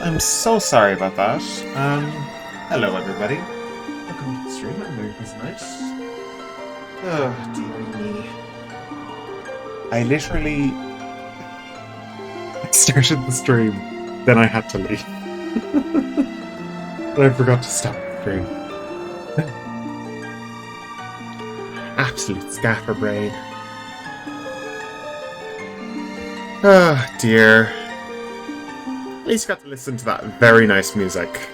I'm so sorry about that. Hello everybody. Welcome to the stream. I'm very nice. Oh, dear me. I literally started the stream, then I had to leave. And I forgot to stop the stream. Absolute scatterbrain. Oh, dear. At least got to listen to that very nice music.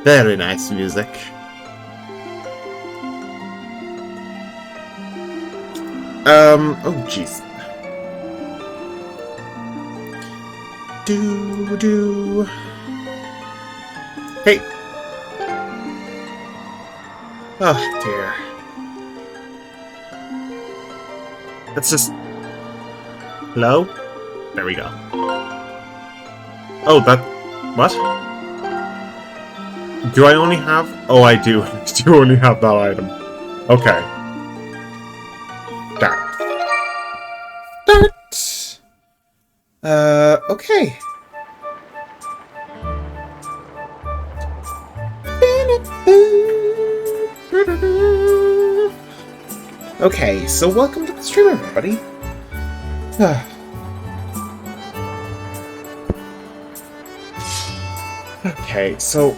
Very nice music. Oh jeez. Do. Hey. Oh dear. Let's just... Hello? There we go. Oh, that... What? Do I only have... Oh, I do. I do only have that item. Okay. Darn. Darn it. Okay. Okay, so welcome to the stream, everybody. Okay, so...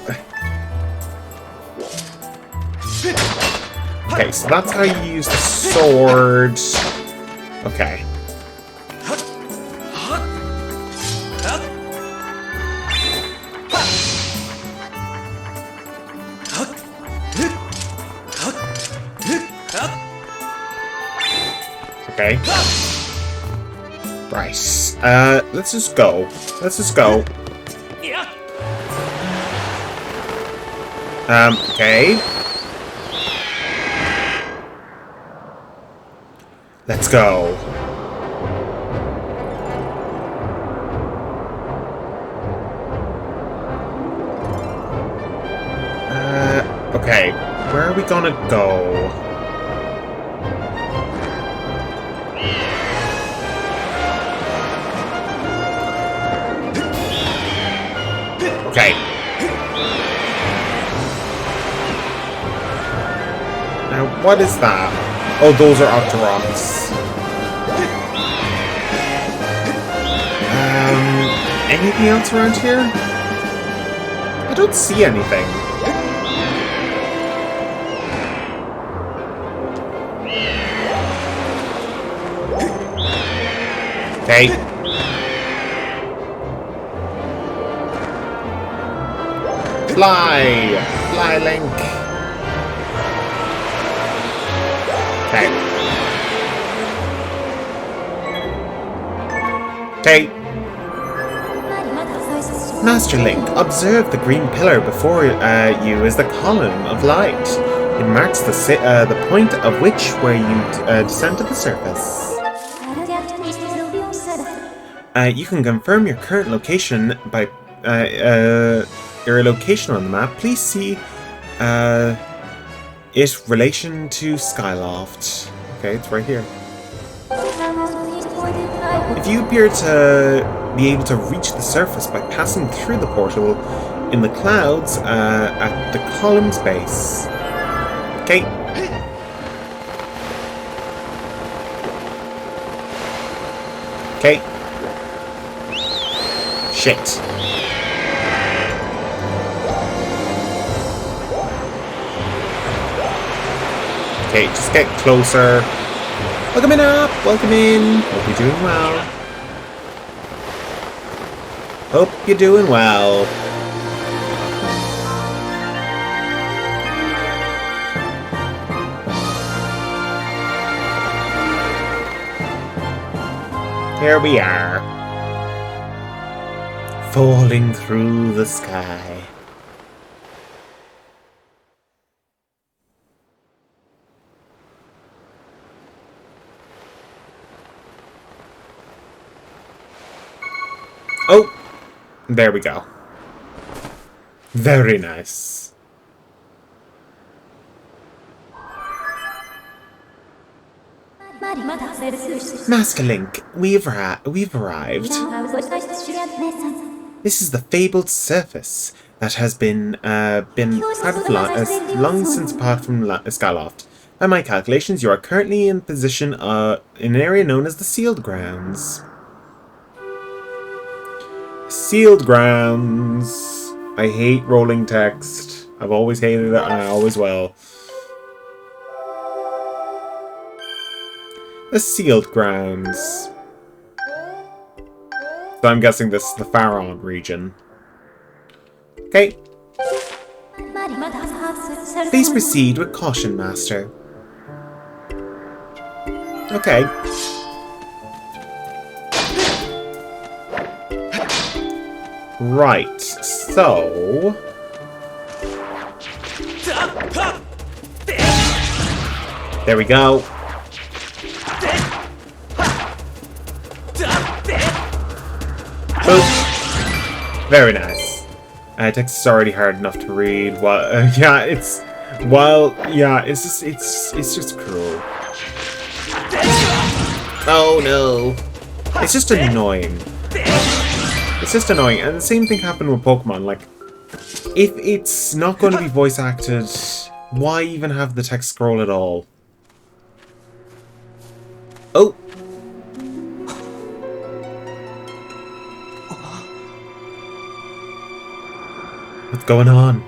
Okay, so that's how you use the sword. Okay. Okay. Right. Let's just go. Let's just go. Okay. Let's go. Okay. Where are we gonna go? Okay. Now, what is that? Oh, those are Octoroks. Anything else around here? I don't see anything. Okay. Fly! Fly, Link! Okay. Okay. Master Link, observe the green pillar before you is the column of light. It marks the point of which where you descend to the surface. You can confirm your current location by your location on the map. Please see its relation to Skyloft. Okay, it's right here. If you appear to be able to reach the surface by passing through the portal in the clouds at the column's base. Okay. Okay. Shit. Okay, just get closer. Welcome in up! Welcome in! Hope you're doing well. Hope you're doing well. Here we are. Falling through the sky. Oh! There we go. Very nice. Master Link, we've arrived. This is the fabled surface that has been part of long since apart from Skyloft. By my calculations, you are currently in position in an area known as the Sealed Grounds. Sealed Grounds. I hate rolling text. I've always hated it, and I always will. The Sealed Grounds. So I'm guessing this is the Pharaon region. Okay. Please proceed with caution, Master. Okay. Right, so... There we go. Boop. Very nice. Text is already hard enough to read. Well, yeah, it's... Well, yeah, it's just cruel. Oh no. It's just annoying. It's just annoying. And the same thing happened with Pokemon. Like, if it's not going to be voice acted, why even have the text scroll at all? Oh. What's going on?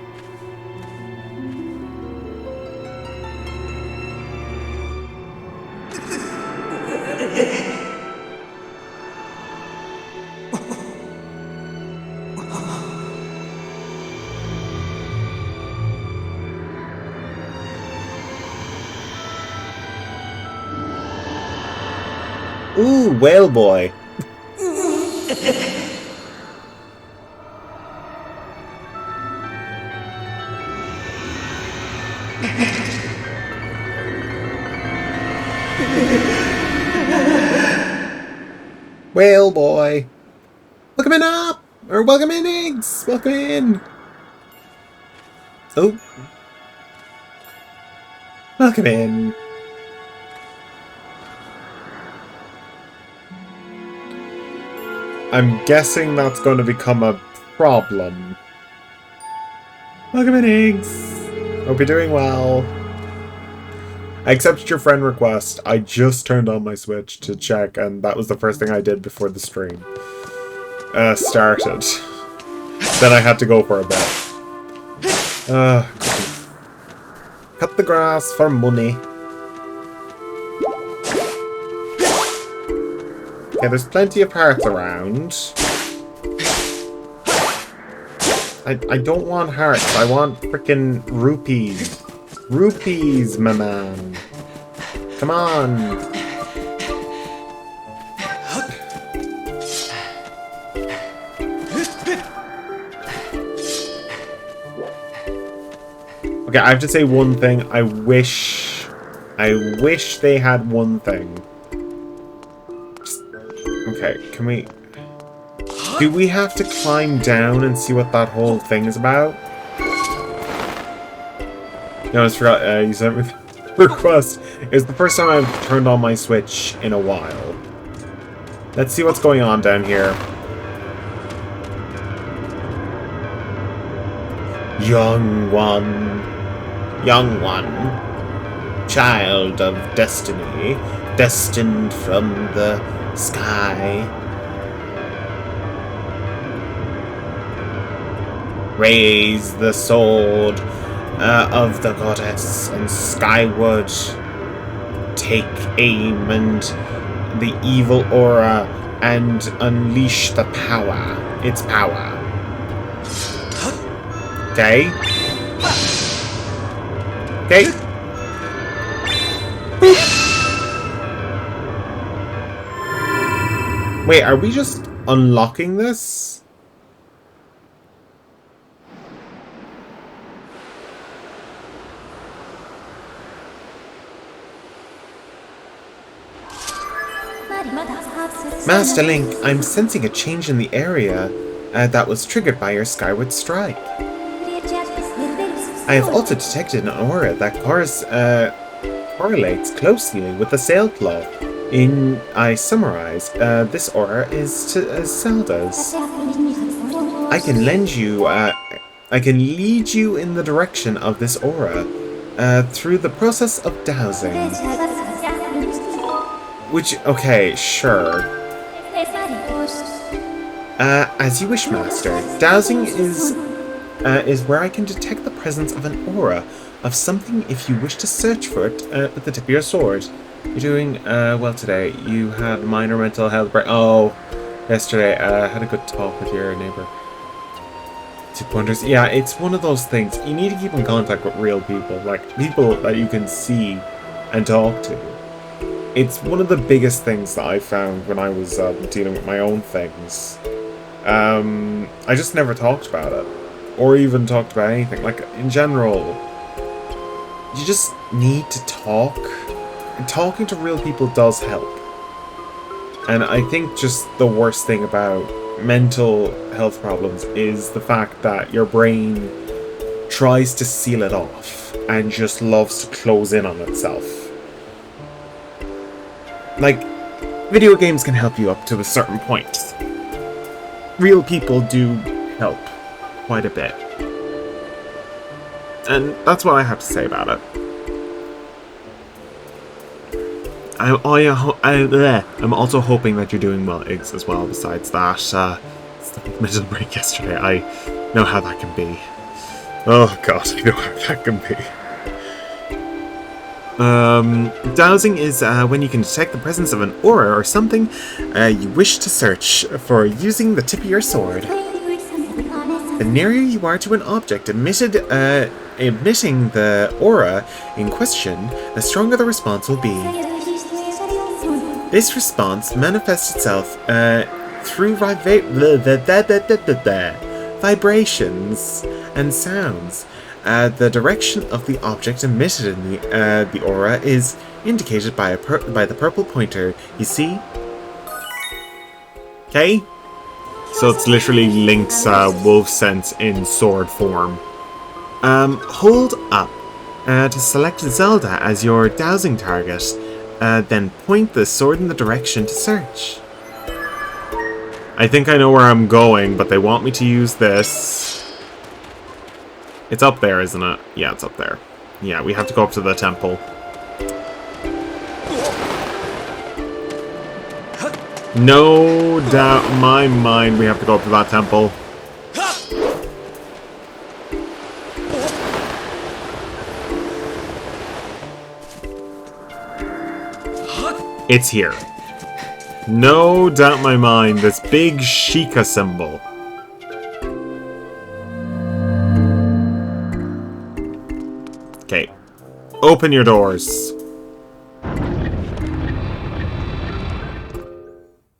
Ooh, whale boy. Whale boy. Welcome in up! Or welcome in, eggs! Welcome in! Oh. Welcome in. I'm guessing that's going to become a problem. Welcome in, eggs! Hope you're doing well. I accepted your friend request. I just turned on my Switch to check, and that was the first thing I did before the stream started. Then I had to go for a bit. Cut the grass for money. Okay, there's plenty of parts around. I don't want hearts. I want frickin' rupees. Rupees, my man. Come on. Okay, I have to say one thing. I wish they had one thing. Okay, can we... Do we have to climb down and see what that whole thing is about? No, I just forgot, you sent me the request. It's the first time I've turned on my Switch in a while. Let's see what's going on down here. Young one. Young one. Child of destiny. Destined from the sky. Raise the sword of the goddess and skyward. Take aim and the evil aura and unleash the power. Its power. Okay. Okay. Wait, are we just unlocking this? Master Link, I'm sensing a change in the area that was triggered by your Skyward Strike. I have also detected an aura that correlates closely with the sail club. I summarize, this aura is Zelda's. I can I can lead you in the direction of this aura through the process of dowsing. Which, okay, sure. As you wish, Master. Dowsing is where I can detect the presence of an aura of something if you wish to search for it with the tip of your sword. You're doing well today. You had minor mental health break. Oh, yesterday had a good talk with your neighbor. 2 pointers. Yeah, it's one of those things. You need to keep in contact with real people, like people that you can see and talk to. It's one of the biggest things that I found when I was dealing with my own things. I just never talked about it, or even talked about anything. Like, in general, you just need to talk. And talking to real people does help. And I think just the worst thing about mental health problems is the fact that your brain tries to seal it off and just loves to close in on itself. Like, video games can help you up to a certain point. Real people do help quite a bit. And that's what I have to say about it. I'm also hoping that you're doing well, Iggs, as well. Besides that, it's the mental break yesterday. I know how that can be. Oh god, I know how that can be. Dowsing is when you can detect the presence of an aura or something you wish to search for using the tip of your sword. The nearer you are to an object emitting the aura in question, the stronger the response will be. This response manifests itself through vibrations and sounds. The direction of the object emitted in the aura is indicated by the purple pointer. You see? Okay? So it's literally Link's wolf sense in sword form. Hold up to select Zelda as your dowsing target. Then point the sword in the direction to search. I think I know where I'm going, but they want me to use this. It's up there, isn't it? Yeah, it's up there. Yeah, we have to go up to the temple. No doubt in my mind we have to go up to that temple. It's here. No doubt in my mind, this big Sheikah symbol. Okay. Open your doors.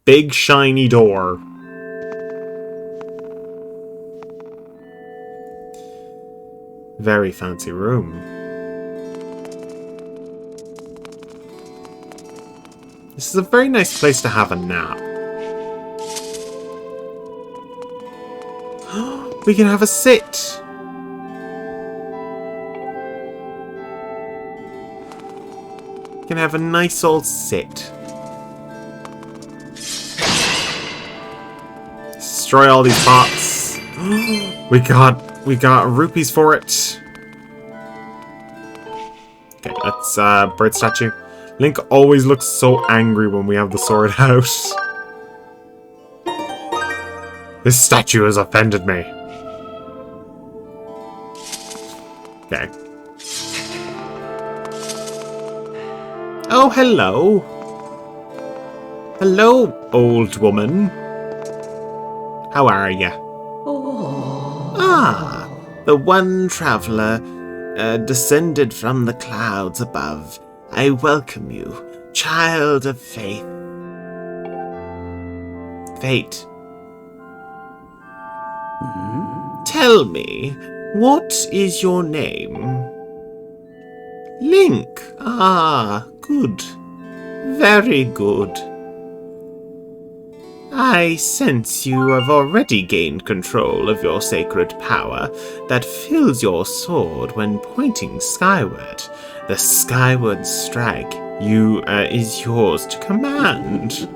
Big shiny door. Very fancy room. This is a very nice place to have a nap. We can have a sit. We can have a nice old sit. Destroy all these pots. We got rupees for it. Okay, that's bird statue. Link always looks so angry when we have the sword out. This statue has offended me. Okay. Oh, hello. Hello, old woman. How are ya? Oh. Ah, the one traveller descended from the clouds above. I welcome you, child of faith. Fate. Tell me, what is your name? Link. Ah, good. Very good. I sense you have already gained control of your sacred power that fills your sword when pointing skyward. The skyward strike is yours to command.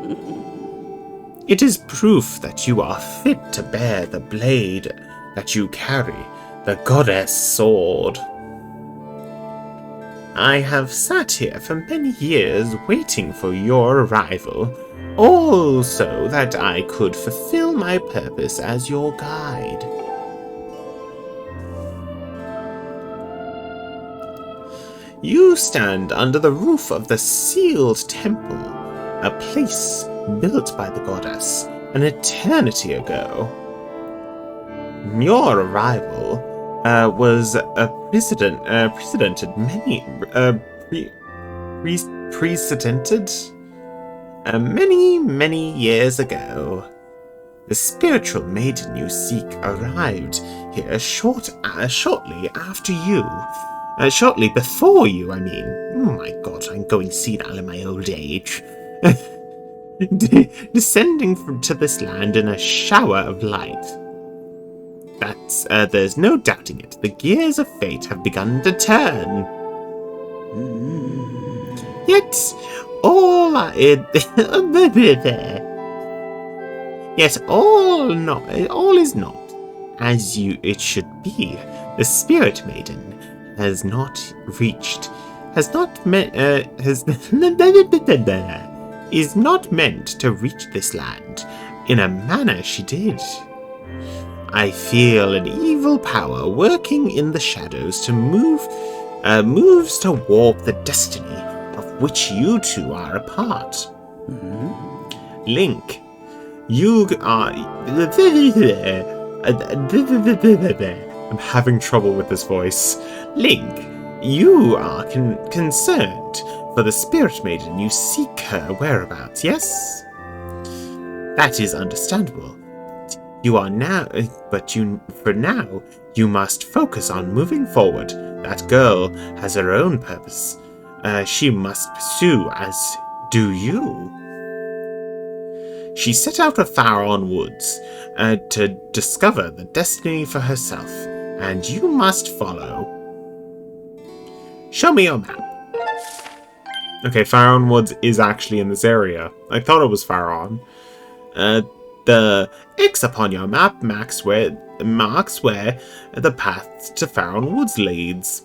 It is proof that you are fit to bear the blade that you carry, the goddess sword. I have sat here for many years waiting for your arrival, all so that I could fulfill my purpose as your guide. You stand under the roof of the sealed temple, a place built by the goddess an eternity ago. Your arrival was precedented many years ago. The spiritual maiden you seek arrived here shortly after you. Shortly before you, I mean. Oh my god, I'm going senile in my old age. Descending to this land in a shower of light. There's no doubting it. The gears of fate have begun to turn. Yet, all is not as it should be. The spirit maiden is not meant to reach this land in a manner she did. I feel an evil power working in the shadows to moves to warp the destiny of which you two are a part. Link, you are... I'm having trouble with this voice. Link, you are concerned for the spirit maiden. You seek her whereabouts, yes? That is understandable. For now, you must focus on moving forward. That girl has her own purpose. She must pursue, as do you. She set out to Faron Woods to discover the destiny for herself, and you must follow. Show me your map. Okay, Faron Woods is actually in this area. I thought it was Faron. The X upon your map marks where the path to Faron Woods leads.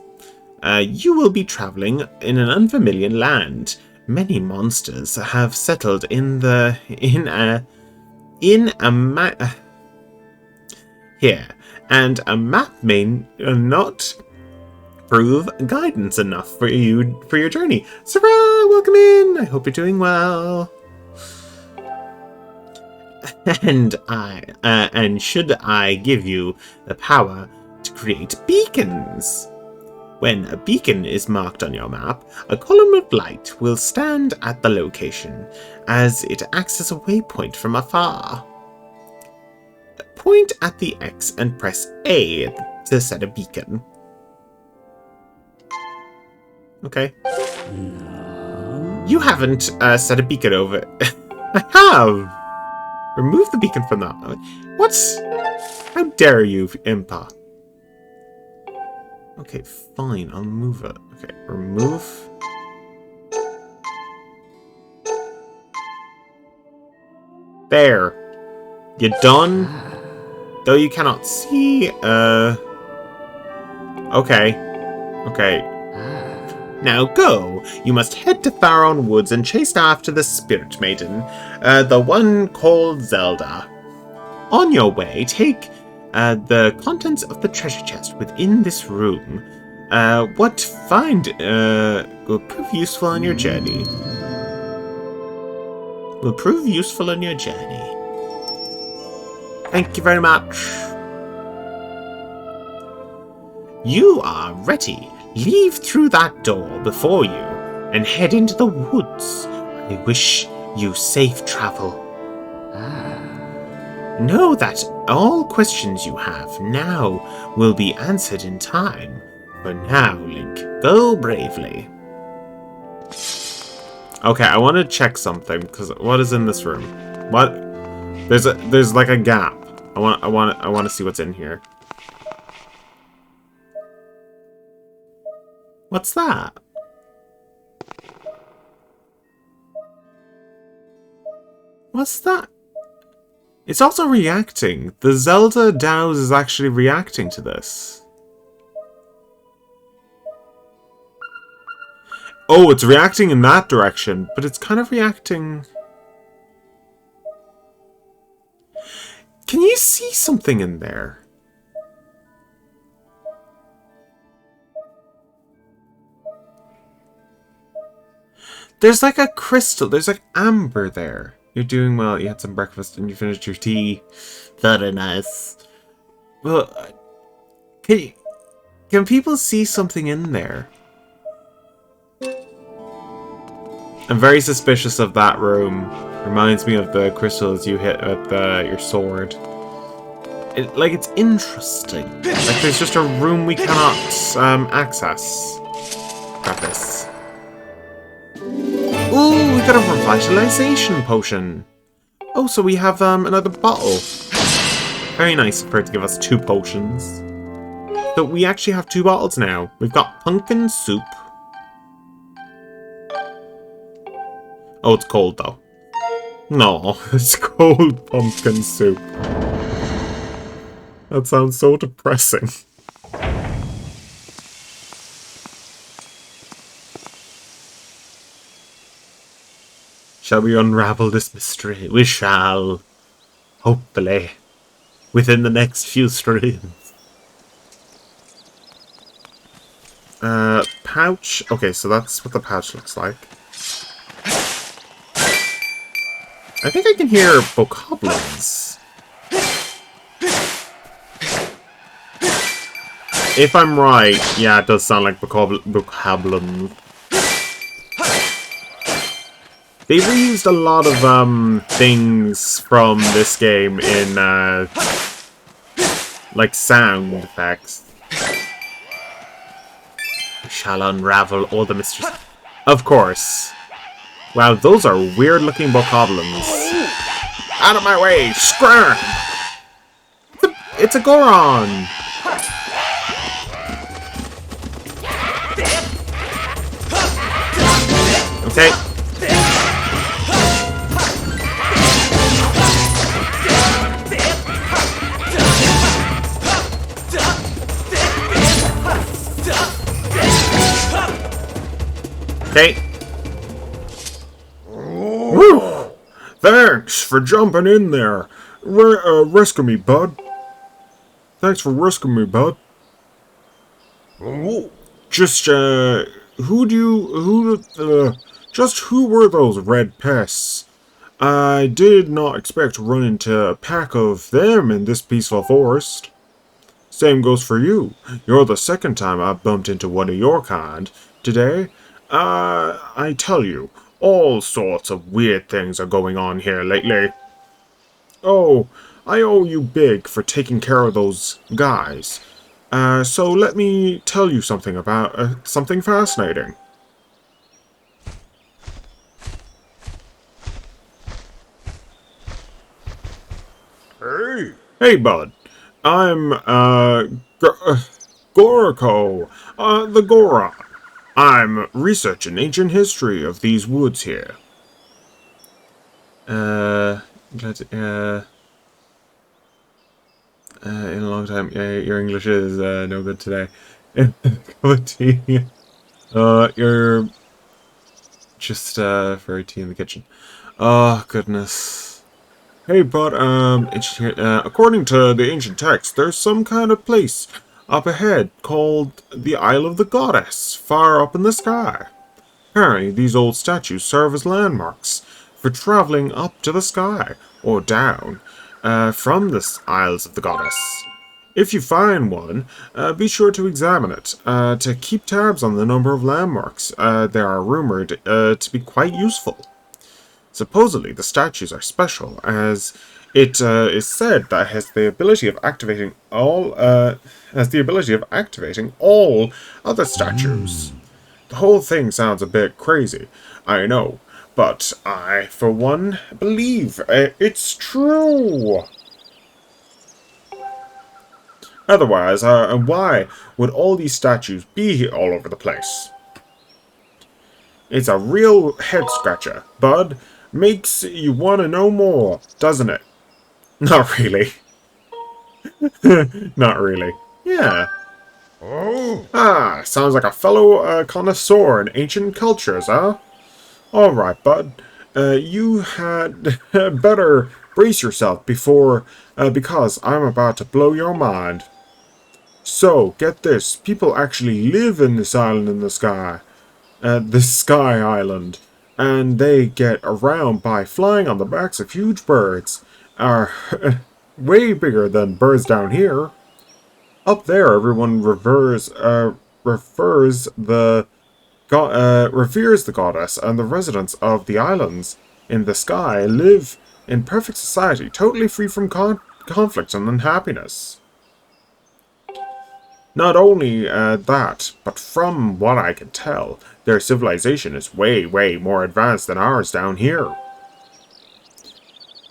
You will be traveling in an unfamiliar land. Many monsters have settled here, and a map may not prove guidance enough for your journey. Sarah, welcome in. I hope you're doing well. And should I give you the power to create beacons? When a beacon is marked on your map, a column of light will stand at the location, as it acts as a waypoint from afar. Point at the X and press A to set a beacon. Okay. You haven't set a beacon over... I have! Remove the beacon from that. What? How dare you, Impa? Okay, fine. I'll move it. Okay, remove. There. You done? Though you cannot see, Okay. Okay. Now go! You must head to Faron Woods and chase after the Spirit Maiden, the one called Zelda. On your way, take the contents of the treasure chest within this room. What find will prove useful on your journey. Thank you very much. You are ready. Leave through that door before you and head into the woods. I wish you safe travel. Know that all questions you have now will be answered in time. For now, Link, go bravely. Okay, I want to check something, because what is in this room? What? There's like a gap. I want to see what's in here. What's that? What's that? It's also reacting. The Zelda Dows is actually reacting to this. Oh, it's reacting in that direction, but it's kind of reacting... Can you see something in there? There's like a crystal. There's like amber there. You're doing well. You had some breakfast and you finished your tea. Very nice. Well, can people see something in there? I'm very suspicious of that room. Reminds me of the crystals you hit with your sword. It's interesting. Like, there's just a room we cannot access. Grab this. Ooh, we got a revitalization potion. Oh, so we have another bottle. Very nice for it to give us 2 potions. So we actually have 2 bottles now. We've got pumpkin soup. Oh, it's cold though. No, it's cold pumpkin soup. That sounds so depressing. Shall we unravel this mystery? We shall. Hopefully. Within the next few streams. Pouch. Okay, so that's what the pouch looks like. I think I can hear bokoblins. If I'm right, yeah, it does sound like bokoblins. They reused a lot of things from this game in like sound effects. We shall unravel all the mysteries. Of course. Wow, those are weird looking bokoblins. Out of my way! Scram! It's a Goron! Okay. Okay. Woo! Thanks for jumping in there. Rescue me, bud. Thanks for rescuing me, bud. Just, who were those red pests? I did not expect to run into a pack of them in this peaceful forest. Same goes for you. You're the second time I've bumped into one of your kind today. I tell you, all sorts of weird things are going on here lately. Oh, I owe you big for taking care of those guys. So let me tell you something about something fascinating. Hey, bud. I'm, Goriko, the Goron. I'm researching ancient history of these woods here. In a long time, your English is, no good today. You're just, for a tea in the kitchen. Oh, goodness. Hey, but, according to the ancient text, there's some kind of place up ahead called the Isle of the Goddess, far up in the sky. Apparently, these old statues serve as landmarks for traveling up to the sky, or down, from the Isles of the Goddess. If you find one, be sure to examine it, to keep tabs on the number of landmarks. They are rumored to be quite useful. Supposedly, the statues are special, as it is said that it has the ability of activating all other statues. The whole thing sounds a bit crazy, I know, but I, for one, believe it's true. Otherwise, why would all these statues be all over the place? It's a real head-scratcher, bud. Makes you want to know more, doesn't it? Not really. Not really. Yeah. Ah, sounds like a fellow connoisseur in ancient cultures, huh? Alright, bud. You had better brace yourself because I'm about to blow your mind. So, get this. People actually live in this island in the sky. This sky island. And they get around by flying on the backs of huge birds. Are way bigger than birds down here. Up there, everyone reveres the goddess, and the residents of the islands in the sky live in perfect society, totally free from conflict and unhappiness. Not only that, but from what I can tell, their civilization is way, way more advanced than ours down here.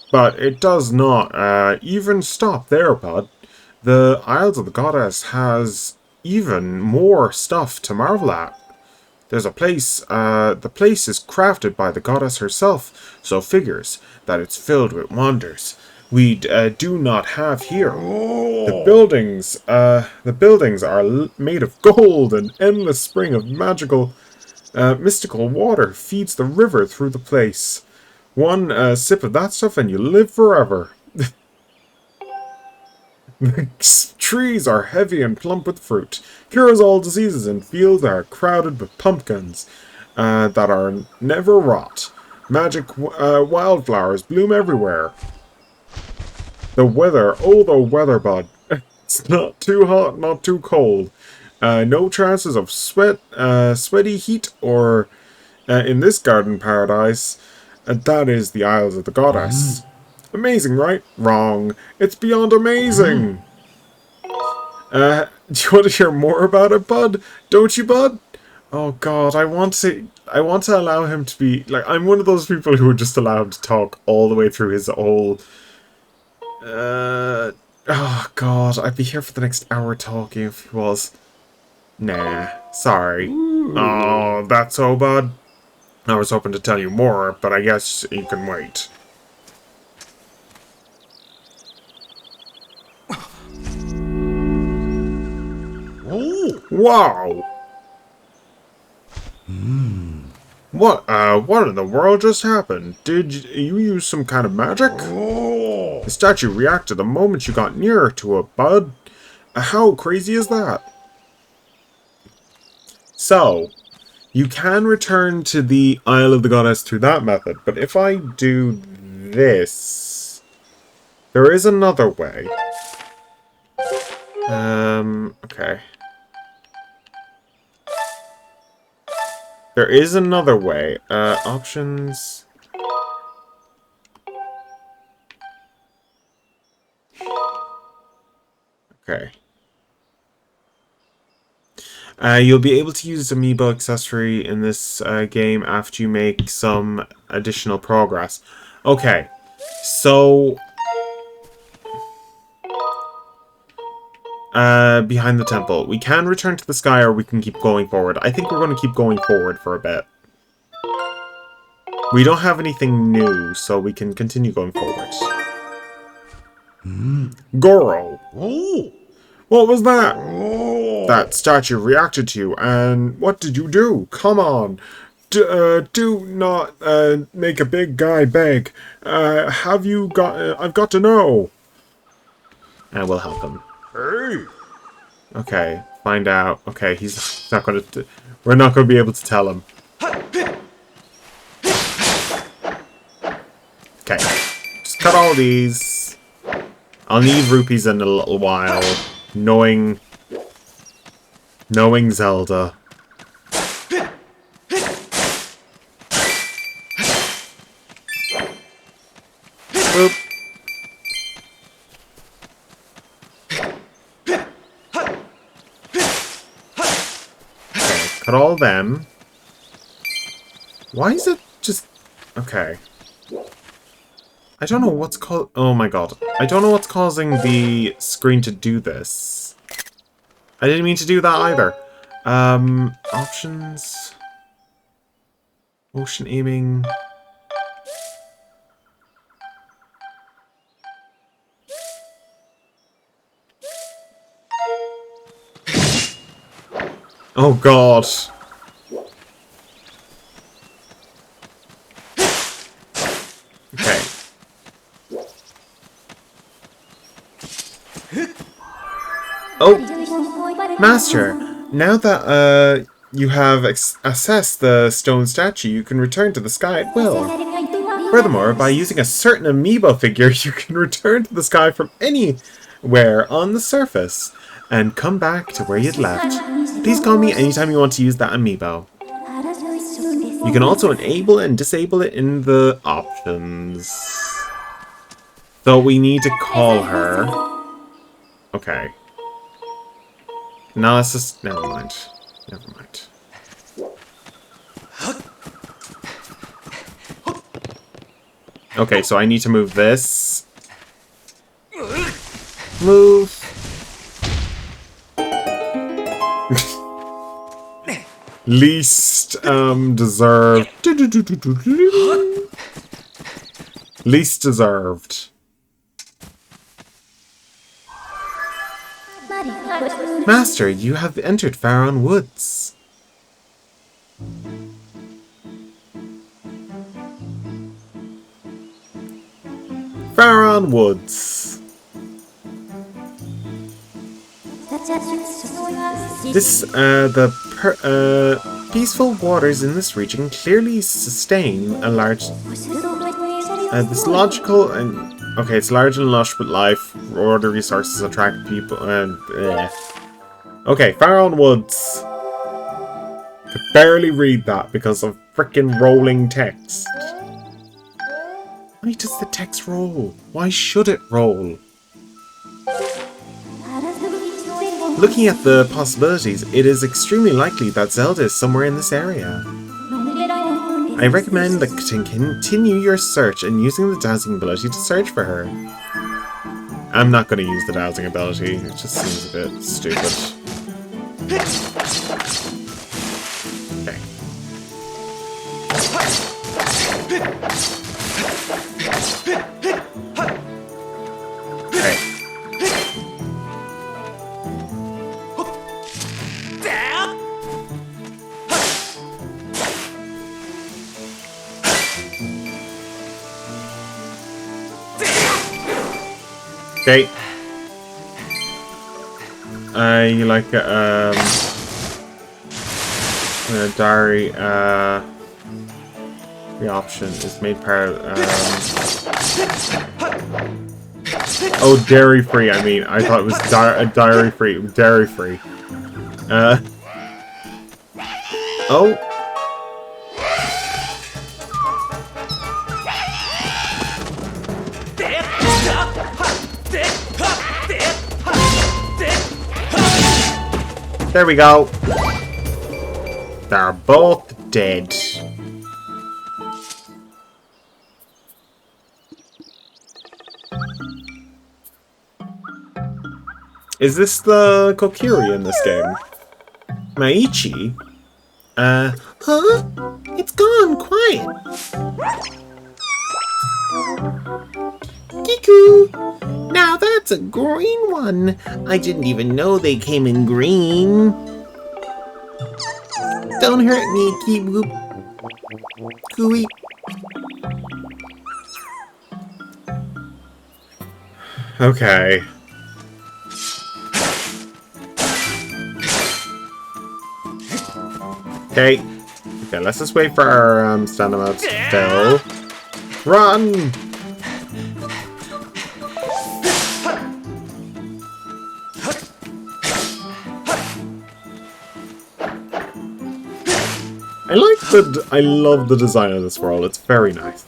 But it does not even stop there, bud. The Isles of the Goddess has even more stuff to marvel at. There's a place, the place is crafted by the goddess herself, so figures that it's filled with wonders we do not have here. The buildings are made of gold, an endless spring of mystical water feeds the river through the place. One sip of that stuff and you live forever. The trees are heavy and plump with fruit. Cures all diseases, and fields are crowded with pumpkins that are never rot. Magic wildflowers bloom everywhere. The weather, oh the weather, bud. It's not too hot, not too cold. No chances of sweaty heat or in this garden paradise. That is the Isles of the Goddess. Amazing, right? Wrong. It's beyond amazing. Do you want to hear more about it, bud? Don't you, bud? Oh God, I want to allow him to be like. I'm one of those people who would just allow him to talk all the way through his whole. Oh God, I'd be here for the next hour talking if he was. Nah, sorry. Oh, that's so bad. I was hoping to tell you more, but I guess you can wait. Wow! What in the world just happened? Did you use some kind of magic? The statue reacted the moment you got nearer to it, bud. How crazy is that? So, you can return to the Isle of the Goddess through that method, but if I do this, there is another way. Okay. There is another way. Options. Okay. You'll be able to use Amiibo accessory in this game after you make some additional progress. Okay. So... behind the temple. We can return to the sky or we can keep going forward. I think we're going to keep going forward for a bit. We don't have anything new, so we can continue going forward. Goro! Oh. What was that? Oh. That statue reacted to you, and what did you do? Come on! Do not make a big guy beg. Have you got... I've got to know! I will help him. Hey. Okay, find out. Okay, he's not gonna... We're not gonna be able to tell him. Okay, just cut all these. I'll need rupees in a little while. Knowing Zelda. Boop. Cut all of them. Why is it just... Okay. I don't know what's called... Oh my god. I don't know what's causing the screen to do this. I didn't mean to do that either. Options... Motion aiming... Oh god. Okay. Oh! Master! Now that you have assessed the stone statue, you can return to the sky at will. Furthermore, by using a certain amiibo figure, you can return to the sky from anywhere on the surface and come back to where you'd left. Please call me anytime you want to use that amiibo. You can also enable and disable it in the options. So we need to call her. Okay. Now let's just... Never mind. Never mind. Okay, so I need to move this. Move. Least deserved. Least deserved. Master, you have entered Faron Woods. Faron Woods. This, peaceful waters in this region clearly sustain a large, this logical and, okay, it's large and lush with life, water resources attract people, and, okay, Faron Woods. Could barely read that because of frickin' rolling text. Why does the text roll? Why should it roll? Looking at the possibilities, it is extremely likely that Zelda is somewhere in this area. I recommend that to continue your search and using the dowsing ability to search for her. I'm not going to use the dowsing ability, it just seems a bit stupid. Okay. Okay. You like diary the option is made part of oh, dairy free. I mean, I thought it was diary free. Dairy free. Oh. There we go. They're both dead. Is this the Kokiri in this game? Maichi? Huh? It's gone quiet. Kiku! Now that's a green one. I didn't even know they came in green. Don't hurt me, Kibu. Gooey. Okay. Okay. Okay, let's just wait for our stamina to fill. Run! I love the design of this world. It's very nice.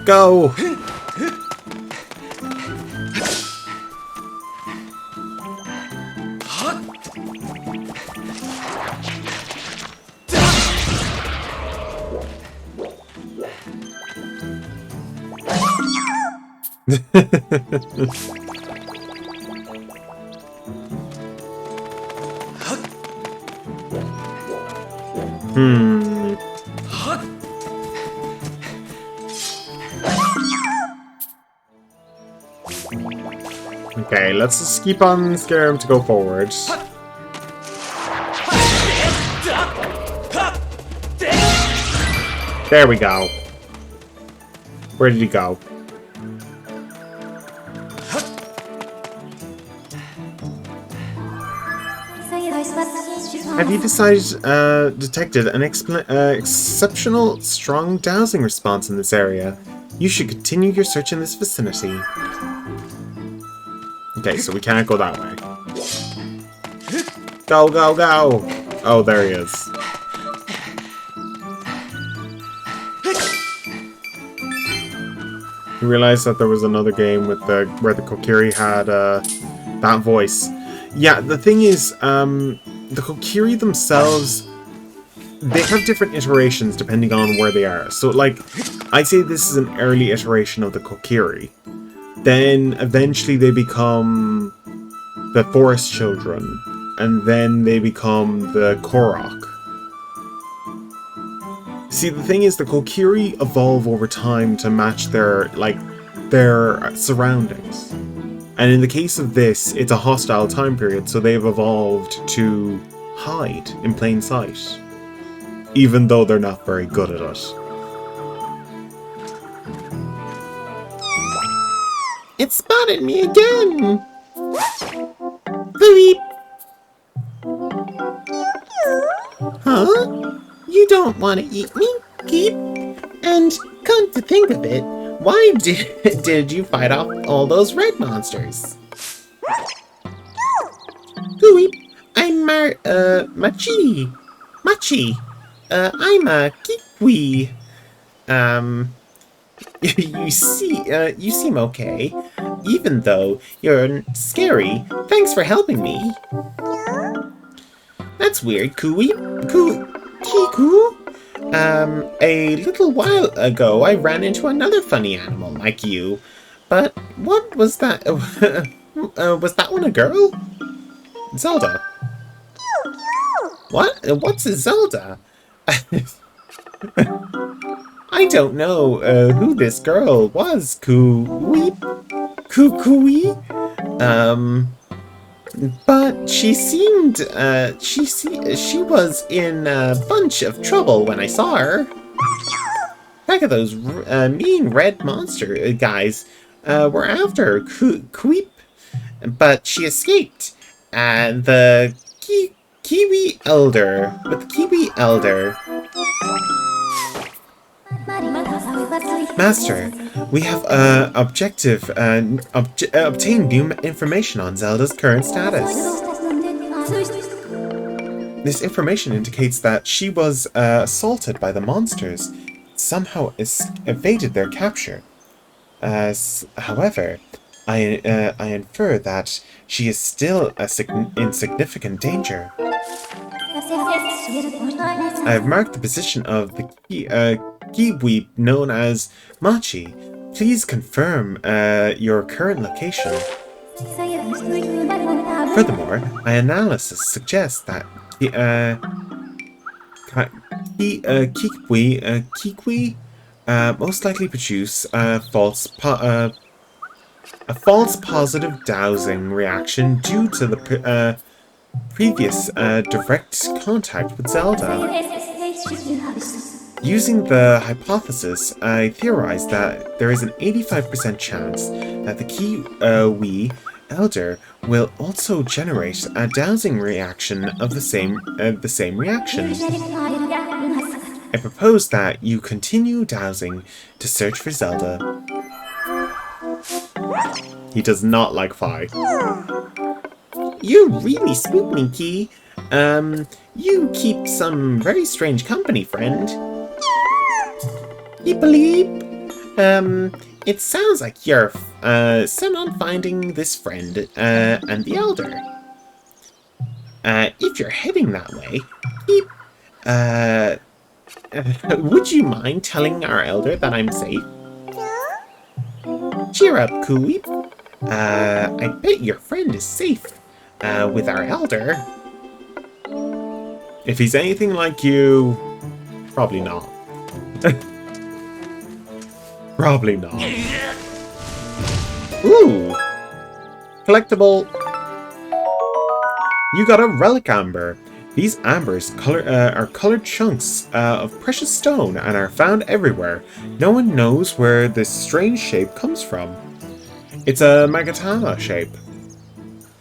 Go! Okay, let's just keep on scaring him to go forward. There we go. Where did he go? Have you detected an exceptional strong dowsing response in this area? You should continue your search in this vicinity. Okay, so we can't go that way. Go, go, go! Oh, there he is. You realized that there was another game with where the Kokiri had that voice. Yeah, the thing is, the Kokiri themselves, they have different iterations depending on where they are. So, like, I'd say this is an early iteration of the Kokiri. Then, eventually, they become the Forest Children. And then they become the Korok. See, the thing is, the Kokiri evolve over time to match their surroundings. And in the case of this, it's a hostile time period, so they've evolved to hide in plain sight. Even though they're not very good at it. It spotted me again! Beep! Huh? You don't want to eat me, Keep? And come to think of it, why did you fight off all those red monsters? Gooey, I'm Machi. I'm a Kiwi. You seem okay. Even though you're scary, thanks for helping me. That's weird, Cooey. Kiku? A little while ago, I ran into another funny animal like you. But what was that? Was that one a girl? Zelda. What? What's a Zelda? I don't know who this girl was, Cooey. But she seemed, she was in a bunch of trouble when I saw her. Back of those mean red monster guys were after her, Queep, but she escaped. The Kiwi Elder, Master, we have objective obtain new information on Zelda's current status. This information indicates that she was assaulted by the monsters, somehow evaded their capture. However, I infer that she is still in significant danger. I have marked the position of the Kiwi known as Machi. Please confirm your current location. Furthermore, my analysis suggests that Kiwi most likely produce a false positive dowsing reaction due to the previous direct contact with Zelda. Using the hypothesis, I theorized that there is an 85% chance that the Kiwi Elder will also generate a dowsing reaction of the same reaction. I propose that you continue dowsing to search for Zelda. He does not like Fi. You really spook me, Key. You keep some very strange company, friend. Bleep. It sounds like you're set on finding this friend and the Elder. If you're heading that way, would you mind telling our Elder that I'm safe? Cheer up, Cooey. I bet your friend is safe with our Elder. If he's anything like you, probably not. Probably not. Ooh! collectible. You got a relic amber. These ambers are colored chunks of precious stone and are found everywhere. No one knows where this strange shape comes from. It's a Magatama shape.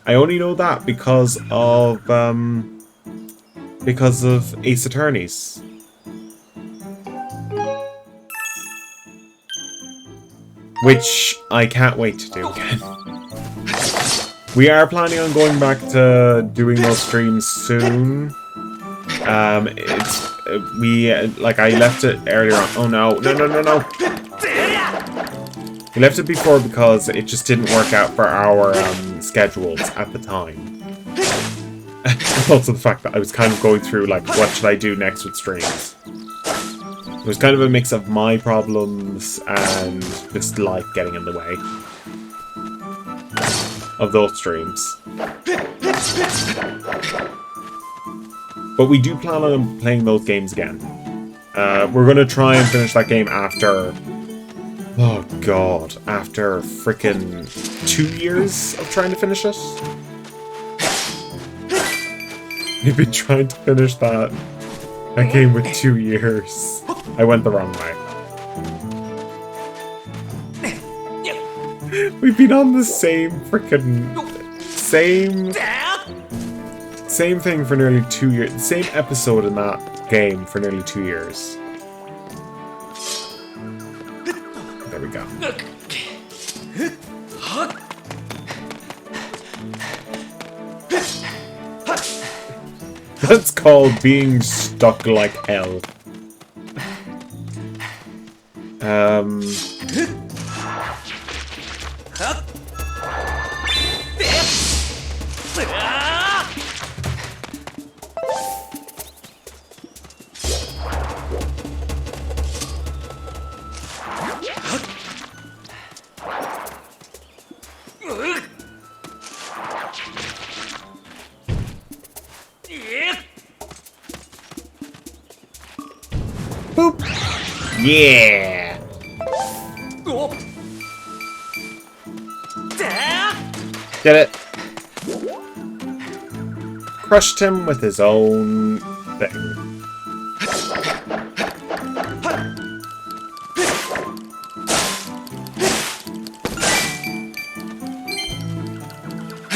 I only know that because of Ace Attorneys. Which I can't wait to do again. We are planning on going back to doing those streams soon. I left it earlier on. Oh no, no. We left it before because it just didn't work out for our schedules at the time. Also the fact that I was kind of going through, like, what should I do next with streams? It was kind of a mix of my problems and just life getting in the way of those streams. But we do plan on playing those games again. We're going to try and finish that game after... Oh god, after frickin' 2 years of trying to finish it? We've been trying to finish that game with 2 years. I went the wrong way. We've been on the same frickin' same thing for nearly 2 years. Same episode in that game for nearly 2 years. There we go. That's called being stuck like hell. Boop. Yeah. Get it. Crushed him with his own thing.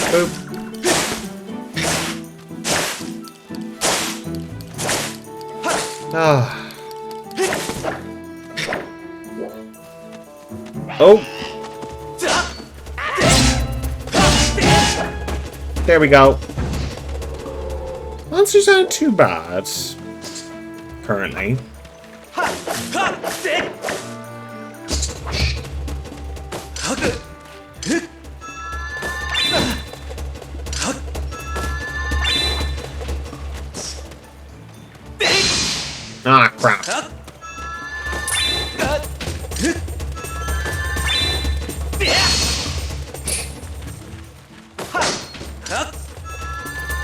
Boop. Ah. Oh. There we go. Monsters aren't too bad. Currently. Ah, crap.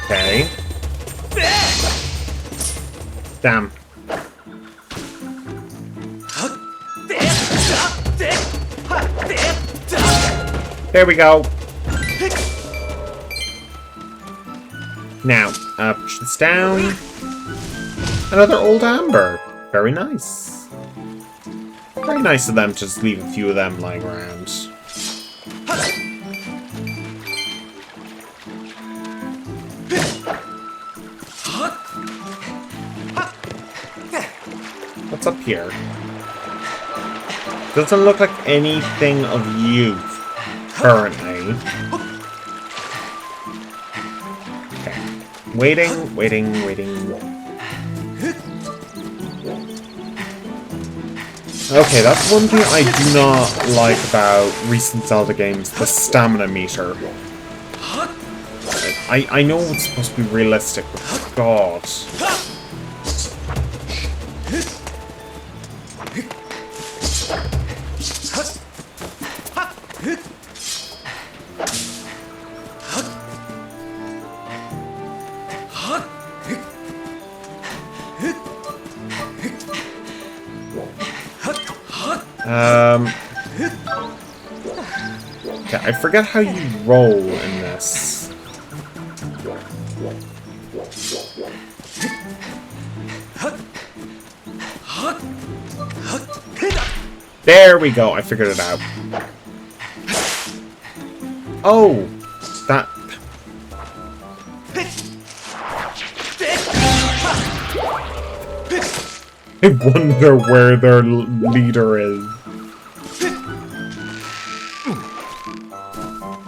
Okay. Damn. There we go. Now, push this down. Another old amber. Very nice. Very nice of them to just leave a few of them lying around. What's up here? Doesn't look like anything of use currently. Okay. Waiting. Okay, that's one thing I do not like about recent Zelda games, the stamina meter. I know it's supposed to be realistic, but god. Okay, I forget how you roll in this. There we go, I figured it out. Oh, that... I wonder where their leader is.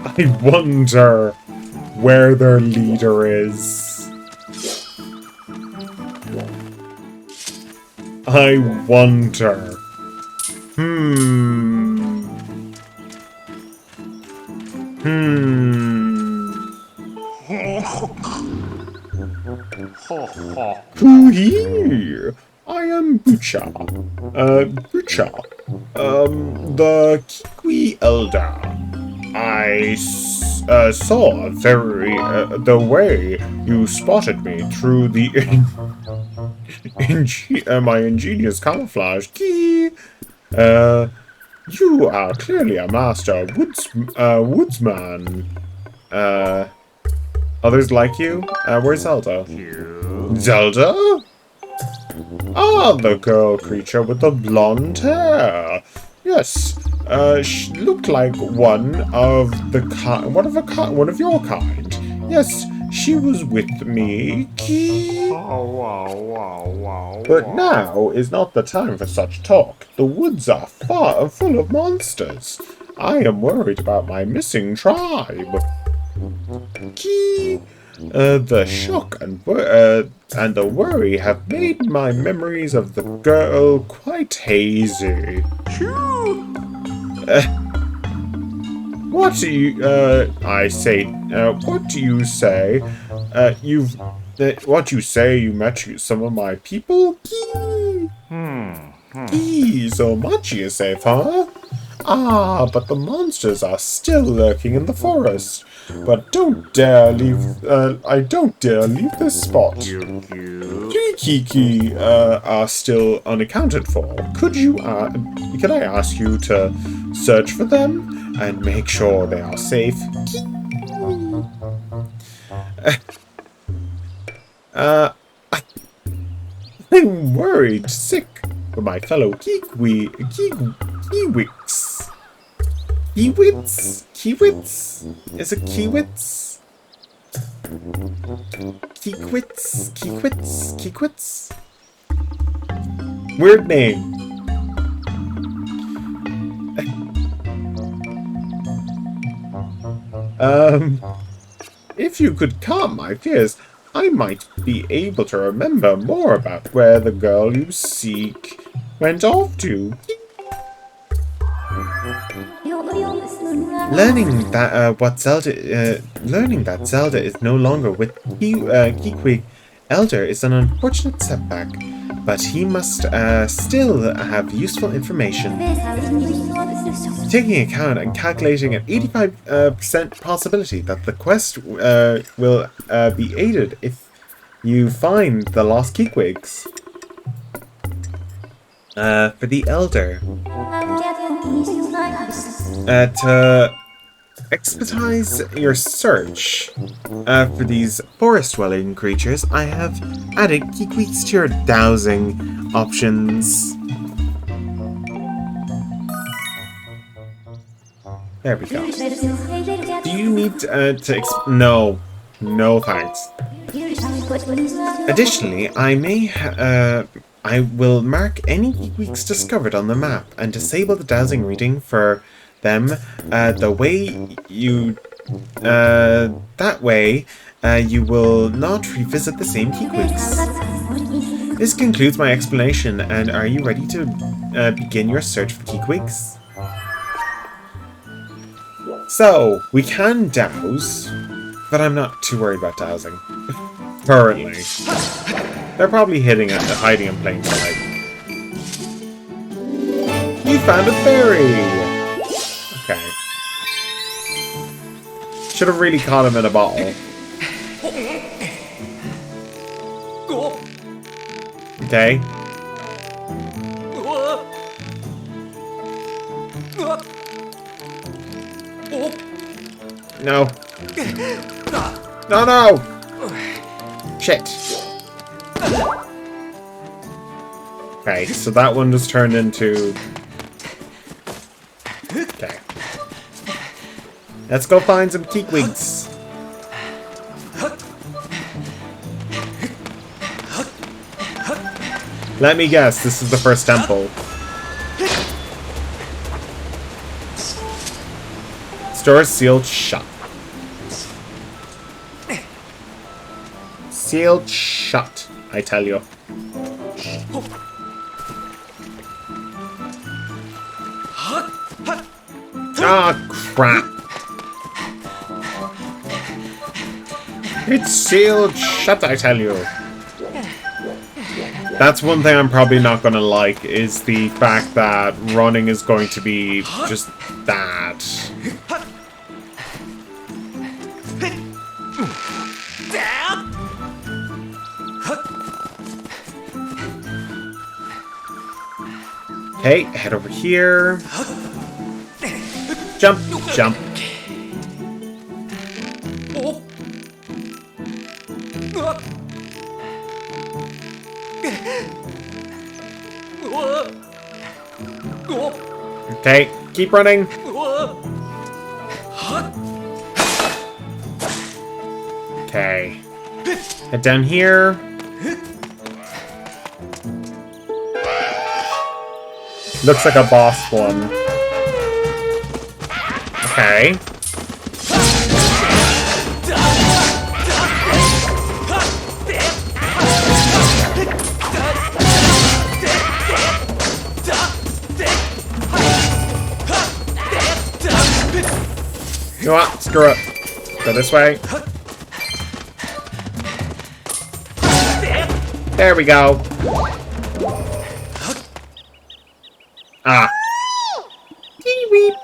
I wonder where their leader is. I wonder. Who here? I am Bucha. Bucha. The Kiwi Elder. I saw the way you spotted me through the my ingenious camouflage. Key. You are clearly a master woodsman. Others like you? Where's Zelda? Zelda? Ah, the girl creature with the blonde hair. Yes, she looked like one of your kind. Yes, she was with me. But now is not the time for such talk. The woods are full of monsters. I am worried about my missing tribe. The shock and the worry have made my memories of the girl quite hazy. What do you, what do you say? What you say you met some of my people? So much you say, huh? Ah, but the monsters are still lurking in the forest. But don't dare leave, I don't dare leave this spot. Kiki are still unaccounted for. Could I ask you to search for them and make sure they are safe? I'm worried sick for my fellow Kiwits. Kiwits? Is it Kiwits? Kikwits? Weird name. If you could calm my fears, I might be able to remember more about where the girl you seek went off to. Learning that Zelda is no longer with Kiwi Elder is an unfortunate setback, but he must still have useful information. Taking account and calculating an 85% possibility that the quest will be aided if you find the lost Keekwigs. For the Elder. To expedite your search for these forest-dwelling creatures, I have added Keekwigs to your dowsing options. There we go. Do you need No. No thanks. Additionally, I will mark any Keekwigs discovered on the map and disable the dowsing reading for them. That way you will not revisit the same Keekwigs. This concludes my explanation, and are you ready to begin your search for Keekwigs? So, we can douse, but I'm not too worried about dowsing. Currently. They're probably hiding in plain sight. You found a berry! Okay. Should have really caught him in a bottle. Okay. No. No, no! Shit. Okay, so that one just turned into... Okay. Let's go find some Keekwigs. Let me guess, this is the first temple. Store sealed shut. Sealed shut, I tell you. Ah, crap. It's sealed shut, I tell you. That's one thing I'm probably not going to like, is the fact that running is going to be just that. Okay, head over here. Jump, jump. Okay, keep running. Okay. Head down here. Looks like a boss one. Okay. You know what? Screw it. Go this way. There we go. Ah. Kiwi.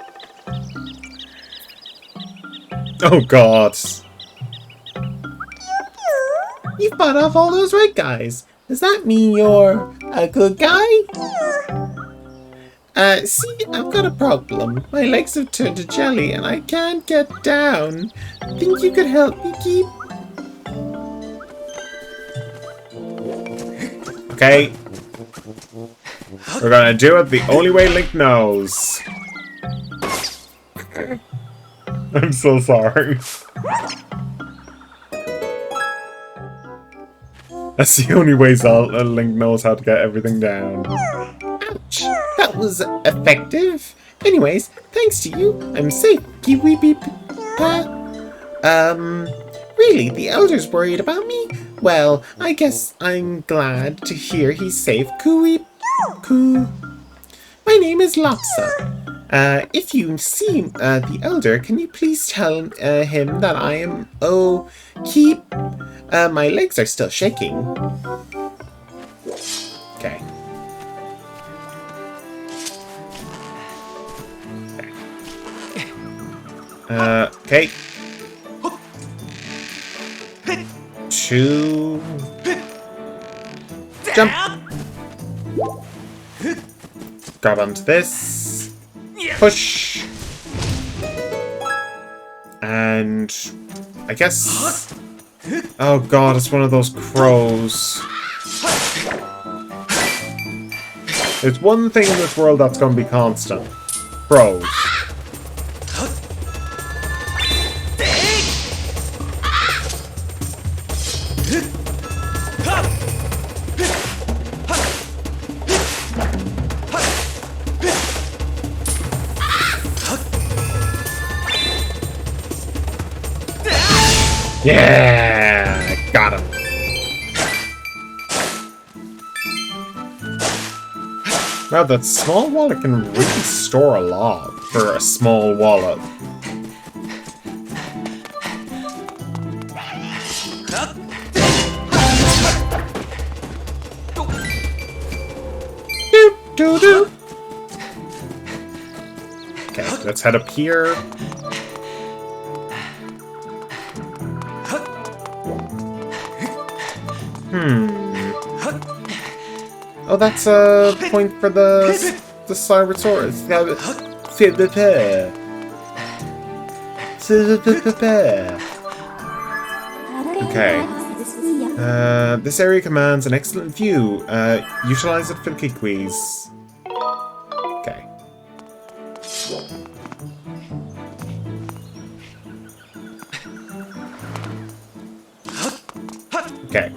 Oh god. You fought off all those red guys. Does that mean you're a good guy? See, I've got a problem. My legs have turned to jelly and I can't get down. Think you could help me keep? Okay. We're gonna do it the only way Link knows. I'm so sorry. That's the only way Link knows how to get everything down. Ouch! That was effective. Anyways, thanks to you, I'm safe. Kiwi beep. Really, the Elder's worried about me? Well, I guess I'm glad to hear he's safe. Cooey. Coo. My name is Lopsa. If you see the Elder, can you please tell him that I am... Oh, keep... my legs are still shaking. Okay. Okay. 2. Jump. Grab onto this. Push. And I guess... Oh god, it's one of those crows. There's one thing in this world that's going to be constant. Crows. Yeah! Got him. Wow, that small wallet can really store a lot for a small wallet. Doo-doo-doo! Okay, let's head up here. Oh, that's a point for the Skyward Sword. Okay. This area commands an excellent view. Utilize it for the quiz. Okay. Okay.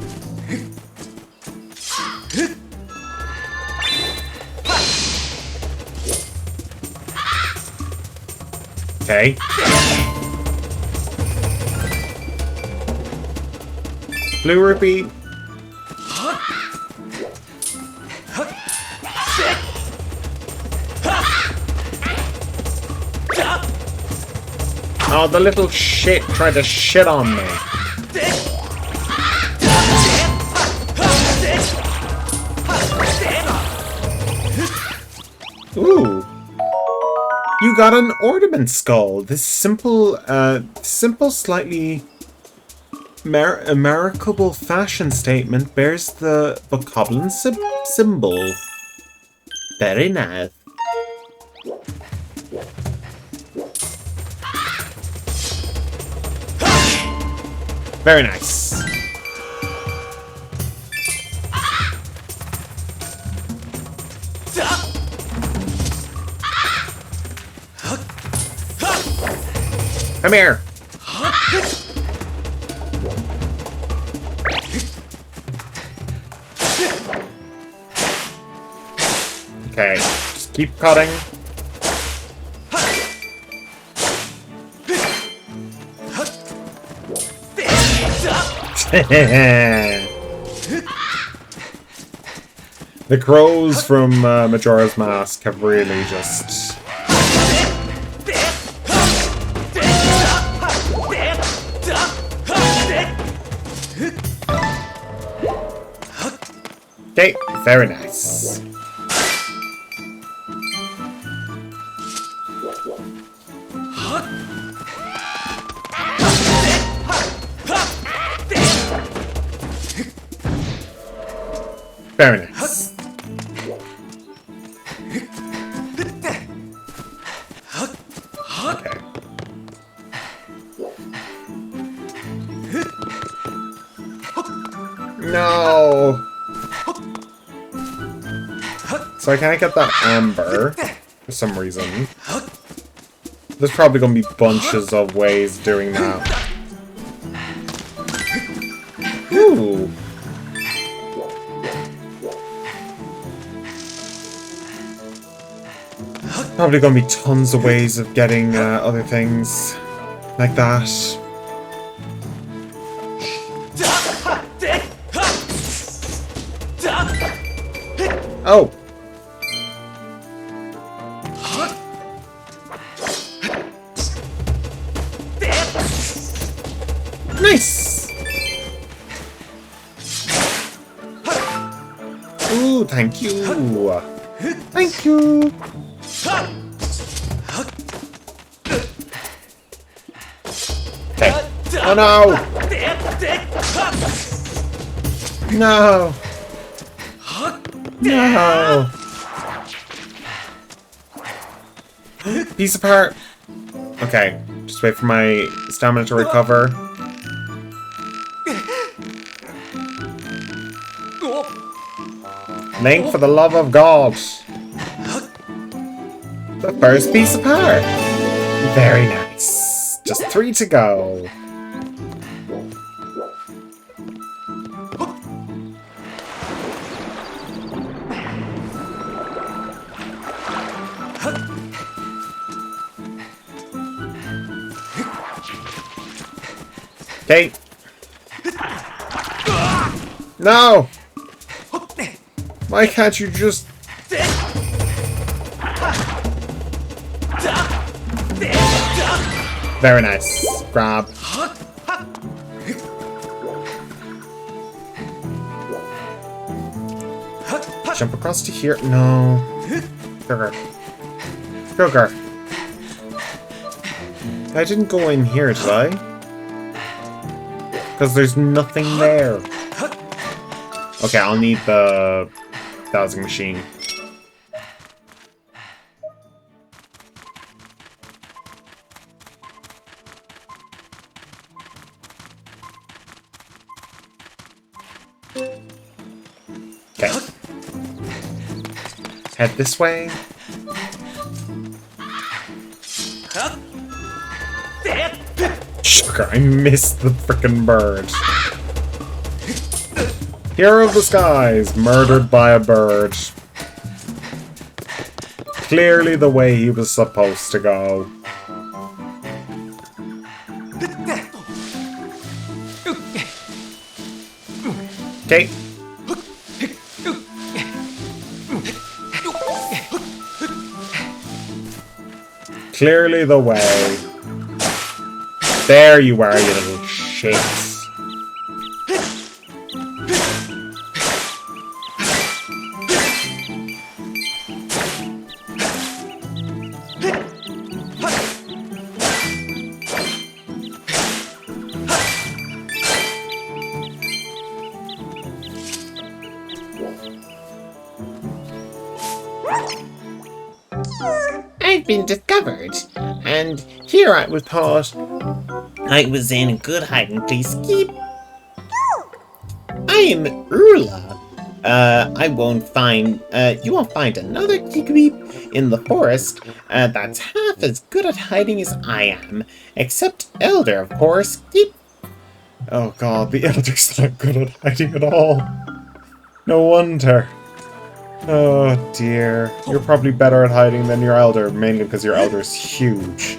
Okay. Blue rupee. Oh, the little shit tried to shit on me. Ooh. You got an ornament skull. This simple, slightly remarkable fashion statement bears the bokoblin symbol. Very nice. Very nice. Come here. Okay, just keep cutting. The crows from Majora's Mask have really just... Okay, very nice. Very nice. Okay. No! So I can't get that amber for some reason. There's probably going to be bunches of ways doing that. Ooh! Probably going to be tons of ways of getting other things like that. Oh! Nice! Ooh, thank you! Thank you! Okay. Oh no! No! No! Piece apart! Okay, just wait for my stamina to recover. Link, for the love of God! The first piece apart! Very nice. Just 3 to go. Okay. No! Why can't you just... Very nice. Grab. Jump across to here. No. Sugar. Sugar. I didn't go in here, did I? Because there's nothing there. Okay, I'll need the dowsing machine. Okay. Head this way. Sugar, I missed the frickin' bird. Hero of the skies, murdered by a bird. Clearly the way he was supposed to go. Okay. Clearly the way. There you are, you little shits. I've been discovered, and here I was thought I was in a good hiding place. Keep. I'm Urla. I won't find. You won't find another Kikweep in the forest that's half as good at hiding as I am, except Elder, of course. Keep. Oh god, the Elder's not good at hiding at all. No wonder. Oh dear. You're probably better at hiding than your Elder, mainly because your Elder's huge.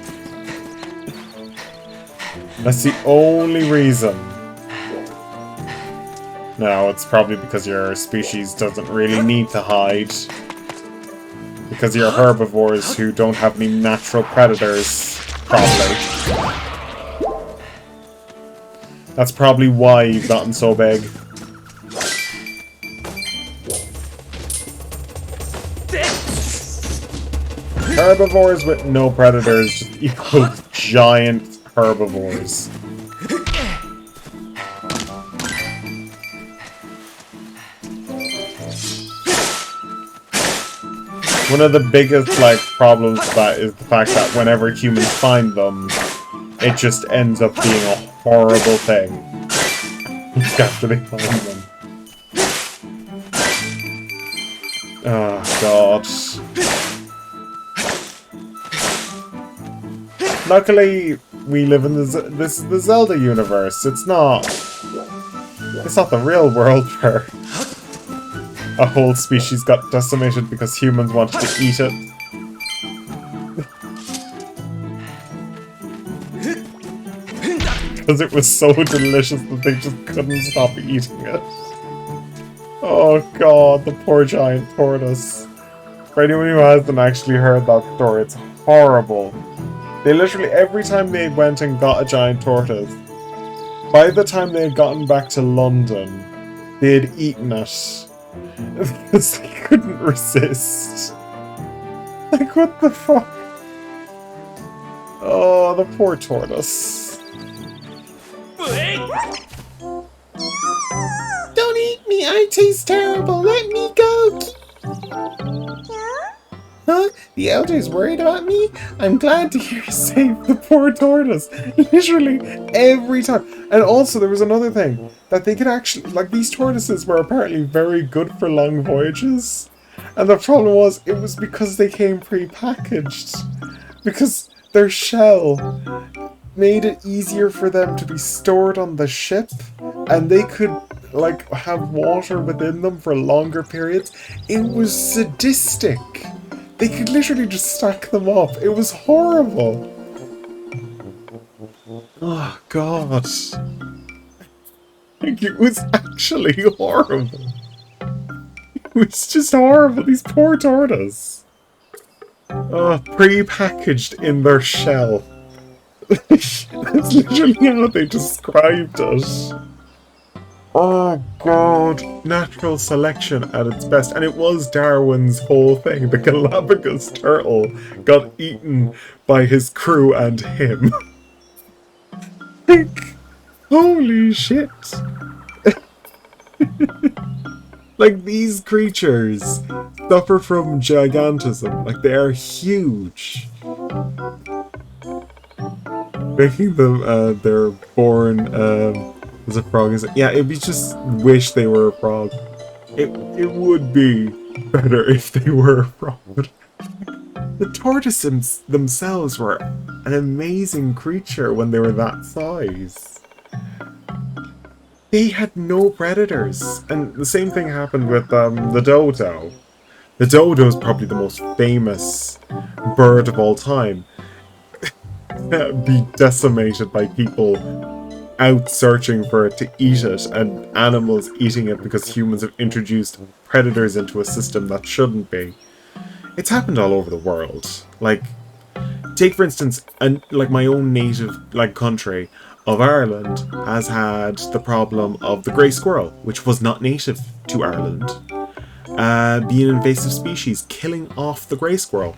That's the only reason. No, it's probably because your species doesn't really need to hide. Because you're herbivores who don't have any natural predators, probably. That's probably why you've gotten so big. Herbivores with no predators just equals giant herbivores. One of the biggest, like, problems with that is the fact that whenever humans find them, it just ends up being a horrible thing. After they find them. Oh, God. Luckily, we live in the Zelda universe. It's not the real world where a whole species got decimated because humans wanted to eat it. Because it was so delicious that they just couldn't stop eating it. Oh god, the poor giant tortoise. For anyone who hasn't actually heard that story, it's horrible. They literally, every time they went and got a giant tortoise, by the time they had gotten back to London, they had eaten it. Because they couldn't resist. Like, what the fuck? Oh, the poor tortoise. Don't eat me! I taste terrible! Let me go! Huh? The Elder's worried about me? I'm glad to hear you save the poor tortoise. Literally every time. And also there was another thing. That they could actually, like, these tortoises were apparently very good for long voyages. And the problem was, it was because they came pre-packaged. Because their shell made it easier for them to be stored on the ship. And they could, like, have water within them for longer periods. It was sadistic. They could literally just stack them up. It was horrible. Oh, God. Like, it was actually horrible. It was just horrible. These poor tortoises. Oh, pre-packaged in their shell. That's literally how they described it. Oh god, natural selection at its best. And it was Darwin's whole thing. The Galapagos turtle got eaten by his crew and him. Like, holy shit. Like, these creatures suffer from gigantism. Like, they are huge. Making them, they're born, Is a frog? Is it? Yeah, it'd be just wish they were a frog. It would be better if they were a frog. The tortoises themselves were an amazing creature when they were that size. They had no predators, and the same thing happened with the dodo. The dodo is probably the most famous bird of all time. Be decimated by people out searching for it to eat it, and animals eating it because humans have introduced predators into a system that shouldn't be. It's happened all over the world. Like, take for instance, like my own native country of Ireland has had the problem of the grey squirrel, which was not native to Ireland, being an invasive species, killing off the grey squirrel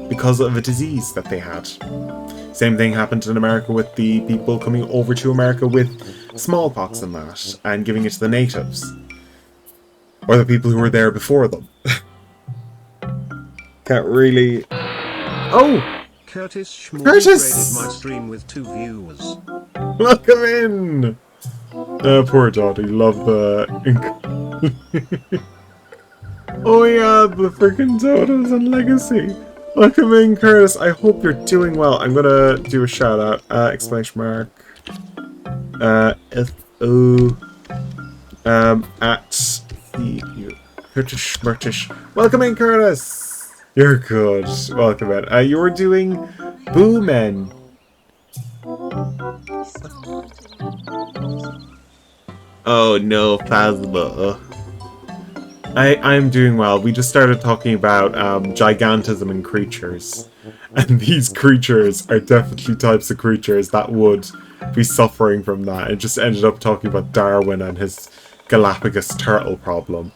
because of a disease that they had. Same thing happened in America with the people coming over to America with smallpox and that, and giving it to the natives. Or the people who were there before them. Can't really... Oh! Curtis Curtis! my stream with 2 views. Welcome in! Poor Dottie, love the... Oh yeah, the freaking Dodos and Legacy! Welcome in, Curtis. I hope you're doing well. I'm gonna do a shout out. Exclamation mark. F-O. At the Curtis. Welcome in, Curtis. You're good. Welcome in. You were doing Boomen. Oh no, Phasma. I'm doing well. We just started talking about gigantism in creatures. And these creatures are definitely types of creatures that would be suffering from that. It just ended up talking about Darwin and his Galapagos turtle problem.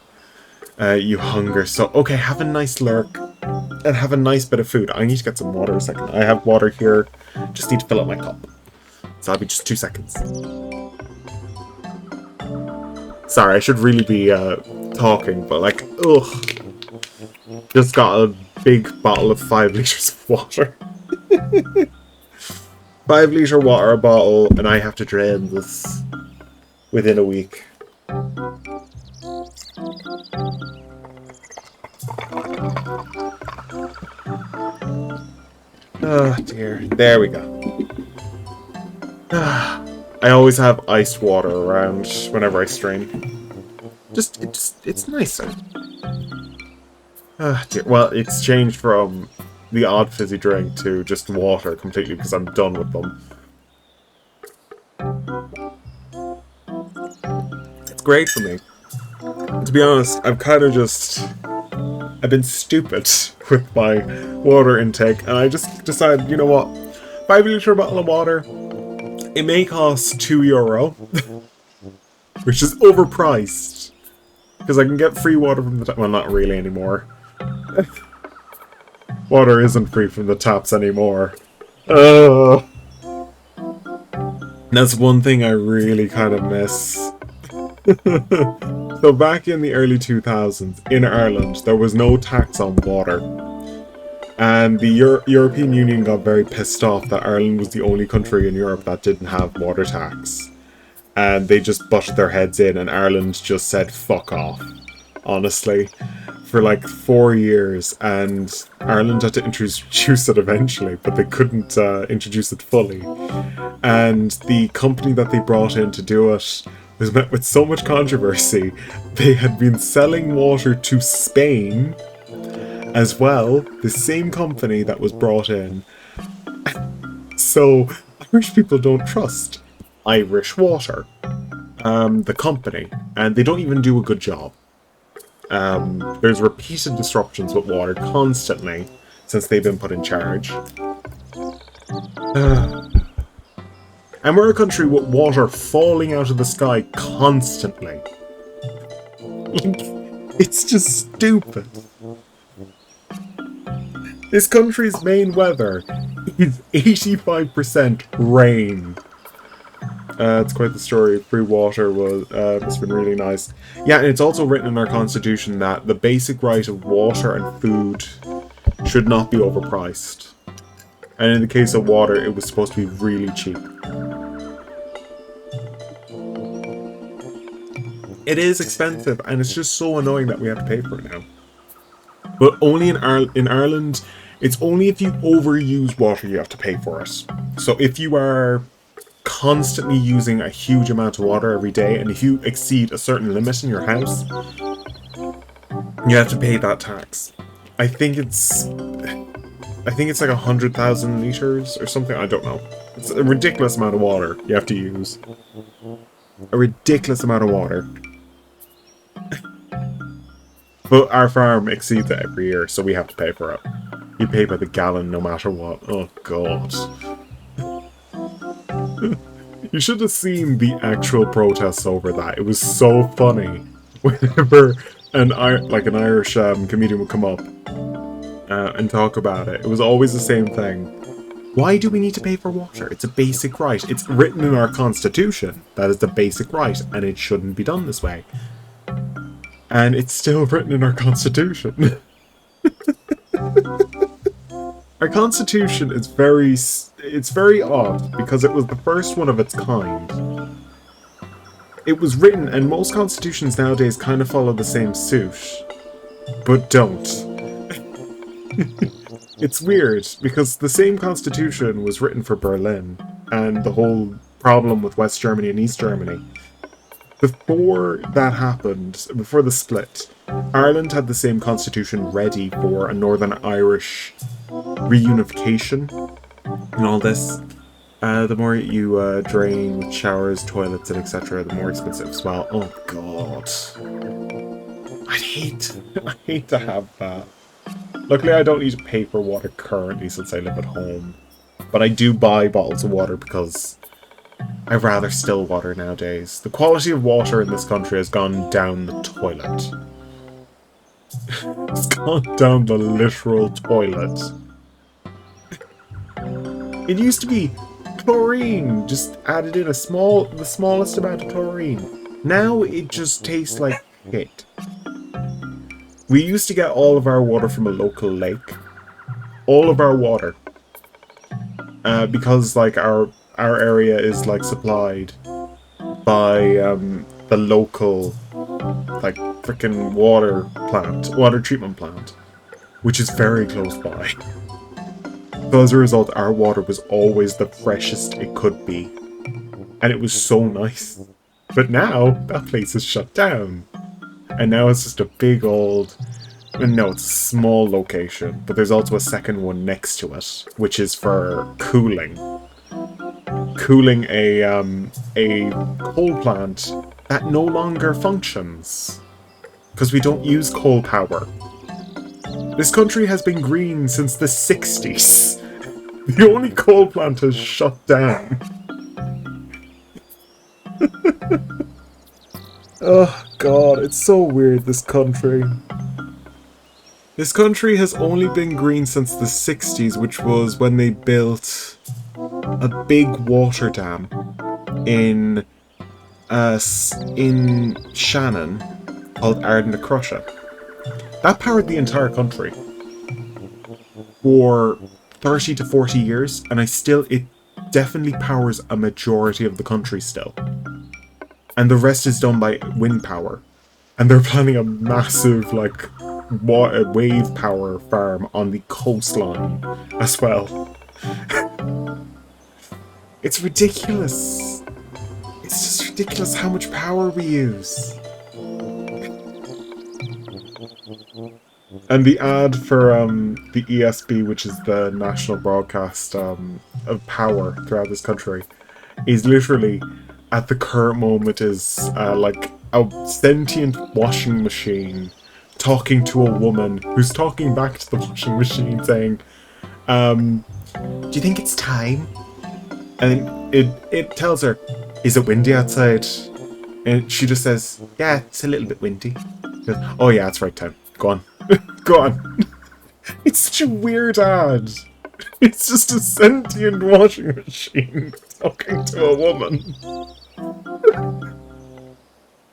You hunger so... Okay, have a nice lurk. And have a nice bit of food. I need to get some water a second. I have water here. Just need to fill up my cup. So I'll be just 2 seconds. Sorry, I should really be talking, but like, ugh. Just got a big bottle of 5 liters of water. 5 litre water bottle, and I have to drain this within a week. Oh dear. There we go. I always have iced water around whenever I stream. It's nicer. Oh dear. Well, it's changed from the odd fizzy drink to just water completely because I'm done with them. It's great for me. To be honest, I've been stupid with my water intake, and I just decided, you know what, 5 litre bottle of water, it may cost €2, which is overpriced, because I can get free water from the tap. Well, not really anymore. Water isn't free from the taps anymore. That's one thing I really kind of miss. So back in the early 2000s, in Ireland, there was no tax on water. And the European Union got very pissed off that Ireland was the only country in Europe that didn't have water tax. And they just butted their heads in, and Ireland just said fuck off. Honestly. For like 4 years, and Ireland had to introduce it eventually, but they couldn't introduce it fully. And the company that they brought in to do it was met with so much controversy. They had been selling water to Spain as well, the same company that was brought in. So Irish people don't trust Irish water, the company, and they don't even do a good job. There's repeated disruptions with water constantly since they've been put in charge. And we're a country with water falling out of the sky constantly. It's just stupid. This country's main weather is 85% rain. It's quite the story. Free water must have been really nice. Yeah, and it's also written in our constitution that the basic right of water and food should not be overpriced. And in the case of water, it was supposed to be really cheap. It is expensive, and it's just so annoying that we have to pay for it now. But only in Ireland, it's only if you overuse water you have to pay for it. So if you are constantly using a huge amount of water every day, and if you exceed a certain limit in your house, you have to pay that tax. I think it's like 100,000 liters or something. I don't know. It's a ridiculous amount of water you have to use. A ridiculous amount of water. But our farm exceeds it every year, so we have to pay for it. You pay by the gallon no matter what. Oh god. You should have seen the actual protests over that. It was so funny. Whenever an Irish comedian would come up and talk about it, it was always the same thing. Why do we need to pay for water? It's a basic right. It's written in our constitution. That is the basic right, and it shouldn't be done this way. And it's still written in our constitution. Our constitution is very odd because it was the first one of its kind. It was written, and most constitutions nowadays kind of follow the same suit, but don't. It's weird because the same constitution was written for Berlin and the whole problem with West Germany and East Germany. Before that happened, before the split, Ireland had the same constitution ready for a Northern Irish reunification and all this. The more you drain with showers, toilets, and etc., the more expensive as well. Oh god. I hate to have that. Luckily I don't need to pay for water currently since I live at home. But I do buy bottles of water because I'd rather still water nowadays. The quality of water in this country has gone down the toilet. It's gone down the literal toilet. It used to be chlorine, just added in the smallest amount of chlorine. Now it just tastes like shit. We used to get all of our water from a local lake. All of our water. Because like our area is like supplied by the local like freaking water treatment plant, which is very close by. So as a result, our water was always the freshest it could be, and it was so nice. But now that place is shut down, and now it's just a big old. No, it's a small location, but there's also a second one next to it, which is for cooling a coal plant that no longer functions because we don't use coal power. This country has been green since the 60s. The only coal plant has shut down. Oh god, it's so weird, this country. This country has only been green since the 60s, which was when they built a big water dam in Shannon called Ardna Crusha. That powered the entire country for 30 to 40 years, and it definitely powers a majority of the country still. And the rest is done by wind power. And they're planning a massive, like, wave power farm on the coastline as well. It's ridiculous. It's just ridiculous how much power we use. And the ad for the ESB, which is the national broadcast of power throughout this country, is literally, at the current moment, is like a sentient washing machine talking to a woman who's talking back to the washing machine saying, do you think it's time? And it tells her, is it windy outside? And she just says, yeah, it's a little bit windy. She goes, oh yeah, it's right time. Go on. Go on. It's such a weird ad. It's just a sentient washing machine talking to a woman.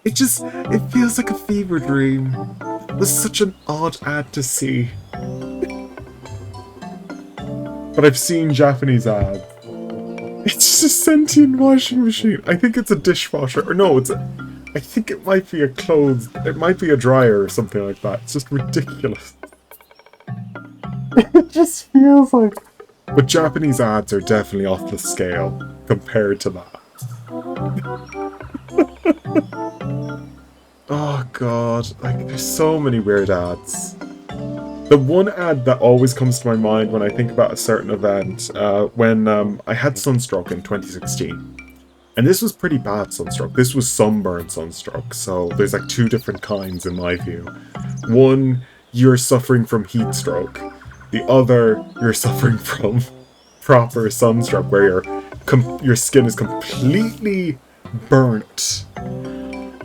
It feels like a fever dream. It was such an odd ad to see. But I've seen Japanese ads. It's just a sentient washing machine. I think it's a dishwasher. Or no, it's a... I think it might be a clothes, it might be a dryer or something like that. It's just ridiculous. It just feels like... But Japanese ads are definitely off the scale compared to that. Oh god, like there's so many weird ads. The one ad that always comes to my mind when I think about a certain event, when I had sunstroke in 2016. And this was pretty bad sunstroke. This was sunburn sunstroke, so there's like two different kinds in my view. One, you're suffering from heat stroke. The other, you're suffering from proper sunstroke, where your skin is completely burnt.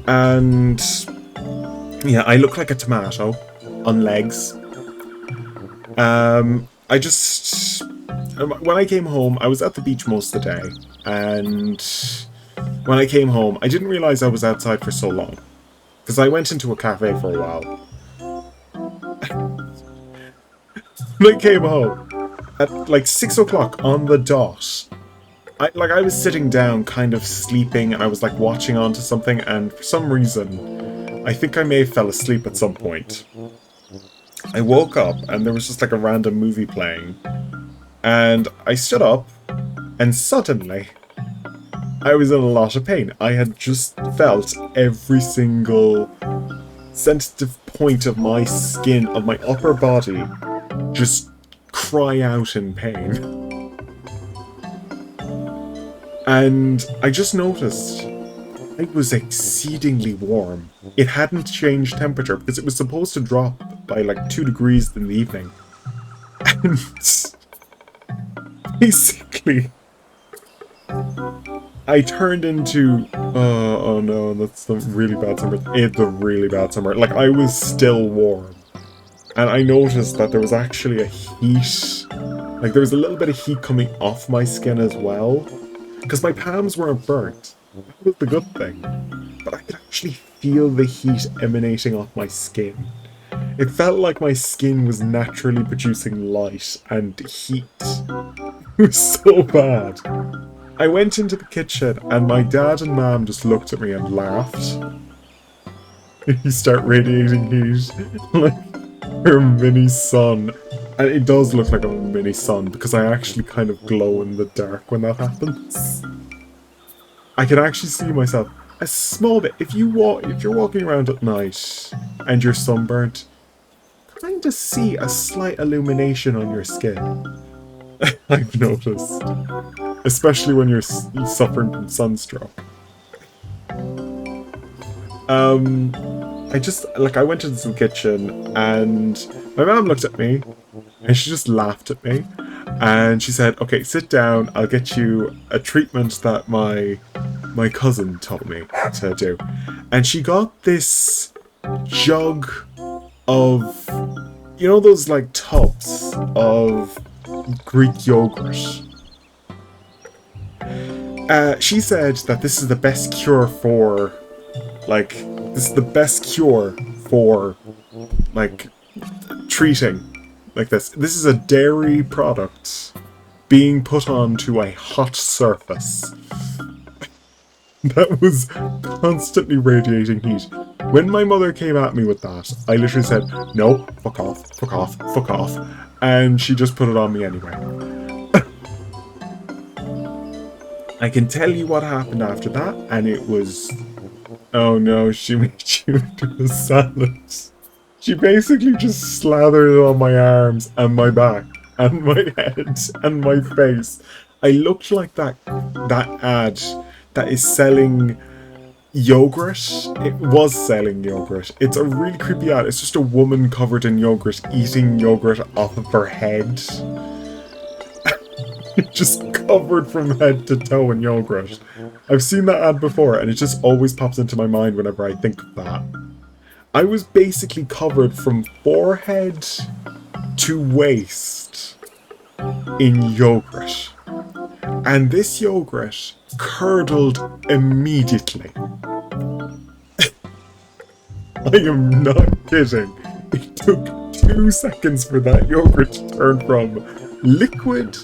And yeah, I look like a tomato on legs. When I came home, I was at the beach most of the day, and when I came home, I didn't realize I was outside for so long, because I went into a cafe for a while. When I came home, at like 6 o'clock on the dot, I was sitting down, kind of sleeping, and I was like watching onto something, and for some reason, I think I may have fell asleep at some point. I woke up, and there was just like a random movie playing, and I stood up, and suddenly, I was in a lot of pain. I had just felt every single sensitive point of my skin, of my upper body, just cry out in pain. And I just noticed it was exceedingly warm. It hadn't changed temperature because it was supposed to drop by like 2 degrees in the evening. And basically, I turned into... oh no, that's the really bad summer. It's a really bad summer. Like, I was still warm. And I noticed that there was actually a heat... Like, there was a little bit of heat coming off my skin as well. Because my palms weren't burnt. That was the good thing. But I could actually feel the heat emanating off my skin. It felt like my skin was naturally producing light and heat. It was so bad. I went into the kitchen and my dad and mum just looked at me and laughed. You start radiating heat like you're a mini sun. And it does look like a mini sun because I actually kind of glow in the dark when that happens. I can actually see myself a small bit. If you're walking around at night and you're sunburnt, kind of see a slight illumination on your skin. I've noticed, especially when you're suffering from sunstroke. I went into the kitchen and my mom looked at me and she just laughed at me and she said, okay, sit down, I'll get you a treatment that my cousin told me to do. And she got this jug of, you know, those like tubs of Greek yogurt. She said that this is the best cure for, treating like this. This is a dairy product being put onto a hot surface that was constantly radiating heat. When my mother came at me with that, I literally said, no, fuck off, fuck off, fuck off. And she just put it on me anyway. I can tell you what happened after that, and it was... Oh no, she made you into a salad. She basically just slathered it on my arms and my back and my head and my face. I looked like that ad that is selling yogurt. It was selling yogurt. It's a really creepy ad. It's just a woman covered in yogurt eating yogurt off of her head. Just covered from head to toe in yogurt. I've seen that ad before and it just always pops into my mind whenever I think of that. I was basically covered from forehead to waist in yogurt. And this yogurt curdled immediately. I am not kidding. It took 2 seconds for that yogurt to turn from liquid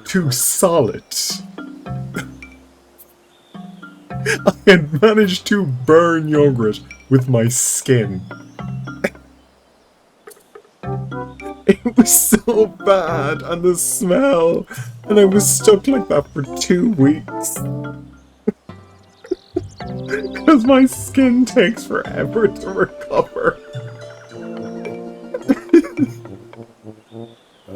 to solid. I had managed to burn yogurt with my skin. It was so bad, and the smell, and I was stuck like that for 2 weeks. Because my skin takes forever to recover.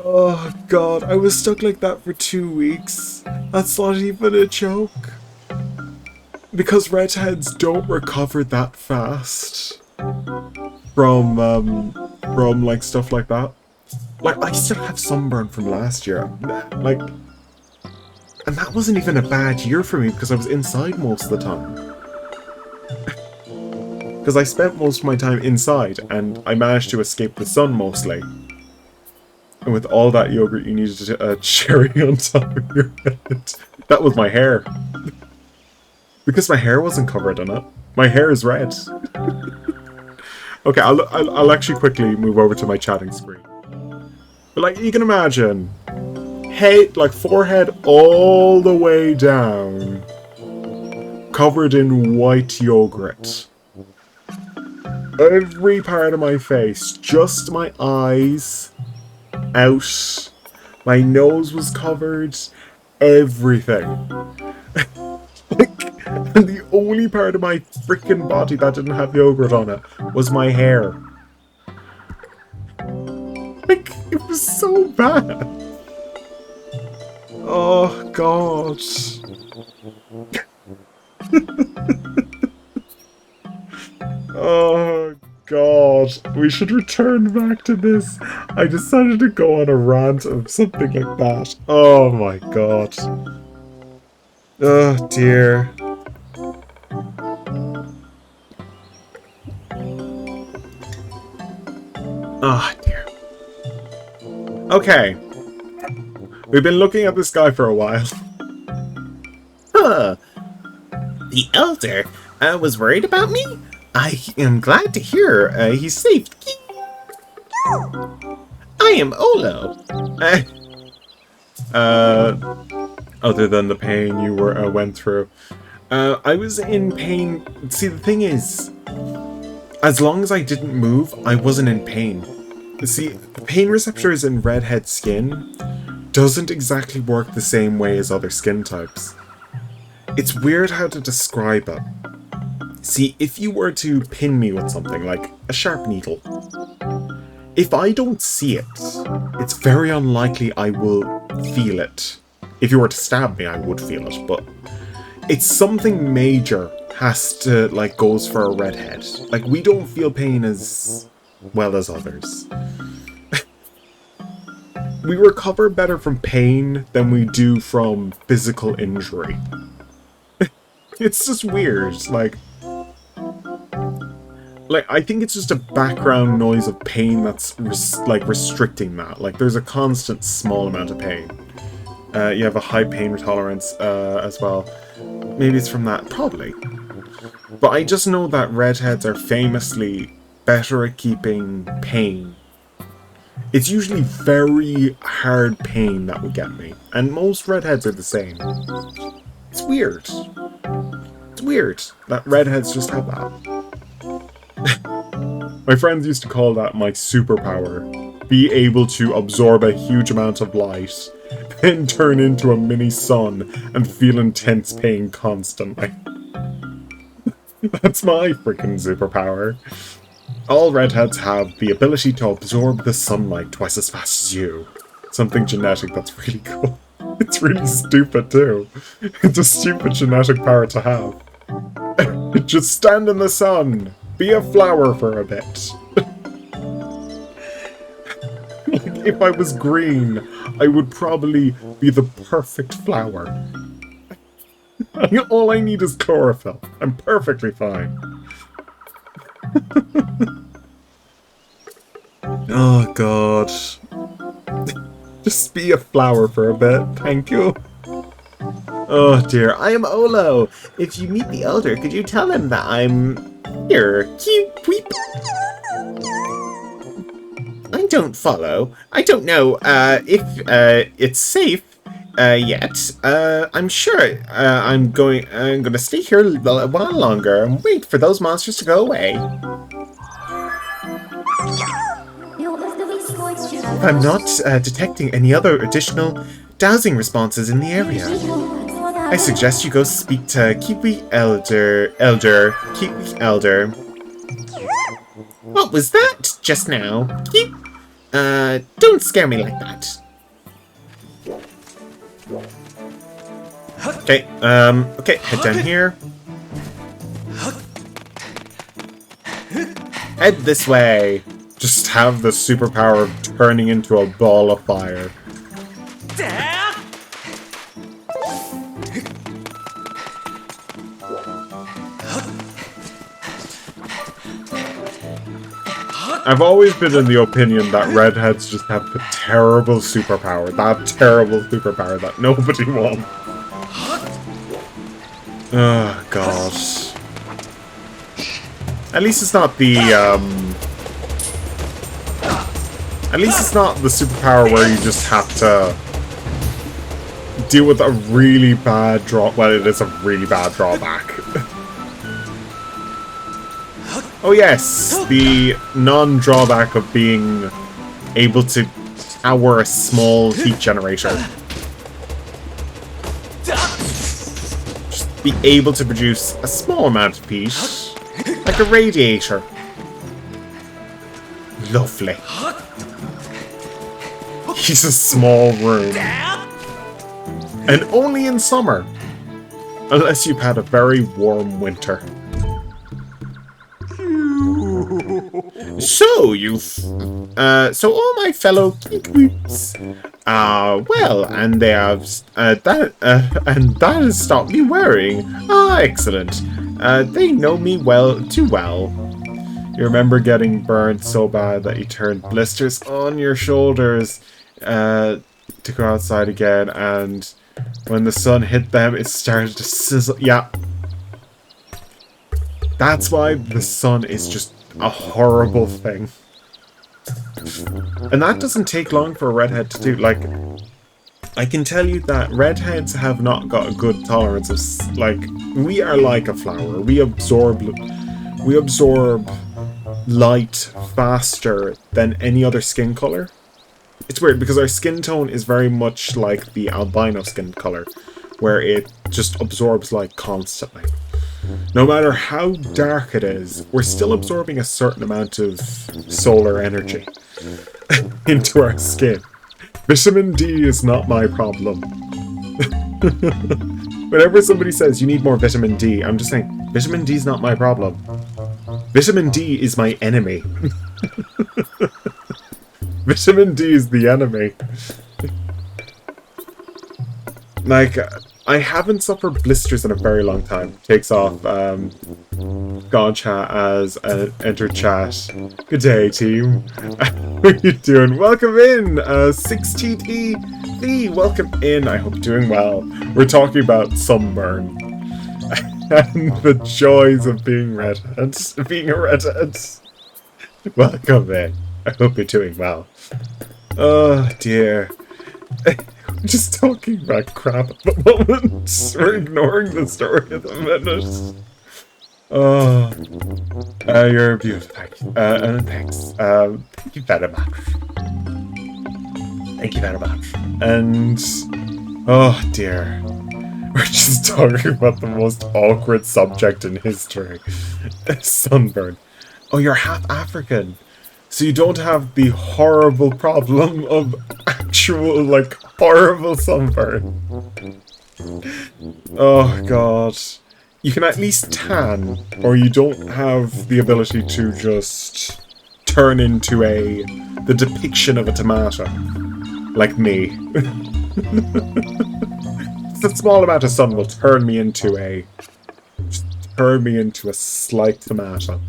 Oh god, I was stuck like that for 2 weeks. That's not even a joke. Because redheads don't recover that fast from like stuff like that. Like, I still have sunburn from last year. Like, and that wasn't even a bad year for me because I was inside most of the time. Because I spent most of my time inside and I managed to escape the sun mostly. And with all that yogurt, you needed a cherry on top of your head. That was my hair. Because my hair wasn't covered in it. My hair is red. Okay, I'll actually quickly move over to my chatting screen. But like, you can imagine, head, like forehead all the way down, covered in white yogurt. Every part of my face, just my eyes, out, my nose was covered, everything. And the only part of my freaking body that didn't have yogurt on it was my hair. Like, it was so bad. Oh, God. Oh, God. We should return back to this. I decided to go on a rant of something like that. Oh, my God. Oh, dear. Oh, dear. Okay. We've been looking at this guy for a while. Huh. The Elder was worried about me? I am glad to hear he's safe. I am Olo. Other than the pain you went through. I was in pain. See, the thing is, as long as I didn't move, I wasn't in pain. See, the pain receptors in redhead skin doesn't exactly work the same way as other skin types. It's weird how to describe it. See, if you were to pin me with something, like a sharp needle, if I don't see it, it's very unlikely I will feel it. If you were to stab me, I would feel it, but it's something major has to, like, goes for a redhead. Like, we don't feel pain as well as others. We recover better from pain than we do from physical injury. It's just weird, like, I think it's just a background noise of pain that's, restricting that. Like, there's a constant small amount of pain. You have a high pain tolerance, as well. Maybe it's from that, probably. But I just know that redheads are famously better at keeping pain. It's usually very hard pain that will get me. And most redheads are the same. It's weird. It's weird that redheads just have that. My friends used to call that my superpower. Be able to absorb a huge amount of light, then turn into a mini sun and feel intense pain constantly. That's my freaking superpower. All redheads have the ability to absorb the sunlight twice as fast as you. Something genetic that's really cool. It's really stupid too. It's a stupid genetic power to have. Just stand in the sun. Be a flower for a bit. Like, if I was green, I would probably be the perfect flower. All I need is chlorophyll. I'm perfectly fine. Oh, God. Just be a flower for a bit, thank you. Oh, dear. I am Olo. If you meet the Elder, could you tell him that I'm here? Keep weep. I don't follow. I don't know if it's safe Yet. I'm sure I'm gonna stay here a while longer and wait for those monsters to go away. If I'm not detecting any other additional dowsing responses in the area, I suggest you go speak to Kiwi Elder. Kiwi Elder. What was that just now? Don't scare me like that. Okay, okay, head down here. Head this way. Just have the superpower of turning into a ball of fire. I've always been in the opinion that redheads just have the terrible superpower. That terrible superpower that nobody wants. Oh, God. At least it's not the, At least it's not the superpower where you just have to deal with a really bad well, it is a really bad drawback. Oh yes, the non-drawback of being able to power a small heat generator. Just be able to produce a small amount of heat, like a radiator. Lovely. He's a small room. And only in summer. Unless you've had a very warm winter. So, so all my fellow geekweeps, well, and they have, and that has stopped me worrying. Ah, excellent. They know me too well. You remember getting burned so bad that you turned blisters on your shoulders, to go outside again, and when the sun hit them, it started to sizzle. Yeah. That's why the sun is just a horrible thing. And that doesn't take long for a redhead to do. Like, I can tell you that redheads have not got a good tolerance of, like, we are like a flower. We absorb light faster than any other skin color. It's weird because our skin tone is very much like the albino skin color, where it just absorbs light constantly. No matter how dark it is, we're still absorbing a certain amount of solar energy into our skin. Vitamin D is not my problem. Whenever somebody says you need more vitamin D, I'm just saying, vitamin D is not my problem. Vitamin D is my enemy. Vitamin D is the enemy. Like, I haven't suffered blisters in a very long time. Takes off, God chat as enter chat. Good day, team. How are you doing? Welcome in, 6TTV. Welcome in. I hope you're doing well. We're talking about sunburn. And the joys of being redheads. Being a redhead. Welcome in. I hope you're doing well. Oh, dear. We're just talking about crap at the moment. We're ignoring the story at the minute. Oh, you're beautiful. Thanks. Thank you very much. Thank you very much. And, oh dear. We're just talking about the most awkward subject in history. Sunburn. Oh, you're half African. So you don't have the horrible problem of actual, like, horrible sunburn. Oh, God. You can at least tan, or you don't have the ability to just turn into the depiction of a tomato. Like me. Just a small amount of sun will turn me into a slight tomato.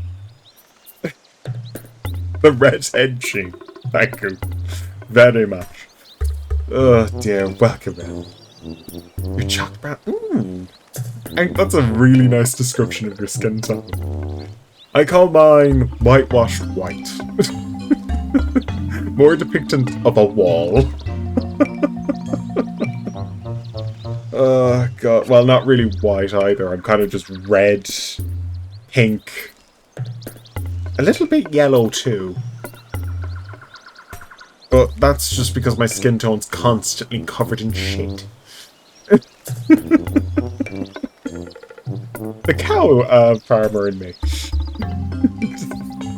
The redhead sheep. Thank you very much. Oh dear, welcome in. Your chocolate brown. Ooh. And that's a really nice description of your skin tone. I call mine whitewashed white. More depictant of a wall. Oh, God. Well, not really white either. I'm kind of just red, pink. A little bit yellow, too. But that's just because my skin tone's constantly covered in shit. The cow farmer in me.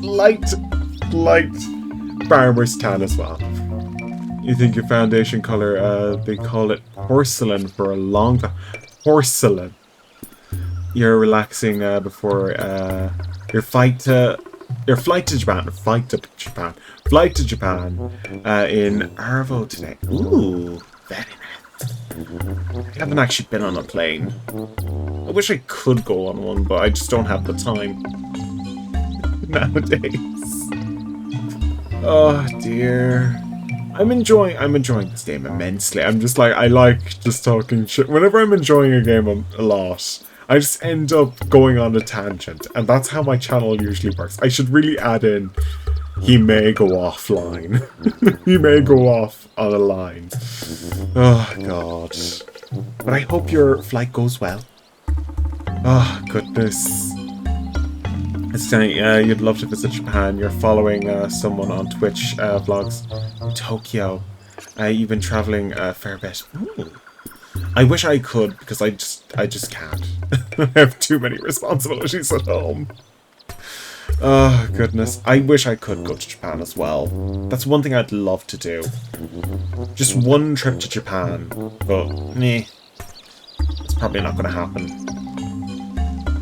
light farmer's tan as well. You think your foundation color, they call it porcelain for a long time. Porcelain. You're relaxing before your flight to Japan. Flight to Japan in Arvo today. Ooh, very nice. I haven't actually been on a plane. I wish I could go on one, but I just don't have the time nowadays. Oh dear. I'm enjoying this game immensely. I'm just like, I like just talking shit. Whenever I'm enjoying a game a lot, I just end up going on a tangent, and that's how my channel usually works. I should really add in, he may go offline. He may go off on a line. Oh, God. But I hope your flight goes well. Oh, goodness. It's saying, you'd love to visit Japan. You're following someone on Twitch vlogs. Tokyo. You've been traveling a fair bit. Ooh. I wish I could, because I just can't. I have too many responsibilities at home. Oh, goodness. I wish I could go to Japan as well. That's one thing I'd love to do. Just one trip to Japan. But, meh. It's probably not going to happen.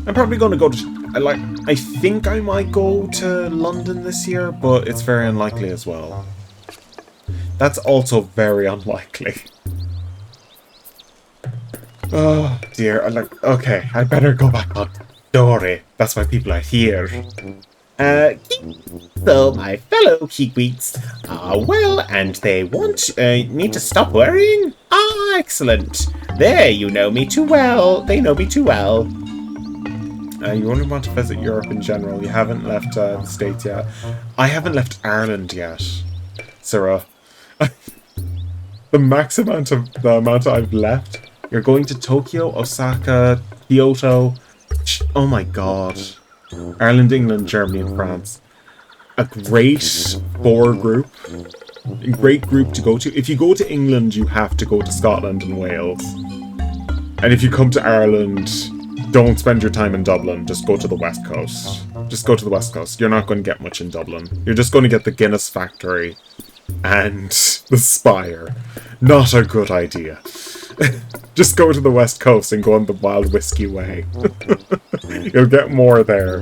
I'm probably going to go to... I think I might go to London this year, but it's very unlikely as well. That's also very unlikely. Oh, dear. Okay, I better go back on story. That's why people are here. So my fellow Kiwis are well, and they want me to stop worrying? Ah, excellent. There, you know me too well. They know me too well. You only want to visit Europe in general. You haven't left the States yet. I haven't left Ireland yet, Sarah. The amount I've left. You're going to Tokyo, Osaka, Kyoto. Oh my god. Ireland, England, Germany, and France. A great group. A great group to go to. If you go to England, you have to go to Scotland and Wales. And if you come to Ireland, don't spend your time in Dublin. Just go to the West Coast. Just go to the West Coast. You're not going to get much in Dublin. You're just going to get the Guinness factory and the Spire. Not a good idea. Just go to the West Coast and go on the Wild Whiskey Way. You'll get more there.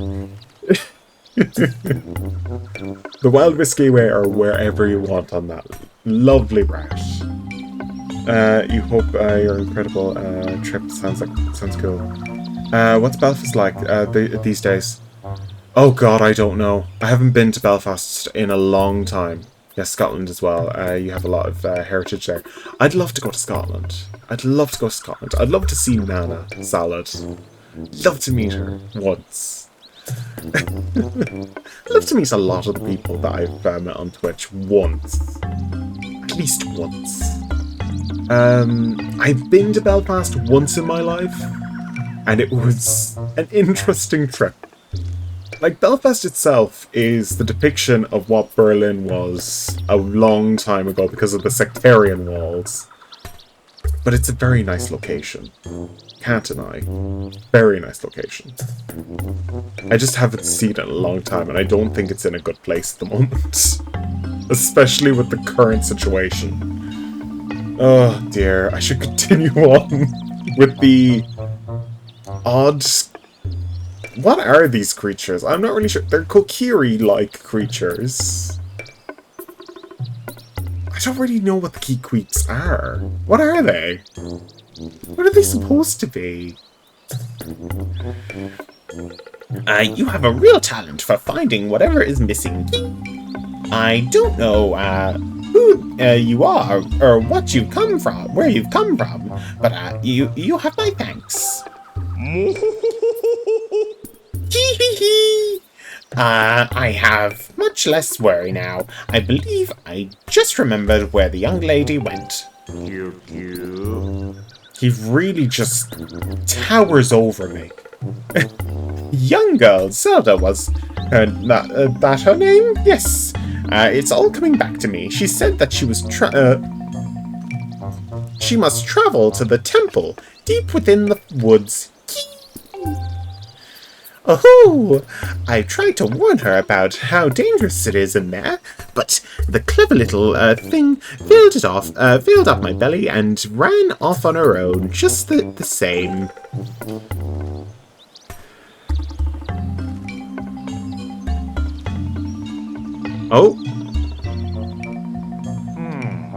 The Wild Whiskey Way or wherever you want on that lovely route. You hope your incredible trip sounds cool. What's Belfast like these days? Oh god, I don't know. I haven't been to Belfast in a long time. Yes, Scotland as well. You have a lot of heritage there. I'd love to go to Scotland. I'd love to go to Scotland. I'd love to see Nana Salad. Love to meet her once. I'd love to meet a lot of the people that I've met on Twitch once. At least once. I've been to Belfast once in my life, and it was an interesting trip. Like, Belfast itself is the depiction of what Berlin was a long time ago because of the sectarian walls. But it's a very nice location. Can't deny. Very nice location. I just haven't seen it in a long time, and I don't think it's in a good place at the moment. Especially with the current situation. Oh dear, I should continue on with the odd... What are these creatures? I'm not really sure. They're Kokiri-like creatures. I don't really know what the Kikweets are. What are they? What are they supposed to be? You have a real talent for finding whatever is missing. I don't know who you are or what you've come from, where you've come from, but you have my thanks. I have much less worry now. I believe I just remembered where the young lady went. He really just towers over me. Young girl, Zelda was... that her name? Yes. It's all coming back to me. She said that she was she must travel to the temple, deep within the woods. Oh, I tried to warn her about how dangerous it is in there, but the clever little thing filled up my belly and ran off on her own, just the same. Oh.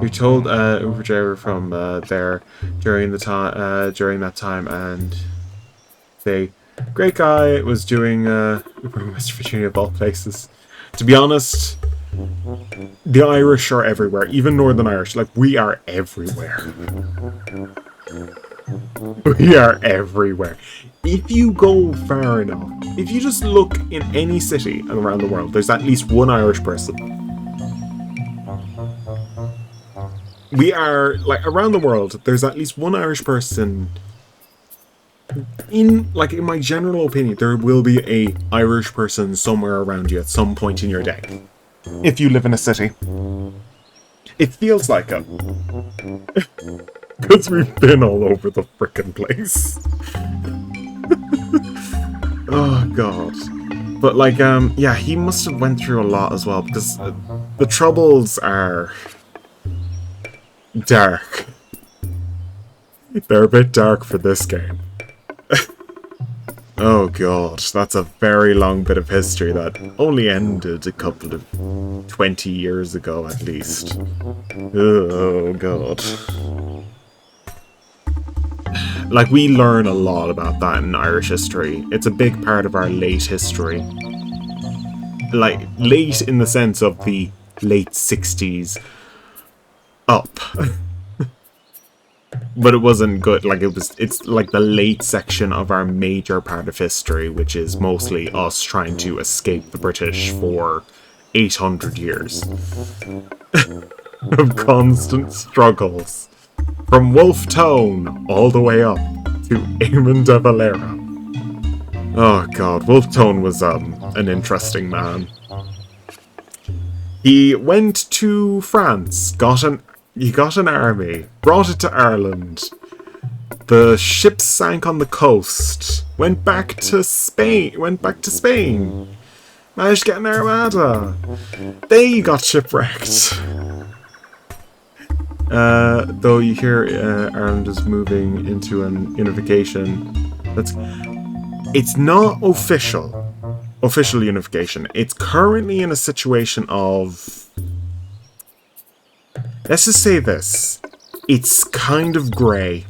You told Uber driver from there during that time, and they great guy was doing Uber in West Virginia of all places. To be honest, the Irish are everywhere, even Northern Irish. Like, we are everywhere. We are everywhere. If you go far enough, if you just look in any city around the world, there's at least one Irish person. We are, like, around the world, there's at least one Irish person. In my general opinion, there will be a Irish person somewhere around you at some point in your day. If you live in a city. It feels like it. Because we've been all over the frickin' place. Oh, God. But, like, yeah, he must have went through a lot as well, because the Troubles are dark. They're a bit dark for this game. Oh, God, that's a very long bit of history that only ended a couple of 20 years ago, at least. Oh, God. Like, we learn a lot about that in Irish history. It's a big part of our late history. Like, late in the sense of the late 60s up. But it wasn't good. Like, it's like the late section of our major part of history, which is mostly us trying to escape the British for 800 years. Of constant struggles. From Wolfe Tone all the way up to Eamon de Valera. Oh, God, Wolfe Tone was an interesting man. He went to France, he got an army, brought it to Ireland. The ship sank on the coast, went back to Spain, managed to get an armada. They got shipwrecked. Though you hear Ireland is moving into an unification. It's not official unification. It's currently in a situation of, let's just say this, it's kind of grey,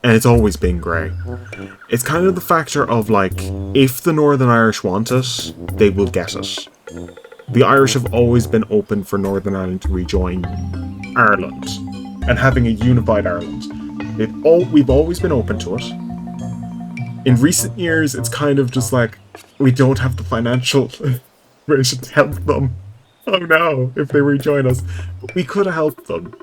and it's always been grey. It's kind of the factor of, like, if the Northern Irish want it, they will get it. The Irish have always been open for Northern Ireland to rejoin Ireland, and having a unified Ireland. We've always been open to it. In recent years, it's kind of just like, we don't have the financial situation to help them. Oh no, if they rejoin us. But we could have helped them.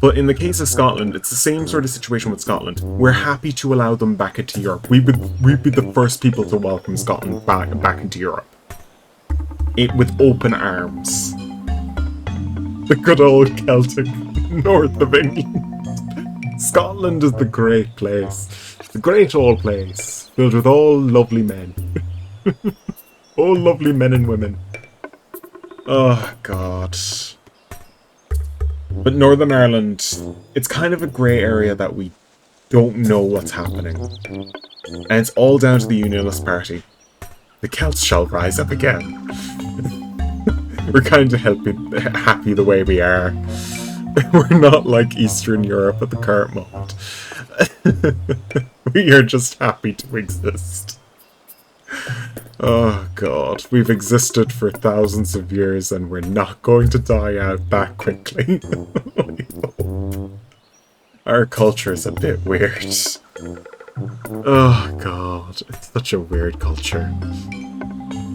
But in the case of Scotland, it's the same sort of situation with Scotland. We're happy to allow them back into Europe. We'd be the first people to welcome Scotland back into Europe. With open arms. The good old Celtic north of England. Scotland is the great place. The great old place. Filled with all lovely men. All lovely men and women. Oh, God. But Northern Ireland, it's kind of a grey area that we don't know what's happening. And it's all down to the Unionist Party. The Celts shall rise up again. We're kind of happy the way we are. We're not like Eastern Europe at the current moment. We are just happy to exist. Oh, God. We've existed for thousands of years and we're not going to die out that quickly. Our culture is a bit weird. Oh, God. It's such a weird culture.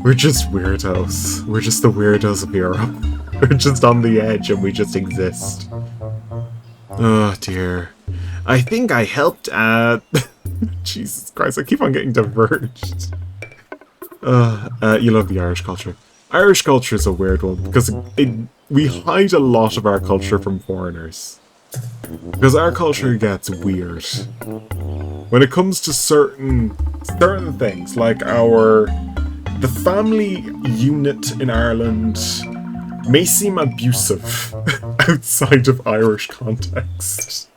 We're just weirdos. We're just the weirdos of Europe. We're just on the edge and we just exist. Oh dear. I think I helped, Jesus Christ, I keep on getting diverged. You love the Irish culture. Irish culture is a weird one because we hide a lot of our culture from foreigners. Because our culture gets weird. When it comes to certain things, like the family unit in Ireland may seem abusive outside of Irish context.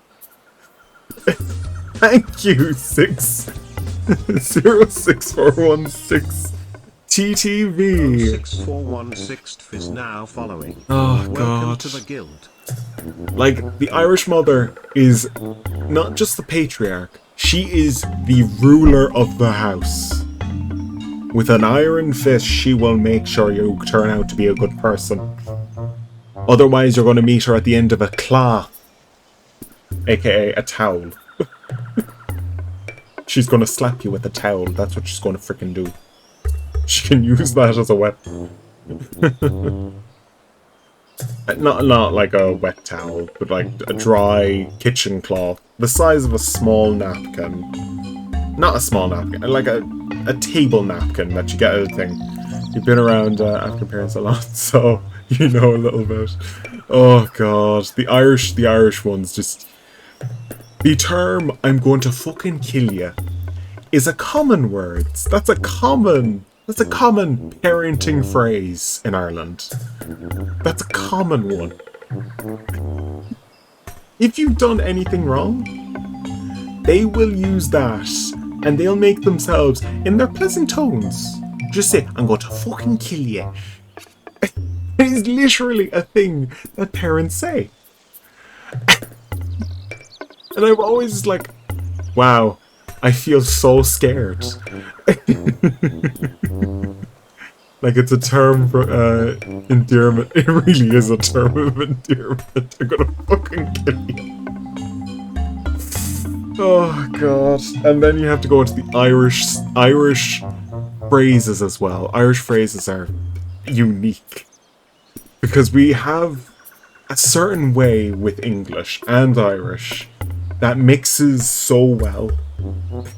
Thank you, 06416 TTV. 6416 is now following. Oh Welcome god. to the guild. Like, the Irish mother is not just the patriarch, she is the ruler of the house. With an iron fist, she will make sure you turn out to be a good person. Otherwise, you're going to meet her at the end of a claw, aka a towel. She's going to slap you with a towel. That's what she's going to freaking do. She can use that as a weapon. Not like a wet towel, but like a dry kitchen cloth, the size of a small napkin. Not a small napkin, like a table napkin that you get at a thing. You've been around African parents a lot, so you know a little bit. Oh god, the Irish ones just. The term "I'm going to fucking kill you" is a common word. That's a common parenting phrase in Ireland. That's a common one. If you've done anything wrong, they will use that and they'll make themselves, in their pleasant tones, just say, "I'm going to fucking kill you." It is literally a thing that parents say. And I'm always like, wow, I feel so scared. Like it's a term for endearment. It really is a term of endearment. I'm gonna fucking kill you. Oh god. And then you have to go into the Irish phrases as well. Irish phrases are unique. Because we have a certain way with English and Irish that mixes so well.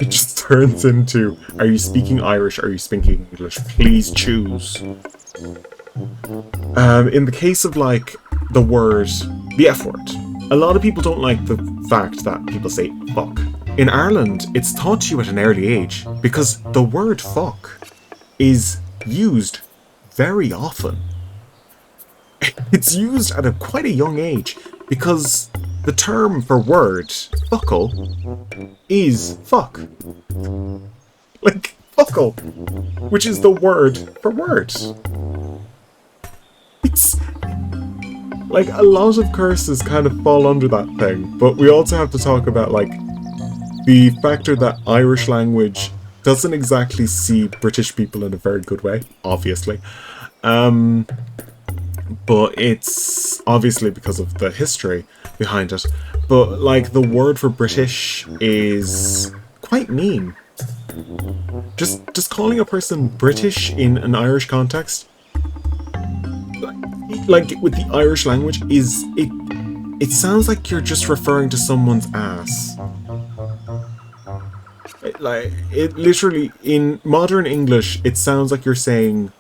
It just turns into, are you speaking Irish, are you speaking English? Please choose. In the case of like the word, the F word, a lot of people don't like the fact that people say fuck. In Ireland, it's taught to you at an early age because the word fuck is used very often. It's used at quite a young age because the term for word, fuckle, is fuck. Like, fuckle, which is the word for word. It's like a lot of curses kind of fall under that thing, but we also have to talk about like the factor that Irish language doesn't exactly see British people in a very good way, obviously. But it's obviously because of the history behind it. But like the word for British is quite mean. Just calling a person British in an Irish context, like with the Irish language, is it sounds like you're just referring to someone's ass. It literally, in modern English, it sounds like you're saying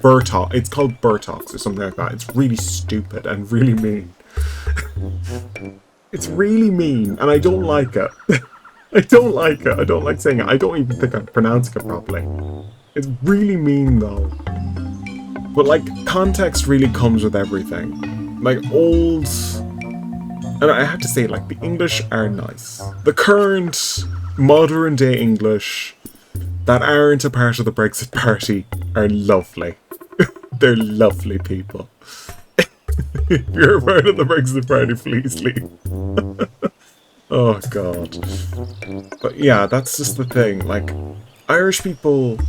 Burtox. It's called Burtox or something like that. It's really stupid and really mean. It's really mean, and I don't like it. I don't like it. I don't like saying it. I don't even think I'm pronouncing it properly. It's really mean, though. But, like, context really comes with everything. Like, old... And I have to say, like, the English are nice. The current modern-day English that aren't a part of the Brexit Party are lovely. They're lovely people. If you're a part of the Brexit Party, please leave. Oh, God. But yeah, that's just the thing. Like, Irish people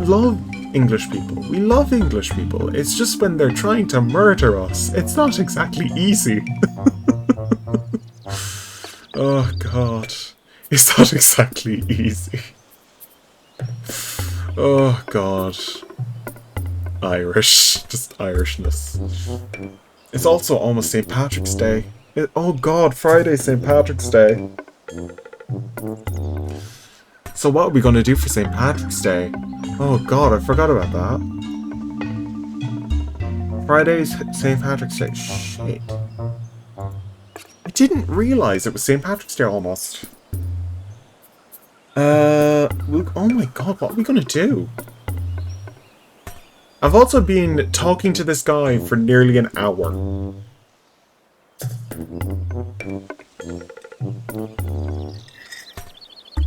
love English people. We love English people. It's just when they're trying to murder us, it's not exactly easy. Oh, God. It's not exactly easy. Oh, God. Irish. Just Irishness. It's also almost St. Patrick's Day. Oh god, Friday, St. Patrick's Day. So what are we going to do for St. Patrick's Day? Oh god, I forgot about that. Friday's St. Patrick's Day. Shit. I didn't realise it was St. Patrick's Day almost. Oh my god, what are we going to do? I've also been talking to this guy for nearly an hour.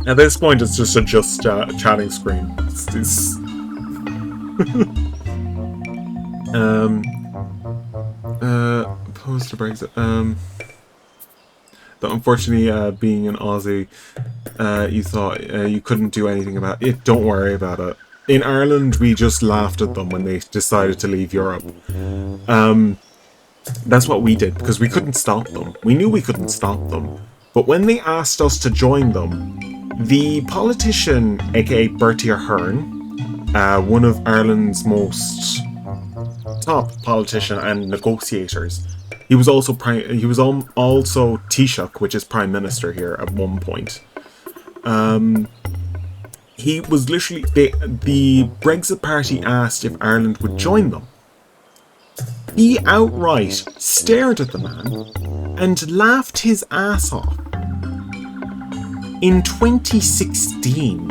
At this point, it's just a chatting screen. It's opposed to Brexit. But unfortunately, being an Aussie, you thought you couldn't do anything about it. Don't worry about it. In Ireland, we just laughed at them when they decided to leave Europe. That's what we did, because we couldn't stop them. We knew we couldn't stop them. But when they asked us to join them, the politician, aka Bertie Ahern, one of Ireland's most top politician and negotiators, he was also Taoiseach, which is Prime Minister here at one point. He was literally... The Brexit Party asked if Ireland would join them. He outright stared at the man and laughed his ass off. In 2016,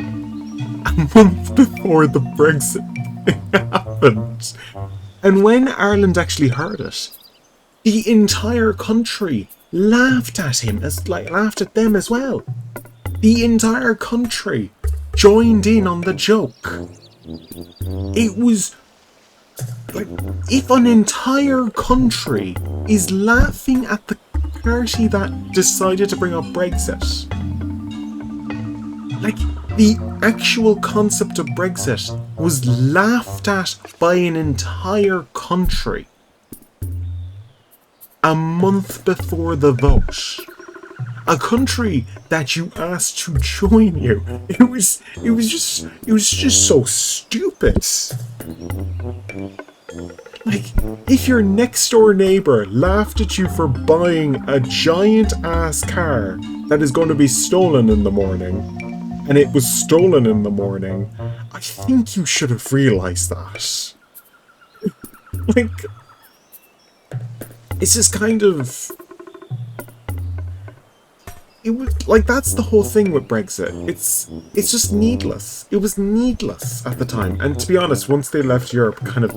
a month before the Brexit thing happened. And when Ireland actually heard it, the entire country laughed at him, laughed at them as well. The entire country joined in on the joke. It was like, if an entire country is laughing at the party that decided to bring up Brexit, like, the actual concept of Brexit was laughed at by an entire country a month before the vote. A country that you asked to join you. It was just so stupid. Like, if your next door neighbour laughed at you for buying a giant ass car that is going to be stolen in the morning, and it was stolen in the morning, I think you should have realised that. Like, it's just kind of... It was like, that's the whole thing with Brexit. It's just needless. It was needless at the time. And to be honest, once they left Europe kind of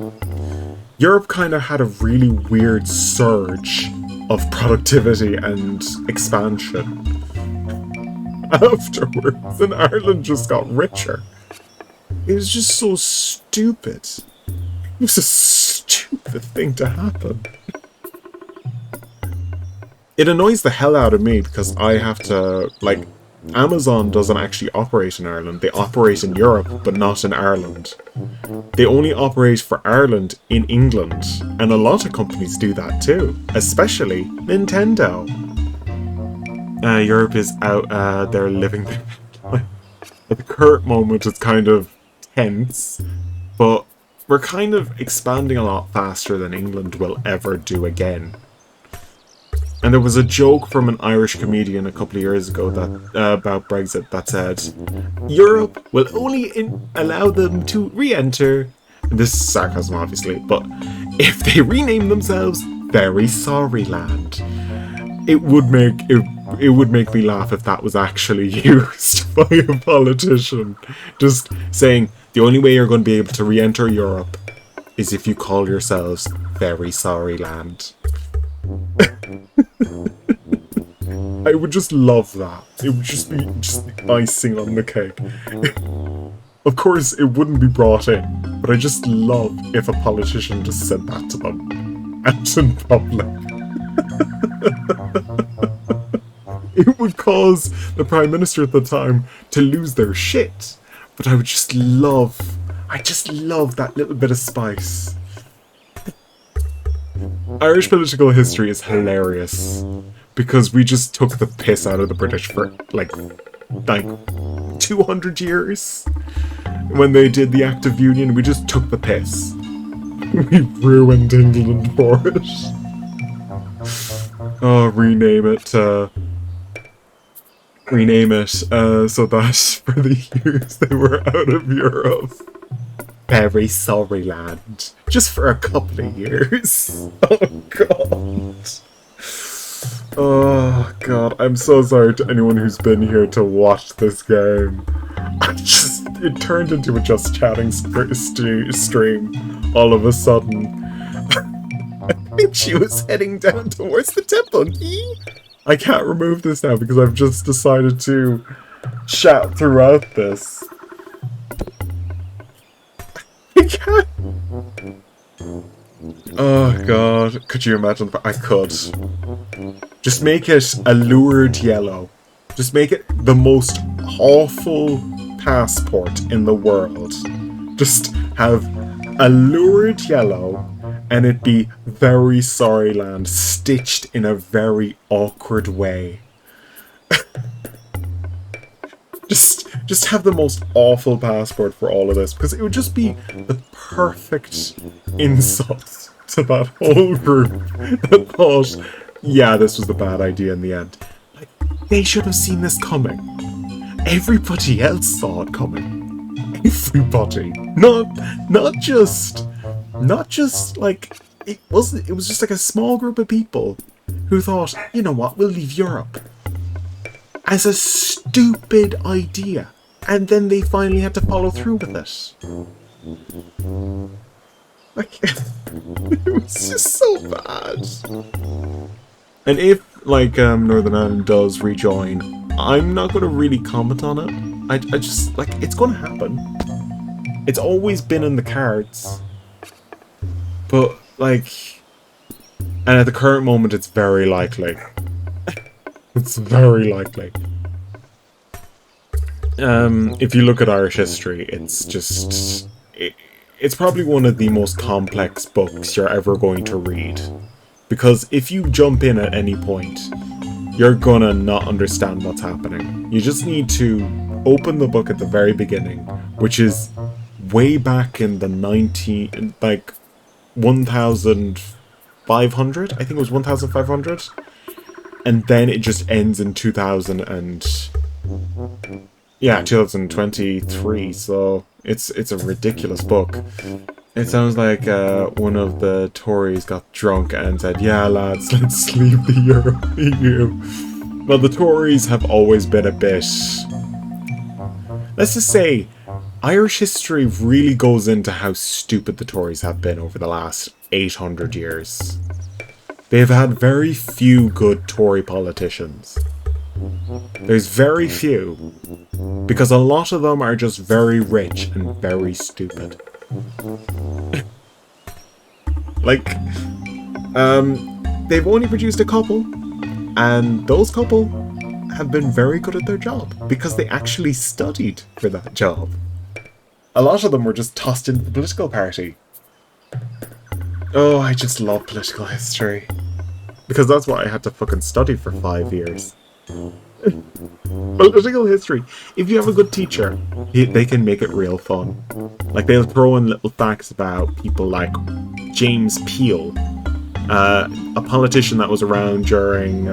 had a really weird surge of productivity and expansion afterwards, and Ireland just got richer. It was just so stupid. It was a stupid thing to happen. It annoys the hell out of me because I have to, like, Amazon doesn't actually operate in Ireland. They operate in Europe, but not in Ireland. They only operate for Ireland in England, and a lot of companies do that too, especially Nintendo. Europe is out there living their life. At the current moment, it's kind of tense, but we're kind of expanding a lot faster than England will ever do again. And there was a joke from an Irish comedian a couple of years ago that about Brexit that said, Europe will only allow them to re-enter, and this is sarcasm obviously, but if they rename themselves Very Sorry Land. It would make me laugh if that was actually used by a politician. Just saying, the only way you're going to be able to re-enter Europe is if you call yourselves Very Sorry Land. I would just love that. It would just be the icing on the cake. Of course, it wouldn't be brought in, but I just love if a politician just said that to them. Out in public. It would cause the Prime Minister at the time to lose their shit. But I just love that little bit of spice. Irish political history is hilarious because we just took the piss out of the British for like 200 years. When they did the Act of Union, we just took the piss. We ruined England for it. rename it so that for the years they were out of Europe. Very sorry, lad. Just for a couple of years. Oh, God. Oh god, I'm so sorry to anyone who's been here to watch this game. It turned into a just chatting stream all of a sudden. I think she was heading down towards the temple. I can't remove this now because I've just decided to chat throughout this. I can't. Oh god, could you imagine? I could. Just make it a lurid yellow. Just make it the most awful passport in the world. Just have a lurid yellow and it be very sorry land stitched in a very awkward way. Just have the most awful passport for all of this, because it would just be the perfect insult to that whole group that thought, yeah, this was the bad idea in the end. Like, they should have seen this coming. Everybody else saw it coming. Everybody. Not just like it was just like a small group of people who thought, you know what, we'll leave Europe. As a stupid idea. And then they finally had to follow through with it. Like, it was just so bad. And if, like, Northern Ireland does rejoin, I'm not going to really comment on it. I just, like, it's going to happen. It's always been in the cards. But, like, and at the current moment, it's very likely. It's very likely. If you look at Irish history, it's just... It's probably one of the most complex books you're ever going to read. Because if you jump in at any point, you're gonna not understand what's happening. You just need to open the book at the very beginning, which is way back in the 1500? I think it was 1500? And then it just ends in 2023, so it's a ridiculous book. It sounds like one of the Tories got drunk and said, yeah lads, let's leave the EU. Well, the Tories have always been a bit... Let's just say, Irish history really goes into how stupid the Tories have been over the last 800 years. They've had very few good Tory politicians. There's very few. Because a lot of them are just very rich and very stupid. Like, they've only produced a couple, and those couple have been very good at their job, because they actually studied for that job. A lot of them were just tossed into the political party. Oh, I just love political history. Because that's what I had to fucking study for 5 years. Political history. If you have a good teacher, they can make it real fun. Like, they'll throw in little facts about people like James Peel, a politician that was around during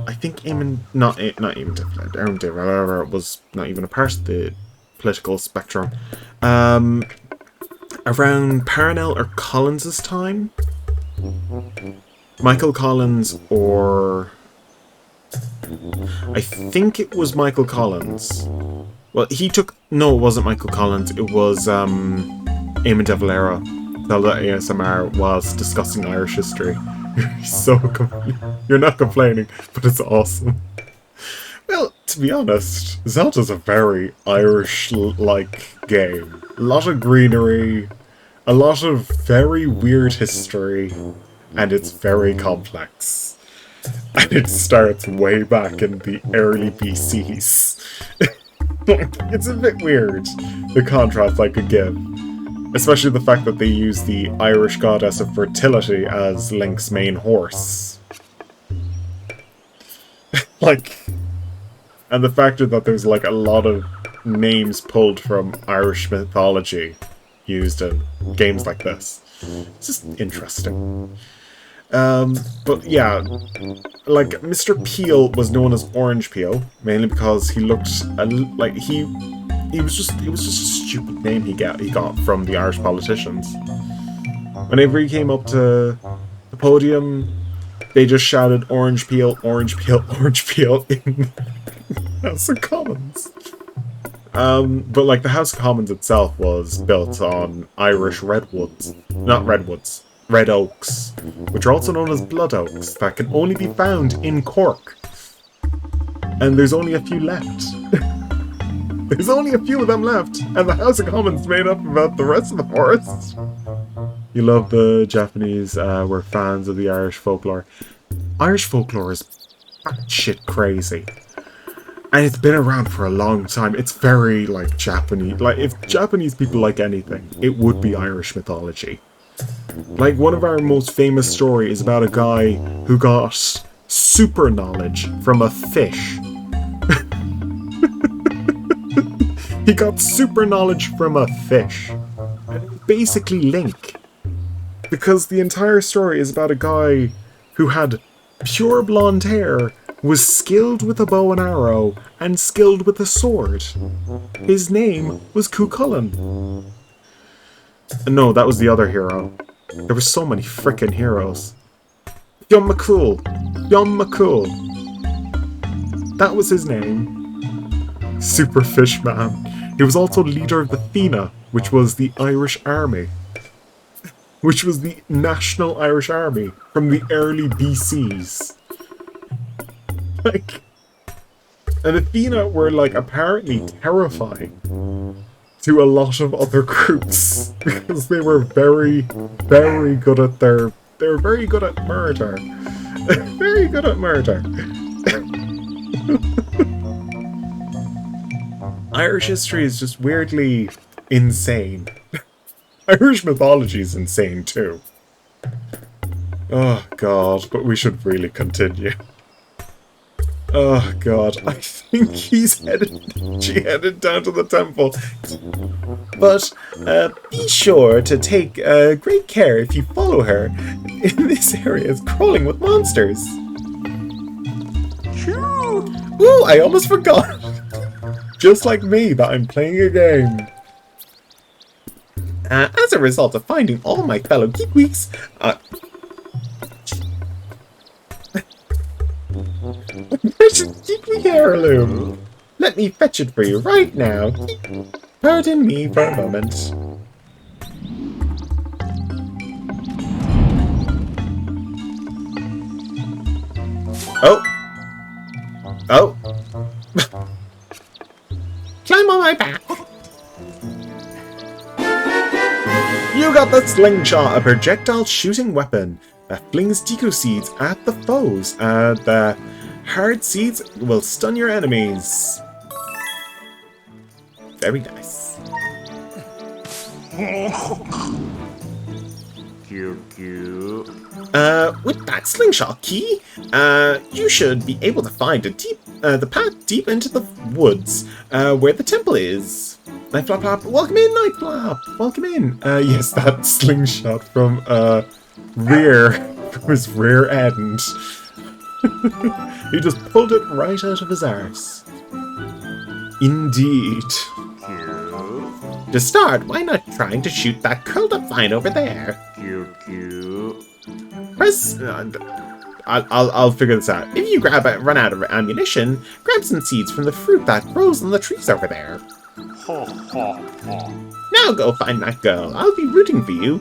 I think not Eamon whatever, it was not even a part of the political spectrum. Around Parnell or Collins's time. Michael Collins, or... I think it was Michael Collins. Well, he took... No, it wasn't Michael Collins. It was Eamon de Valera, Zelda ASMR, whilst discussing Irish history. You're not complaining, but it's awesome. Well, to be honest, Zelda's a very Irish-like game. A lot of greenery, a lot of very weird history, and it's very complex. And it starts way back in the early BCs. It's a bit weird, the contrast I could give. Especially the fact that they use the Irish goddess of fertility as Link's main horse. Like, and the fact that there's like a lot of names pulled from Irish mythology used in games like this. It's just interesting. But yeah, like Mr. Peel was known as Orange Peel mainly because he looked like he was just a stupid name he got from the Irish politicians. Whenever he came up to the podium, they just shouted Orange Peel, Orange Peel, Orange Peel in the House of Commons. But like the House of Commons itself was built on Irish redwoods, not redwoods, red oaks, which are also known as blood oaks, that can only be found in Cork. And there's only a few left. There's only a few of them left, and the House of Commons made up about the rest of the forest. You love the Japanese were fans of the Irish folklore. Irish folklore is batshit crazy. And it's been around for a long time. It's very, like, Japanese. Like, if Japanese people like anything, it would be Irish mythology. Like, one of our most famous stories is about a guy who got super knowledge from a fish. He got super knowledge from a fish. And it's basically Link. Because the entire story is about a guy who had pure blonde hair, was skilled with a bow and arrow, and skilled with a sword. His name was Cuchulainn. No, that was the other hero. There were so many frickin' heroes. Fionn McCool. Fionn McCool. That was his name. Super Fish Man. He was also leader of the Fianna, which was the Irish Army. Which was the National Irish Army from the early BCs. Like, and the Fianna were, like, apparently terrifying to a lot of other groups because they were very, very good at their. They were very good at murder. Very good at murder. Irish history is just weirdly insane. Irish mythology is insane too. Oh god, but we should really continue. Oh god, I think she headed down to the temple. But be sure to take great care if you follow her. This area is crawling with monsters. Ooh, I almost forgot. Just like me, that I'm playing a game. As a result of finding all my fellow Geekweeks, precious Geekweek heirloom. Let me fetch it for you right now. Pardon me for a moment. Oh. Oh. Climb on my back. You got the slingshot, a projectile shooting weapon that flings Deku seeds at the foes. The hard seeds will stun your enemies. Very nice. With that slingshot key, you should be able to find the path deep into the woods, where the temple is. Night Flap Flap, welcome in, Night Flap! Welcome in! Yes, that slingshot from, from his rear end. He just pulled it right out of his arse. Indeed. To start, why not trying to shoot that curled up vine over there? Press... I'll figure this out. If you run out of ammunition, grab some seeds from the fruit that grows on the trees over there. Now go find that girl. I'll be rooting for you.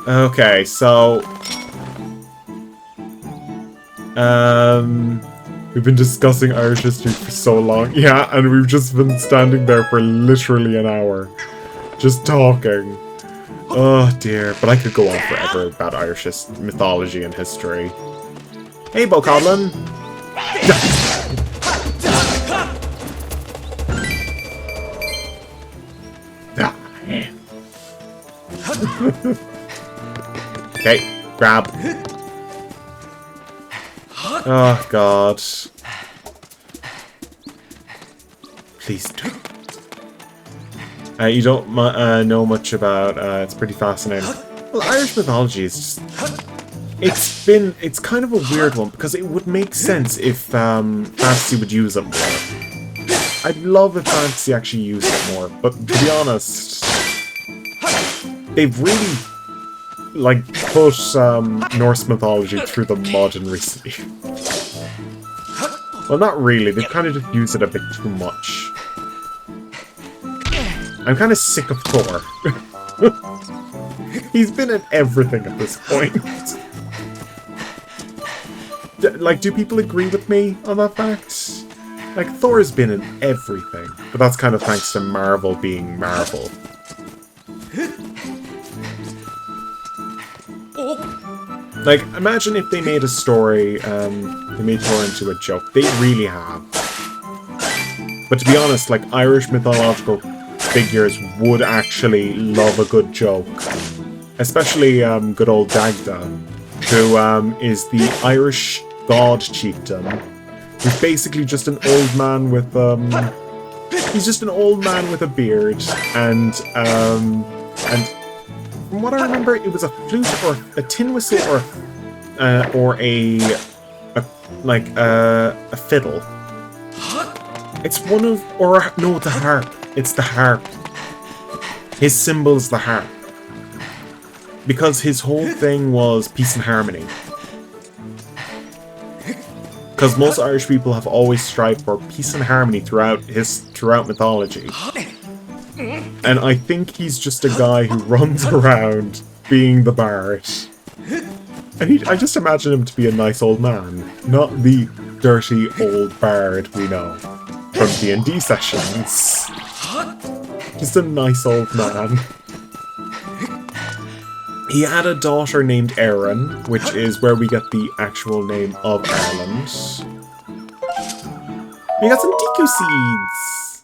Okay, so... we've been discussing Irish history for so long. Yeah, and we've just been standing there for literally an hour. Just talking. Oh dear, but I could go on forever about Irish mythology and history. Hey, Bokoblin! Okay, grab. Oh god. Please don't. You don't know much about. It's pretty fascinating. Well, Irish mythology is just. It's kind of a weird one because it would make sense if fantasy would use it more. I'd love if fantasy actually used it more, but to be honest, they've really like put Norse mythology through the mud in recent years. Well, not really. They've kind of just used it a bit too much. I'm kind of sick of Thor. He's been in everything at this point. Like, do people agree with me on that fact? Like, Thor's been in everything. But that's kind of thanks to Marvel being Marvel. Like, imagine if they made a story, they made Thor into a joke. They really have. But to be honest, like, Irish mythological figures would actually love a good joke. Especially good old Dagda, who is the Irish god chieftain. He's basically just an old man with he's just an old man with a beard, and from what I remember, it was a flute or a tin whistle or a fiddle. It's one of no, the harp. It's the harp. His symbol's the harp. Because his whole thing was peace and harmony. Because most Irish people have always strived for peace and harmony throughout mythology. And I think he's just a guy who runs around being the bard. And I just imagine him to be a nice old man, not the dirty old bard we know from D&D sessions. Just a nice old man. He had a daughter named Erin, which is where we get the actual name of Ireland. We got some Deku seeds!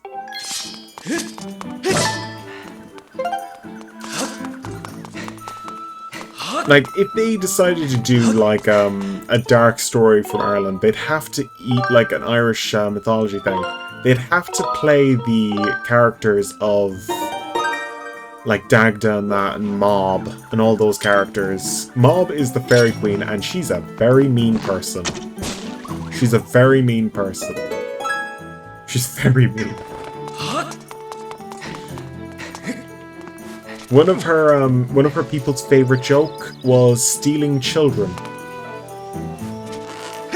Like, if they decided to do, like, a dark story from Ireland, they'd have to eat, like, an Irish mythology thing. They'd have to play the characters of, like, Dagda and that, and Mob, and all those characters. Mob is the fairy queen, and she's a very mean person. She's a very mean person. She's very mean. One of her people's favorite joke was stealing children.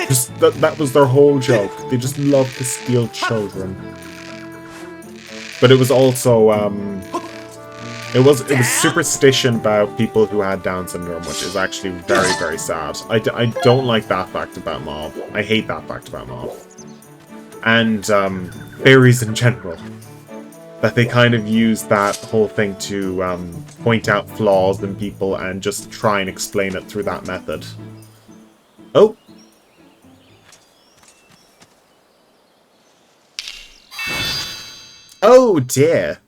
Just that was their whole joke. They just loved to steal children. But it was also it was superstition about people who had Down syndrome, which is actually very, very sad. I don't like that fact about Mob. I hate that fact about Mob. And fairies in general. That they kind of use that whole thing to point out flaws in people and just try and explain it through that method. Oh! Oh dear!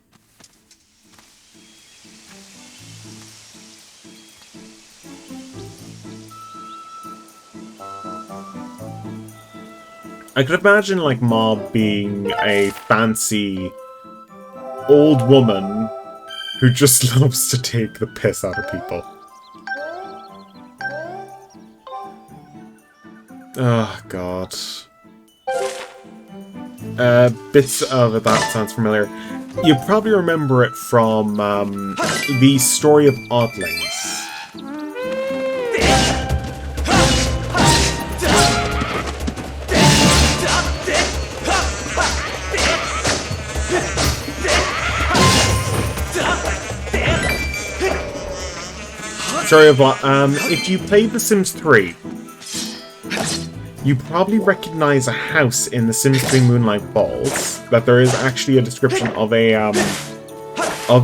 I could imagine, like, Mob being a fancy old woman who just loves to take the piss out of people. Oh, God. Bits of it that sounds familiar. You probably remember it from the story of Oddlings. Sorry about if you played The Sims 3, you probably recognize a house in The Sims 3 Moonlight Balls. That there is actually a description of a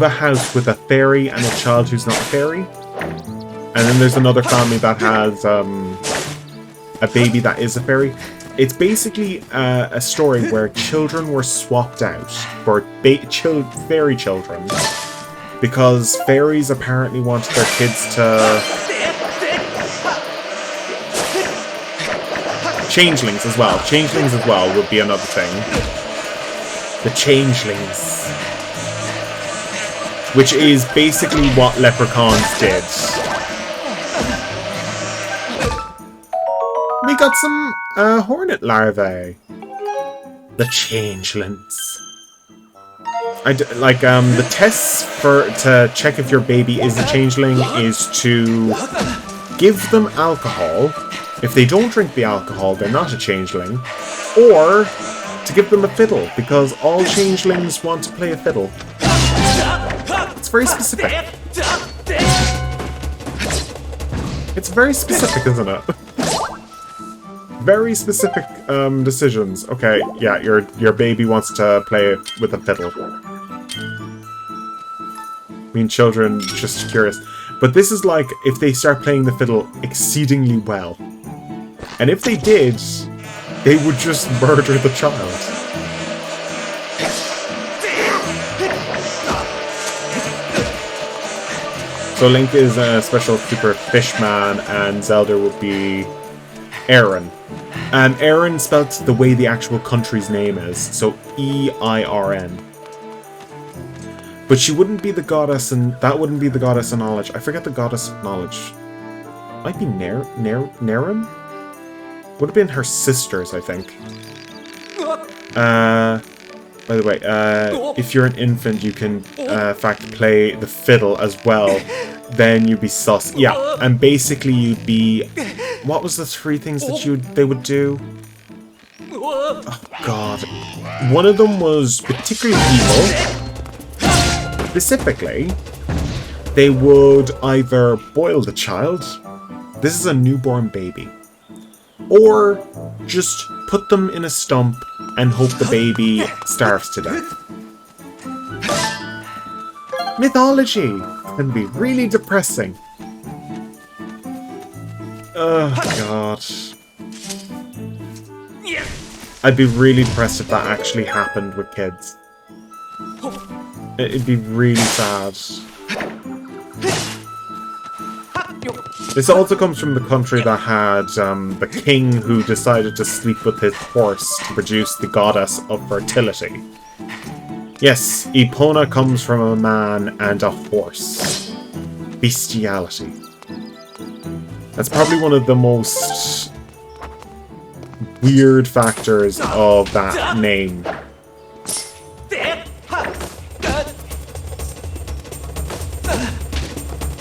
house with a fairy and a child who's not a fairy. And then there's another family that has a baby that is a fairy. It's basically a story where children were swapped out for fairy children. Because fairies apparently wanted their kids to... Changelings as well. Changelings as well would be another thing. The changelings. which is basically what leprechauns did. We got some hornet larvae. The changelings. The tests to check if your baby is a changeling is to give them alcohol. If they don't drink the alcohol, they're not a changeling. Or to give them a fiddle, because all changelings want to play a fiddle. It's very specific. It's very specific, isn't it? Very specific decisions. Okay, yeah, your baby wants to play with a fiddle. I mean, children, just curious. But this is like if they start playing the fiddle exceedingly well. And if they did, they would just murder the child. So Link is a special super fishman, and Zelda would be Erin. And Erin spelled the way the actual country's name is, so E-I-R-N. But she wouldn't be the goddess, and that wouldn't be the goddess of knowledge. I forget the goddess of knowledge. Might be Naren? Would have been her sisters, I think. By the way, if you're an infant, you can, in fact, play the fiddle as well. Then you'd be sus. Yeah, and basically you'd be... What was the three things that they would do? Oh, God. One of them was particularly evil. Specifically, they would either boil the child. This is a newborn baby. Or just put them in a stump and hope the baby starves to death. Mythology can be really depressing. Oh, God. I'd be really depressed if that actually happened with kids. It'd be really sad. This also comes from the country that had the king who decided to sleep with his horse to produce the goddess of fertility. Yes, Epona comes from a man and a horse. Bestiality. That's probably one of the most weird factors of that name.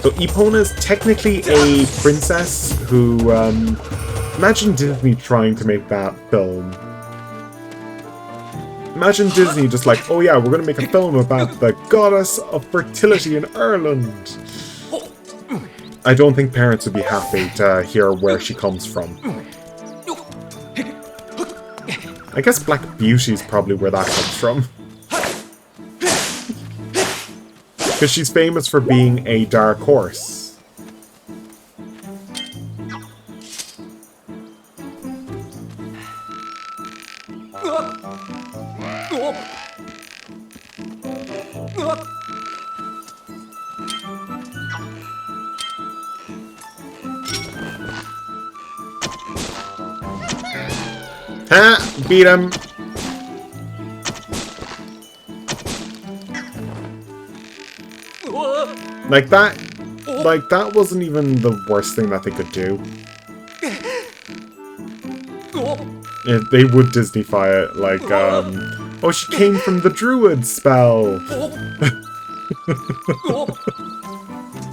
So Epona is technically a princess who, imagine Disney trying to make that film. Imagine Disney just like, oh yeah, we're going to make a film about the goddess of fertility in Ireland. I don't think parents would be happy to hear where she comes from. I guess Black Beauty is probably where that comes from. Because she's famous for being a dark horse. Ha! Beat him! Like that wasn't even the worst thing that they could do. If they would Disneyfy it, like, oh, she came from the Druid spell!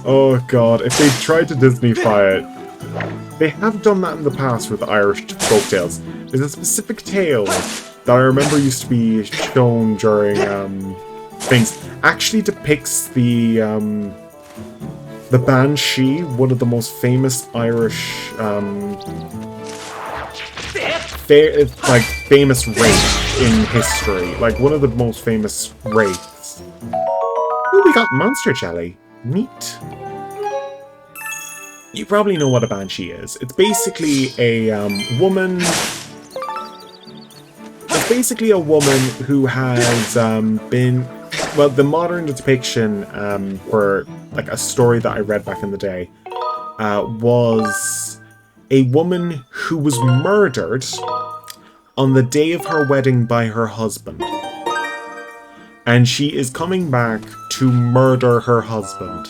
Oh god, if they tried to Disneyfy it, they have done that in the past with Irish folktales. There's a specific tale that I remember used to be shown during, things. Actually depicts the Banshee, one of the most famous Irish, famous wraith in history. Like, one of the most famous wraiths. Ooh, we got monster jelly. Neat. You probably know what a Banshee is. It's basically a, woman... It's basically a woman who has, been... Well, the modern depiction for like a story that I read back in the day was a woman who was murdered on the day of her wedding by her husband. And she is coming back to murder her husband.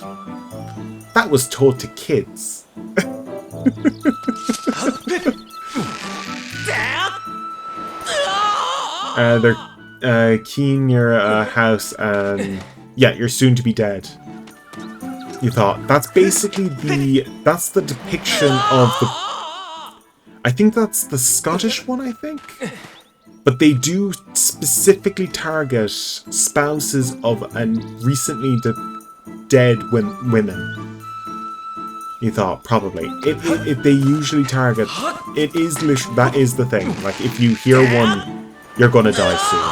That was told to kids. They're keying your house and yeah, you're soon to be dead. You thought that's basically that's the depiction of the. I think that's the Scottish one. I think, but they do specifically target spouses of recently dead women. You thought probably if they usually target it is literally that is the thing. Like if you hear one, you're gonna die soon.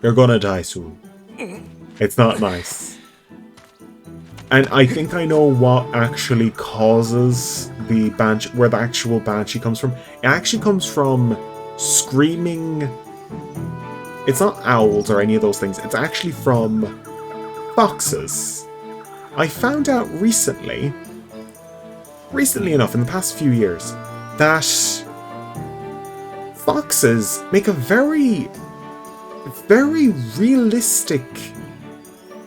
You're gonna die soon. It's not nice. And I think I know what actually causes the banshee, where the actual banshee comes from. It actually comes from screaming. It's not owls or any of those things. It's actually from foxes. I found out recently enough, in the past few years, that foxes make a very, very realistic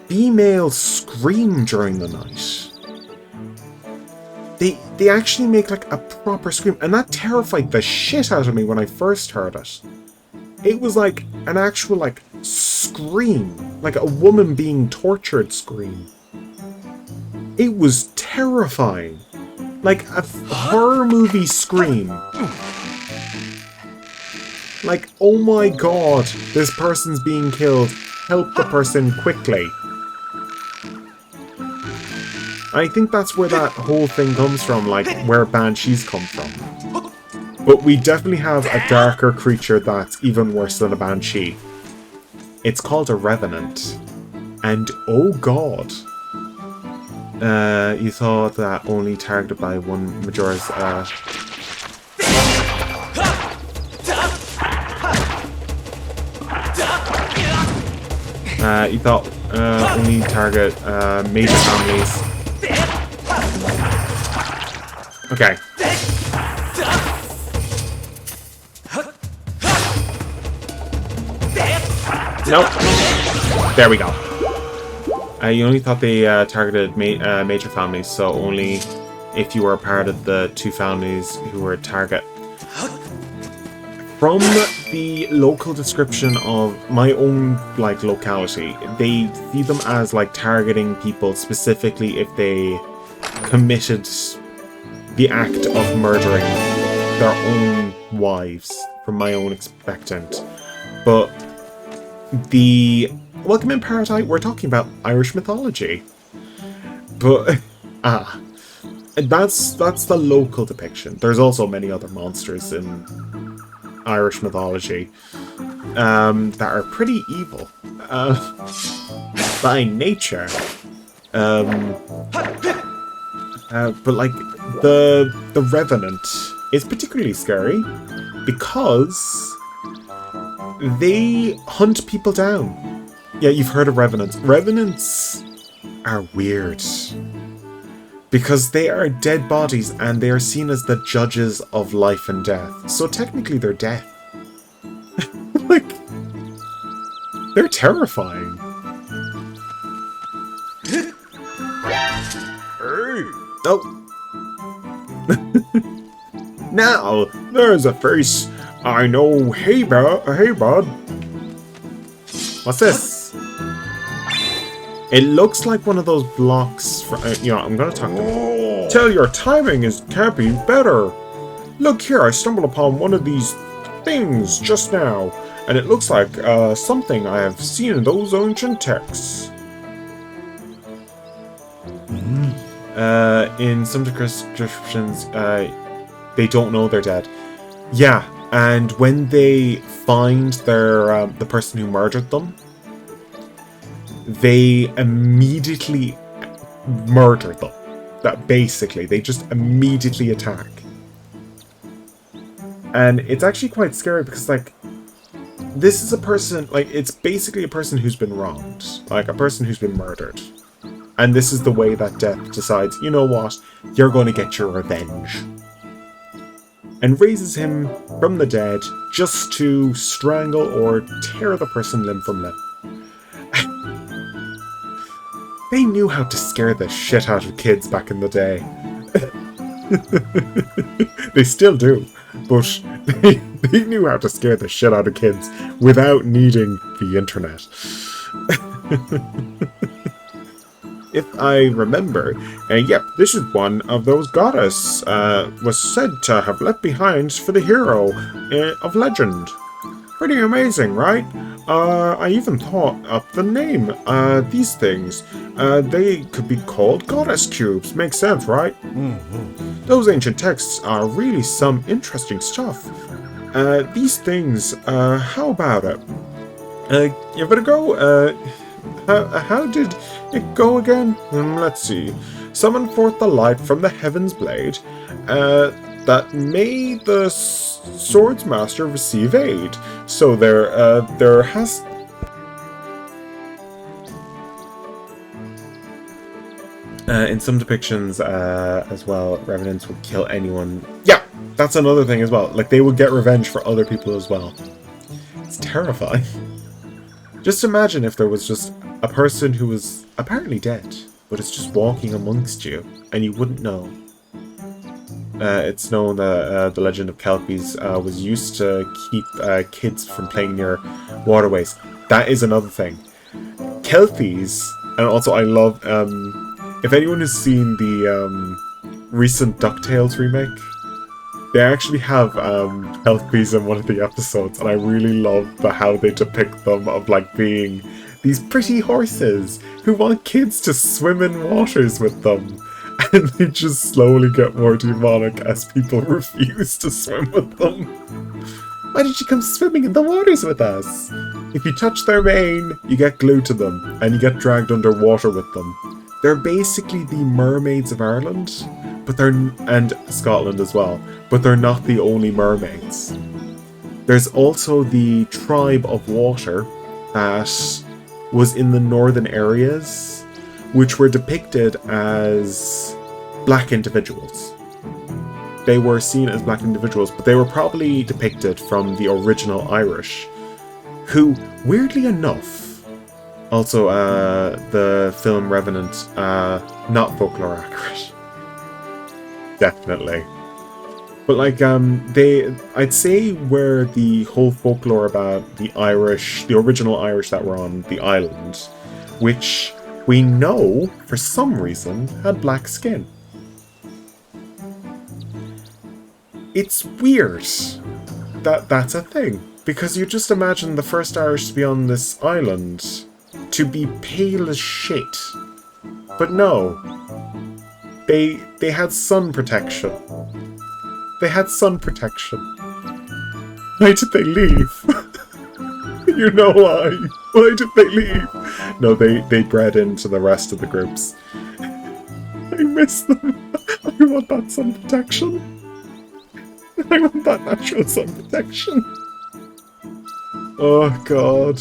female scream during the night. They actually make like a proper scream, and that terrified the shit out of me when I first heard it. It was like an actual like scream, like a woman being tortured scream. It was terrifying, like a horror movie scream. Like, oh my god, this person's being killed. Help the person quickly. I think that's where that whole thing comes from, like, where banshees come from. But we definitely have a darker creature that's even worse than a banshee. It's called a revenant. And oh god. You thought that only targeted by one Majora's, you thought, only target, major families. Okay. Nope. There we go. You only thought they targeted major families, so only if you were a part of the two families who were target. From the local description of my own like locality, they see them as like targeting people specifically if they committed the act of murdering their own wives, from my own expectant. But the Welcome in Paradise, we're talking about Irish mythology. But that's the local depiction. There's also many other monsters in Irish mythology that are pretty evil by nature. But like the Revenant is particularly scary because they hunt people down. Yeah, you've heard of revenants. Revenants are weird because they are dead bodies and they are seen as the judges of life and death. So technically they're death. Like, they're terrifying. Oh. Now, there's a face I know. Hey, bud. What's this? It looks like one of those blocks. I'm gonna talk to him. Tell your timing can't be better. Look here, I stumbled upon one of these things just now, and it looks like something I have seen in those ancient texts. In some descriptions, they don't know they're dead. Yeah, and when they find their the person who murdered them, they immediately murder them. That basically, they just immediately attack. And it's actually quite scary because, like, this is a person, like, it's basically a person who's been wronged. Like, a person who's been murdered. And this is the way that death decides, you know what, you're going to get your revenge. And raises him from the dead just to strangle or tear the person limb from limb. They knew how to scare the shit out of kids back in the day. They still do, but they knew how to scare the shit out of kids without needing the internet. If I remember, yep, this is one of those goddess was said to have left behind for the hero of legend. Pretty amazing, right? I even thought up the name. These things, they could be called goddess cubes. Makes sense, right? Mm-hmm. Those ancient texts are really some interesting stuff. These things, how about it? Give it a go. How did it go again? Let's see. Summon forth the light from the heaven's blade, that made the sword's master receive aid. So there has... in some depictions, as well, revenants would kill anyone. Yeah, that's another thing as well. Like, they would get revenge for other people as well. It's terrifying. Just imagine if there was just a person who was apparently dead, but is just walking amongst you, and you wouldn't know. It's known that the Legend of Kelpies was used to keep kids from playing near waterways. That is another thing. Kelpies, and also I love, if anyone has seen the recent DuckTales remake, they actually have Kelpies in one of the episodes, and I really love how they depict them of like being these pretty horses who want kids to swim in waters with them. And they just slowly get more demonic as people refuse to swim with them. Why did you come swimming in the waters with us? If you touch their mane, you get glued to them, and you get dragged underwater with them. They're basically the mermaids of Ireland, and Scotland as well, but they're not the only mermaids. There's also the tribe of water that was in the northern areas, which were depicted as black individuals. They were seen as black individuals, but they were probably depicted from the original Irish, who, weirdly enough, also the film Revenant, not folklore accurate. Definitely. But like, I'd say where the whole folklore about the original Irish that were on the island, which we know, for some reason, had black skin. It's weird that that's a thing, because you just imagine the first Irish to be on this island to be pale as shit. But no. They had sun protection. They had sun protection. Why did they leave? You know why. Why did they leave? No, they bred into the rest of the groups. I miss them. I want that sun protection. I want that natural sun protection. Oh god.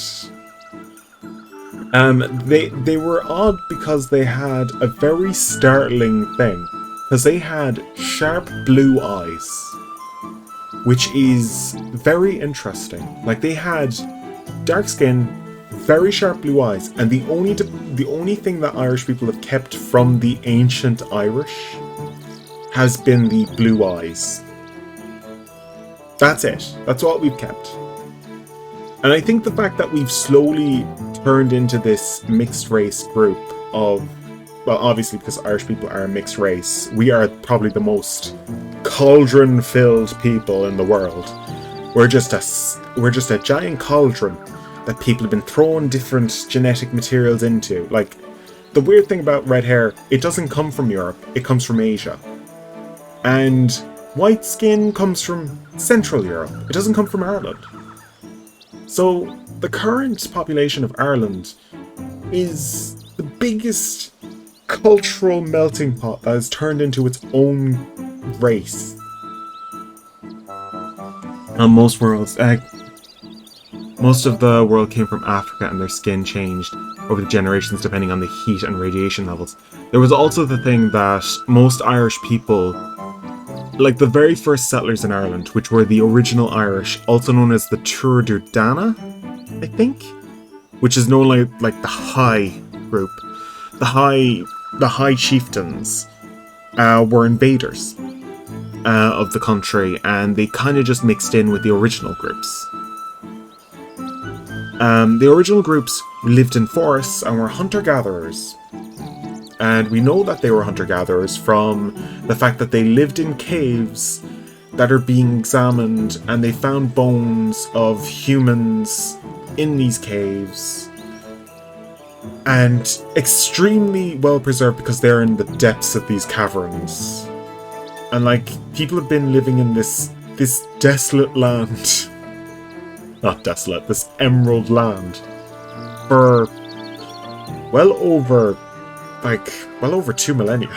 They were odd because they had a very startling thing. Because they had sharp blue eyes. Which is very interesting. Like, they had dark skin, very sharp blue eyes, and the only thing that Irish people have kept from the ancient Irish has been the blue eyes. That's it. That's what we've kept. And I think the fact that we've slowly turned into this mixed race group of, well, obviously because Irish people are a mixed race, we are probably the most cauldron-filled people in the world. We're just a giant cauldron that people have been throwing different genetic materials into. Like, the weird thing about red hair, it doesn't come from Europe, it comes from Asia. And white skin comes from Central Europe, it doesn't come from Ireland. So, the current population of Ireland is the biggest cultural melting pot that has turned into its own race. Most of the world came from Africa, and their skin changed over the generations depending on the heat and radiation levels. There was also the thing that most Irish people, like the very first settlers in Ireland, which were the original Irish, also known as the Tuatha De Danann, I think, which is known like the High group. the high chieftains were invaders of the country, and they kind of just mixed in with the original groups. The original groups lived in forests and were hunter-gatherers. And we know that they were hunter-gatherers from the fact that they lived in caves that are being examined, and they found bones of humans in these caves. And extremely well preserved because they're in the depths of these caverns. And like, people have been living in this desolate land. Not desolate, this emerald land. For well over 2 millennia.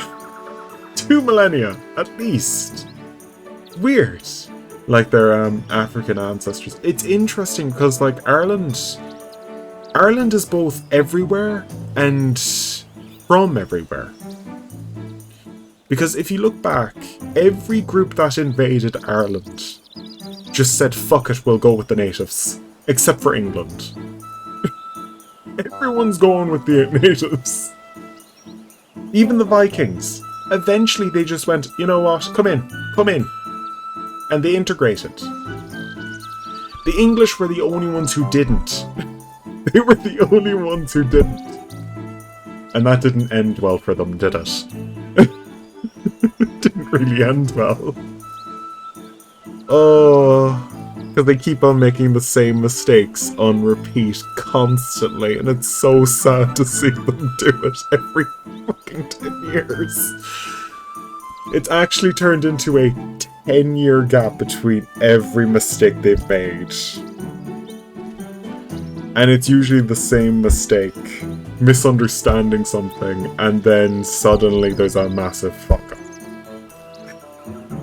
2 millennia, at least. Weird. Like their African ancestors. It's interesting because like Ireland is both everywhere and from everywhere. Because if you look back, every group that invaded Ireland just said, fuck it, we'll go with the natives. Except for England. Everyone's going with the natives. Even the Vikings. Eventually they just went, you know what, come in. And they integrated. The English were the only ones who didn't. They were the only ones who didn't. And that didn't end well for them, did it? It didn't really end well. Oh, because they keep on making the same mistakes on repeat constantly, and it's so sad to see them do it every fucking 10 years. It's actually turned into a 10-year gap between every mistake they've made. And it's usually the same mistake, misunderstanding something, and then suddenly there's a massive fuck-up.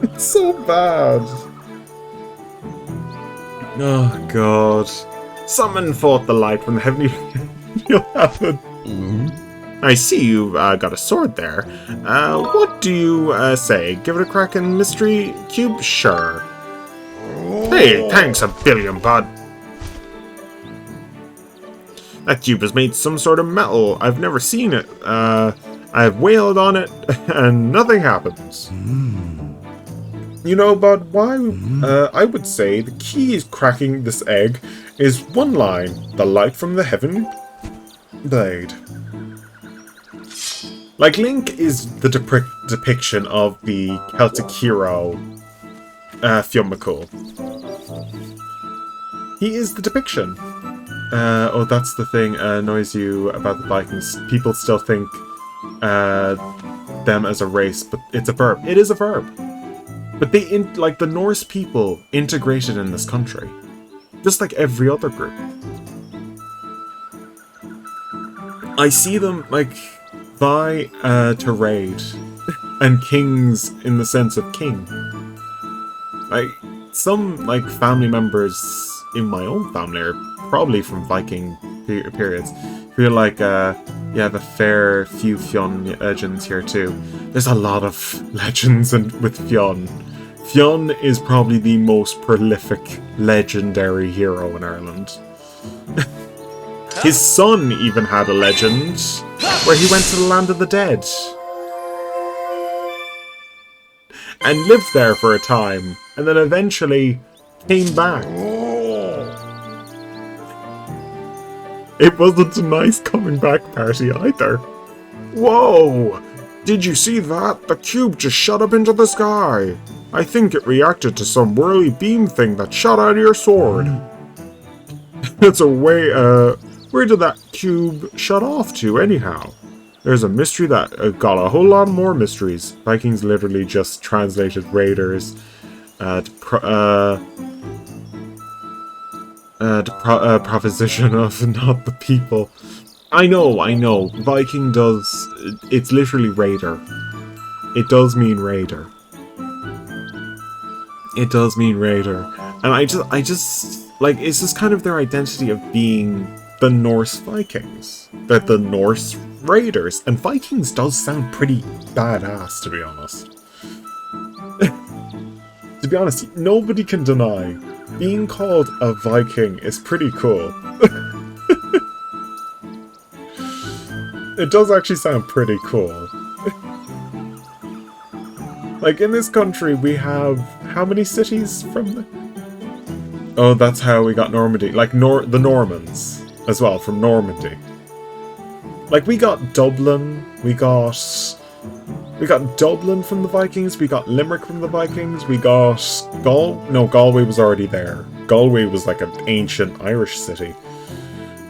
It's so bad. Oh god. Summon forth the light from the heavenly... You'll have it. I see you got a sword there. What do you say? Give it a crack in Mystery Cube? Sure. Hey, thanks a billion, bud. That cube is made some sort of metal. I've never seen it. I've wailed on it, and nothing happens. You know, bud, why? I would say the key is cracking this egg is one line. The light from the heaven blade. Like, Link is the depiction of the Celtic hero, Fionn McCool. He is the depiction. Oh, that's the thing annoys you about the Vikings. People still think them as a race, but it's a verb. It is a verb. But they, like, the Norse people integrated in this country. Just like every other group. I see them, like, vie to raid. And kings in the sense of king. Like, some, like, family members in my own family are probably from Viking periods. Feel like, yeah, the fair few Fionn legends here too. There's a lot of legends with Fionn. Fionn is probably the most prolific, legendary hero in Ireland. His son even had a legend, where he went to the land of the dead. And lived there for a time, and then eventually came back. It wasn't a nice coming back party either. Whoa! Did you see that? The cube just shot up into the sky. I think it reacted to some whirly beam thing that shot out of your sword. It's a way, where did that cube shut off to anyhow? There's a mystery that got a whole lot more mysteries. Vikings literally just translated raiders proposition of not the people. I know. Viking does... It's literally raider. It does mean raider. It does mean raider. And I just... Like, it's just kind of their identity of being the Norse Vikings. They're the Norse raiders. And Vikings does sound pretty badass, to be honest. To be honest, nobody can deny being called a Viking is pretty cool. It does actually sound pretty cool. Like, in this country, we have... How many cities from the... Oh, that's how we got Normandy. Like, the Normans, as well, from Normandy. Like, we got Dublin, we got Dublin from the Vikings, we got Limerick from the Vikings, we got Galway was already there. Galway was like an ancient Irish city.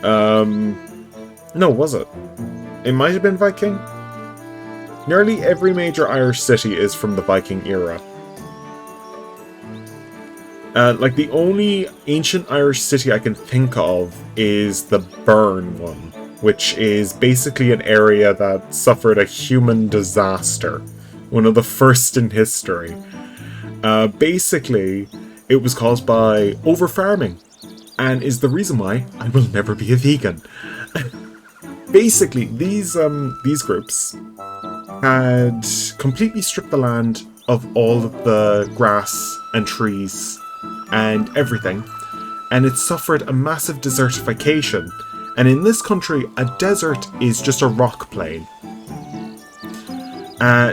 No, was it? It might have been Viking. Nearly every major Irish city is from the Viking era. Like, the only ancient Irish city I can think of is the Burn one, which is basically an area that suffered a human disaster. One of the first in history. Basically, it was caused by over-farming, and is the reason why I will never be a vegan. Basically, these groups had completely stripped the land of all of the grass and trees and everything, and it suffered a massive desertification. And in this country, a desert is just a rock plain.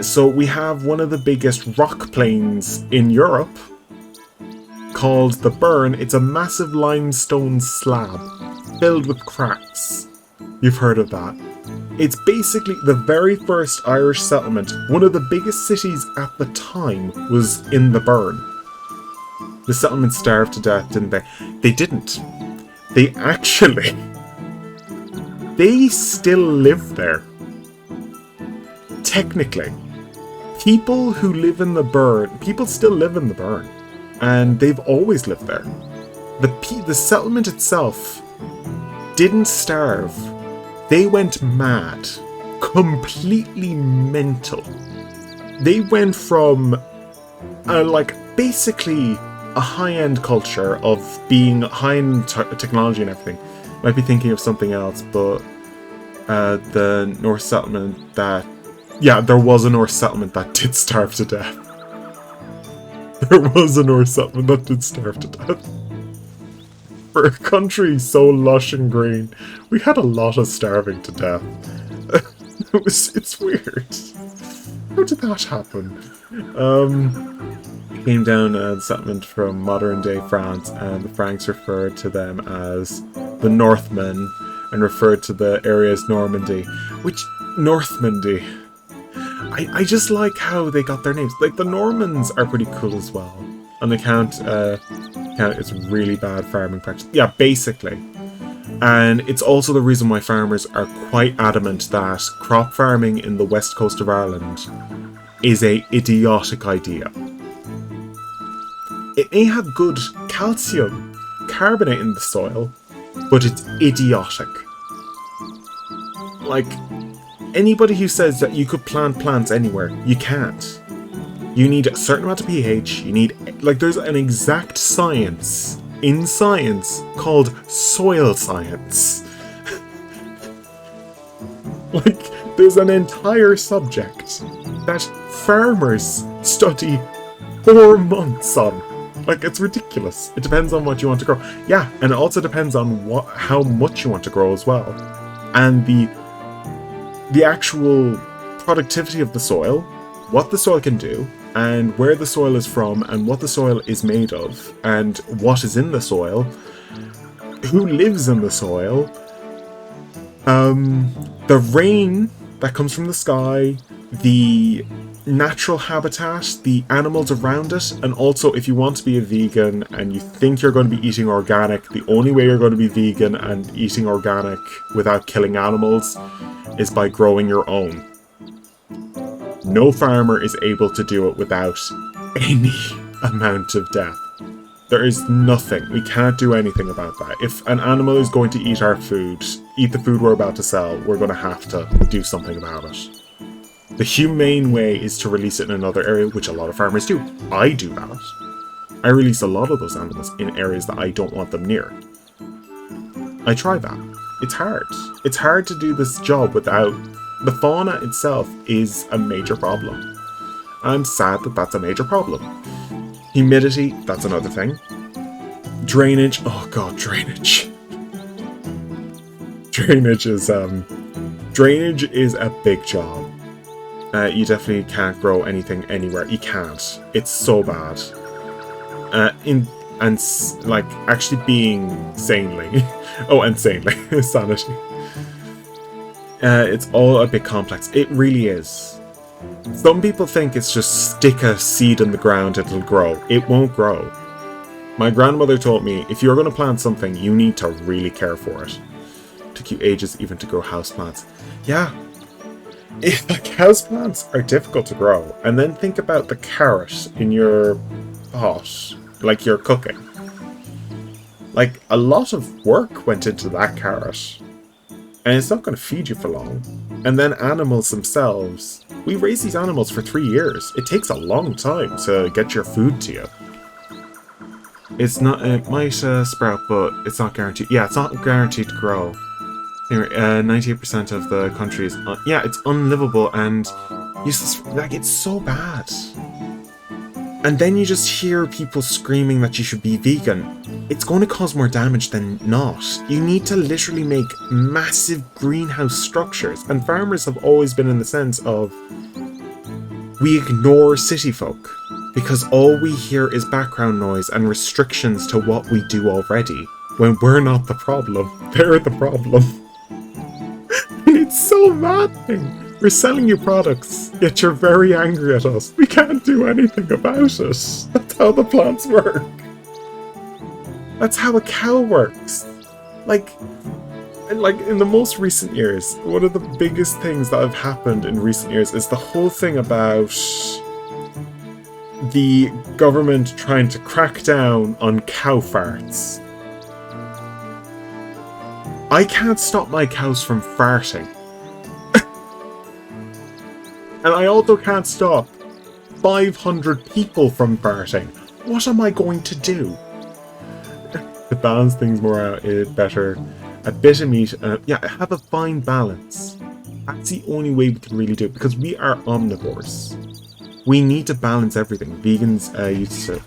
So we have one of the biggest rock plains in Europe, called the Burn. It's a massive limestone slab filled with cracks. You've heard of that. It's basically the very first Irish settlement. One of the biggest cities at the time was in the Burn. The settlement starved to death, didn't they? They didn't. They actually... They still live there. Technically. People who live in the Burn... People still live in the Burn. And they've always lived there. The settlement itself didn't starve. They went mad. Completely mental. They went from, basically a high-end culture of being high-end technology and everything. Might be thinking of something else, but the Norse settlement that... Yeah, there was a Norse settlement that did starve to death. There was a Norse settlement that did starve to death. For a country so lush and green, we had a lot of starving to death. It's weird. How did that happen? Came down a settlement from modern-day France, and the Franks referred to them as the Northmen, and referred to the area as Normandy. Which, Northmandy. I just like how they got their names. Like, the Normans are pretty cool as well. On account, it's really bad farming practice. Yeah, basically. And it's also the reason why farmers are quite adamant that crop farming in the west coast of Ireland is a idiotic idea. It may have good calcium carbonate in the soil, but it's idiotic. Like, anybody who says that you could plant plants anywhere, you can't. You need a certain amount of pH, you need... Like, there's an exact science in science called soil science. Like, there's an entire subject that farmers study 4 months on. Like, it's ridiculous. It depends on what you want to grow. Yeah, and it also depends on how much you want to grow as well. And the actual productivity of the soil, what the soil can do, and where the soil is from, and what the soil is made of, and what is in the soil, who lives in the soil, the rain that comes from the sky, the natural habitat, the animals around it, and also if you want to be a vegan and you think you're going to be eating organic, the only way you're going to be vegan and eating organic without killing animals is by growing your own. No farmer is able to do it without any amount of death. There is nothing. We can't do anything about that. If an animal is going to eat our food, eat the food we're about to sell, we're going to have to do something about it. The humane way is to release it in another area, which a lot of farmers do. I do that. I release a lot of those animals in areas that I don't want them near. I try that. It's hard. It's hard to do this job without... The fauna itself is a major problem. I'm sad that that's a major problem. Humidity, that's another thing. Drainage, oh god, drainage. Drainage Drainage is a big job. You definitely can't grow anything anywhere. You can't. It's so bad. Like actually being sanely. Oh, insanely. Sanity. It's all a bit complex. It really is. Some people think it's just stick a seed in the ground, it'll grow. It won't grow. My grandmother told me, if you're going to plant something, you need to really care for it. It took you ages even to grow houseplants. Yeah. Like, houseplants are difficult to grow. And then think about the carrot in your pot, like you're cooking. Like, a lot of work went into that carrot. And it's not going to feed you for long. And then animals themselves. We raise these animals for 3 years. It takes a long time to get your food to you. It's not. It might sprout, but it's not guaranteed. Yeah, it's not guaranteed to grow. 98% of the country is. Yeah, it's unlivable and useless. Like, it's so bad. And then you just hear people screaming that you should be vegan. It's going to cause more damage than not. You need to literally make massive greenhouse structures. And farmers have always been in the sense of, we ignore city folk because all we hear is background noise and restrictions to what we do already. When we're not the problem, they're the problem. And it's so maddening. We're selling you products, yet you're very angry at us. We can't do anything about it. That's how the plants work. That's how a cow works. Like in the most recent years, one of the biggest things that have happened in recent years is the whole thing about the government trying to crack down on cow farts. I can't stop my cows from farting. And I also can't stop 500 people from farting. What am I going to do? To balance things more out, better. A bit of meat, yeah, have a fine balance. That's the only way we can really do it, because we are omnivores. We need to balance everything. Vegans used to.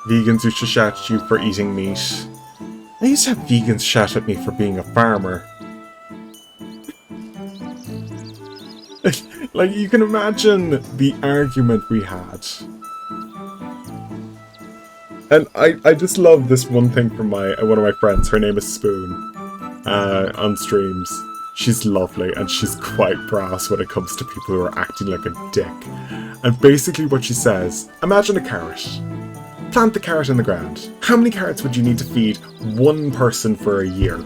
Vegans used to shout at you for eating meat. I used to have vegans shout at me for being a farmer. Like, you can imagine the argument we had. And I just love this one thing from one of my friends. Her name is Spoon. On streams. She's lovely and she's quite brass when it comes to people who are acting like a dick. And basically what she says, imagine a carrot. Plant the carrot in the ground. How many carrots would you need to feed one person for a year?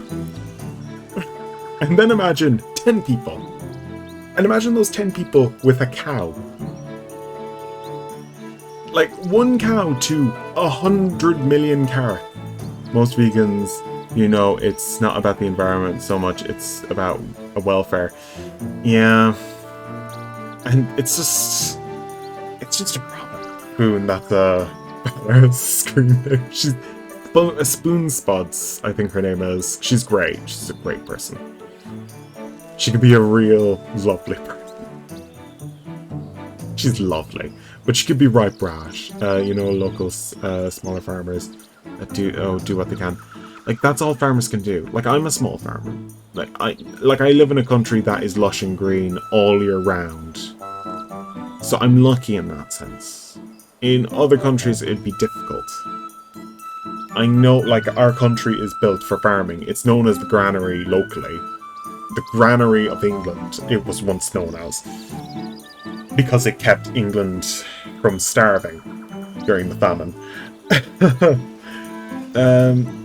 And then imagine 10 people. And imagine those 10 people with a cow. Like, one cow to 100 million carrots. Most vegans, you know, it's not about the environment so much, it's about a welfare. Yeah. And it's just a problem. Spoon, that's screen there. She's a Spoon Spuds, I think her name is. She's great. She's a great person. She could be a real lovely person. She's lovely, but she could be right brash. You know, local smaller farmers that do what they can. Like, that's all farmers can do. Like, I'm a small farmer. Like I live in a country that is lush and green all year round. So I'm lucky in that sense. In other countries, it'd be difficult. I know, like, our country is built for farming. It's known as the granary locally. The granary of England, it was once known as. Because it kept England from starving during the famine.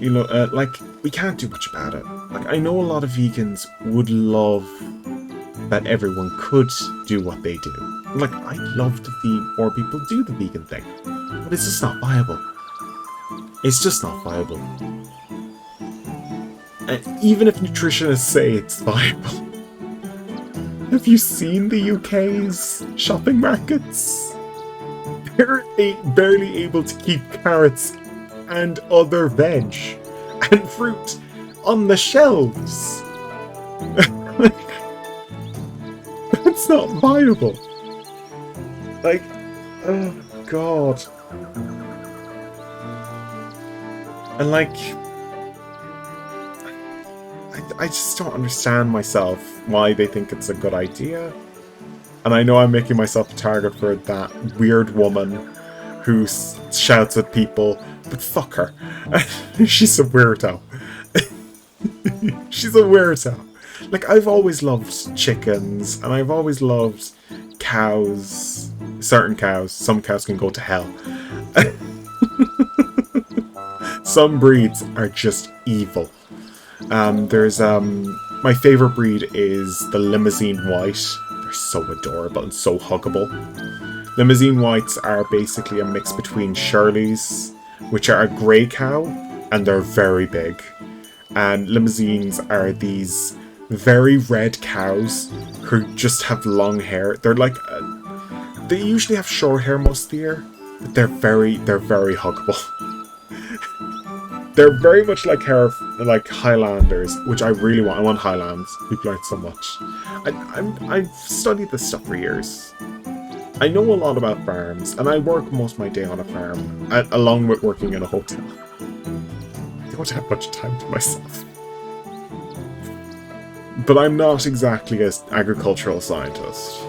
You know, like, we can't do much about it. Like, I know a lot of vegans would love that everyone could do what they do. Like, I'd love to see more people do the vegan thing. But it's just not viable. It's just not viable. And even if nutritionists say it's viable. Have you seen the UK's shopping markets? They're barely able to keep carrots and other veg and fruit on the shelves. It's not viable. Like, oh god. And like, I just don't understand myself why they think it's a good idea. And I know I'm making myself a target for that weird woman who shouts at people, but fuck her. She's a weirdo. She's a weirdo. Like, I've always loved chickens, and I've always loved cows. Certain cows. Some cows can go to hell. Some breeds are just evil. There's my favorite breed is the Limousine White. They're so adorable and so huggable. Limousine Whites are basically a mix between Shirleys, which are a grey cow, and they're very big. And Limousines are these very red cows who just have long hair. They're like, they usually have short hair most of the year, but they're very huggable. They're very much like Highlanders, which I really want. I want Highlands. People like it so much. I've studied this stuff for years. I know a lot about farms, and I work most of my day on a farm, along with working in a hotel. I don't have much time to myself. But I'm not exactly an agricultural scientist,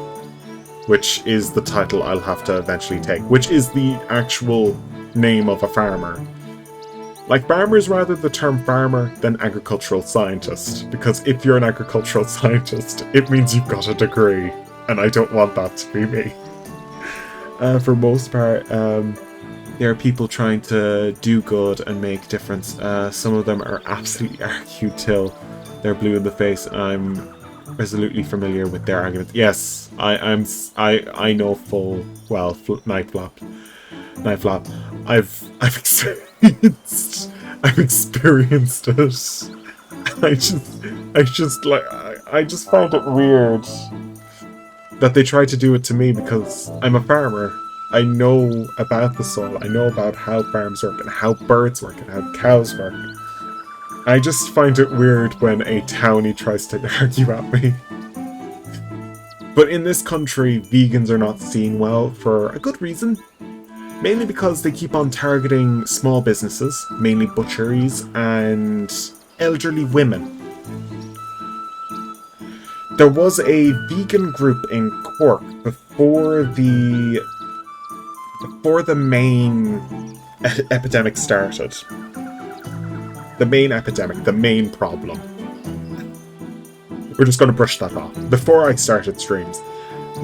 which is the title I'll have to eventually take, which is the actual name of a farmer. Like, farmers rather the term farmer than agricultural scientist, because if you're an agricultural scientist, it means you've got a degree, and I don't want that to be me. For most part, there are people trying to do good and make difference. Some of them are absolutely argue till they're blue in the face, and I'm resolutely familiar with their arguments. Yes, I know full well night flap. I've experienced it. I just find it weird that they try to do it to me because I'm a farmer. I know about the soil. I know about how farms work and how birds work and how cows work. I just find it weird when a townie tries to argue at me. But in this country, vegans are not seen well for a good reason. Mainly because they keep on targeting small businesses, mainly butcheries, and elderly women. There was a vegan group in Cork before the main epidemic started. The main epidemic, the main problem. We're just going to brush that off. Before I started streams.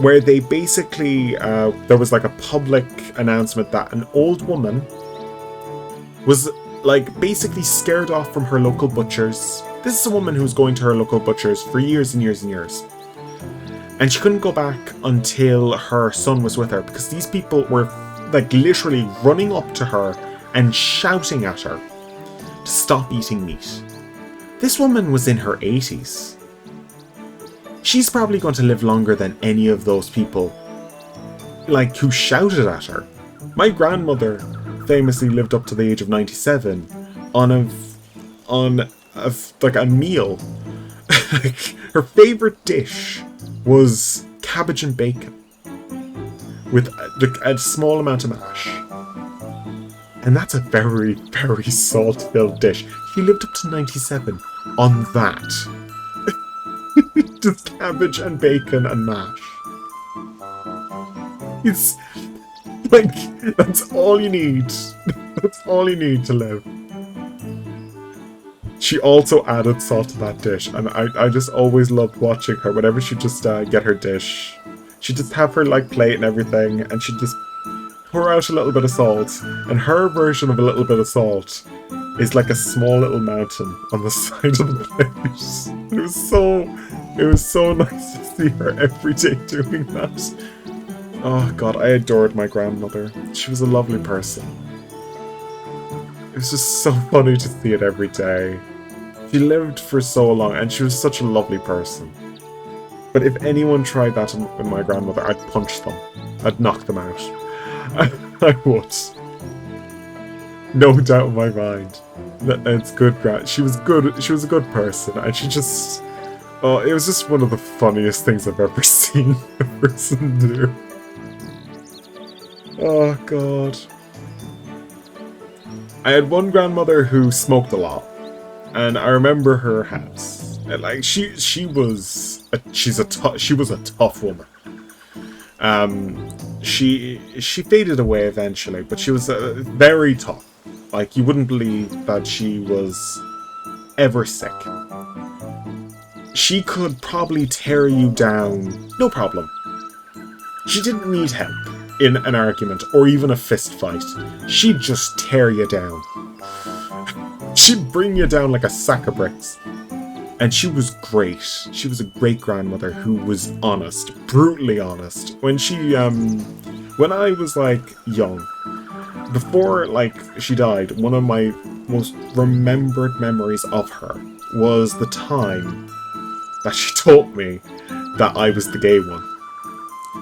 Where they basically, there was like a public announcement that an old woman was like basically scared off from her local butchers. This is a woman who's going to her local butchers for years and years and years. And she couldn't go back until her son was with her because these people were like literally running up to her and shouting at her to stop eating meat. This woman was in her 80s. She's probably going to live longer than any of those people, like, who shouted at her. My grandmother famously lived up to the age of 97 on a meal. Her favorite dish was cabbage and bacon with a small amount of mash. And that's a very, very salt-filled dish. She lived up to 97 on that. Just cabbage and bacon and mash. It's like, that's all you need. That's all you need to live. She also added salt to that dish, and I just always loved watching her. Whenever she'd just get her dish, she'd just have her like plate and everything, and she'd just pour out a little bit of salt. And her version of a little bit of salt is like a small little mountain on the side of the plate. It was so nice to see her every day doing that. Oh god, I adored my grandmother. She was a lovely person. It was just so funny to see it every day. She lived for so long, and she was such a lovely person. But if anyone tried that with my grandmother, I'd punch them. I'd knock them out. I would. No doubt in my mind. It's good. She was good. She was a good person, and she just Oh, it was just one of the funniest things I've ever seen a person do. Oh, God. I had one grandmother who smoked a lot, and I remember her house. And, like, she was a tough woman. She faded away eventually, but she was very tough. Like, you wouldn't believe that she was ever sick. She could probably tear you down, no problem. She didn't need help in an argument or even a fist fight. She'd just tear you down. She'd bring you down like a sack of bricks. And she was great. She was a great grandmother who was honest, brutally honest. When I was like young, before like she died, one of my most remembered memories of her was the time that she told me that I was the gay one.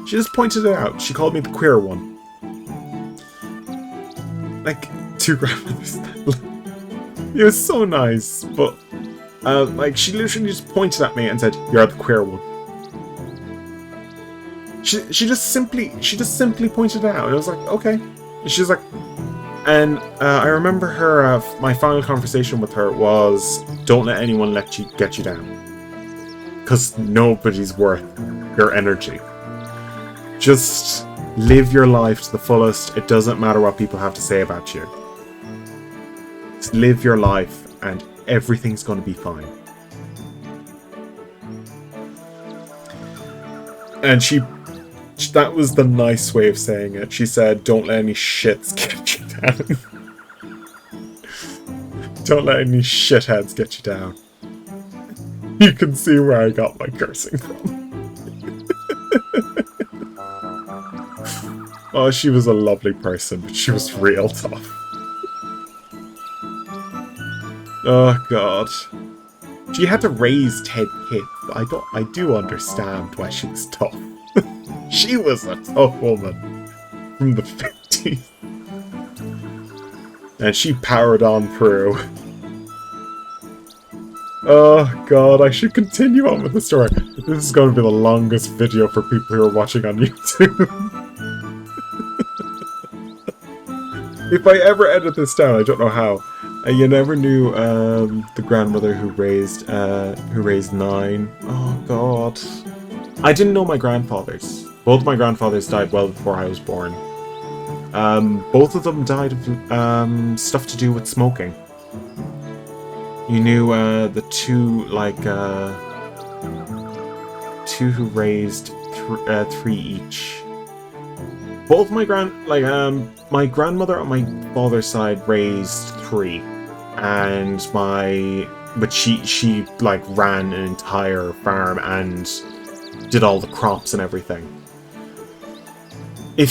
She just pointed it out. She called me the queer one. Like, two grandmothers. It was so nice, but like, she literally just pointed at me and said, "You're the queer one." She just simply pointed it out, and I was like, okay. And she was like, and I remember her. My final conversation with her was, "Don't let anyone get you down, because nobody's worth your energy. Just live your life to the fullest. It doesn't matter what people have to say about you. Just live your life, and everything's going to be fine." And that was the nice way of saying it. She said, "Don't let any shits get you down." Don't let any shitheads get you down. You can see where I got my cursing from. Oh, she was a lovely person, but she was real tough. Oh, God. She had to raise 10 kids. I do understand why she was tough. She was a tough woman from the 50s. And she powered on through. Oh, God, I should continue on with the story. This is going to be the longest video for people who are watching on YouTube. If I ever edit this down, I don't know how. You never knew the grandmother who raised 9. Oh, God. I didn't know my grandfathers. Both of my grandfathers died well before I was born. Both of them died of stuff to do with smoking. You knew the two, like, two who raised 3 each. Both my my grandmother on my father's side raised 3, and but she like ran an entire farm and did all the crops and everything. If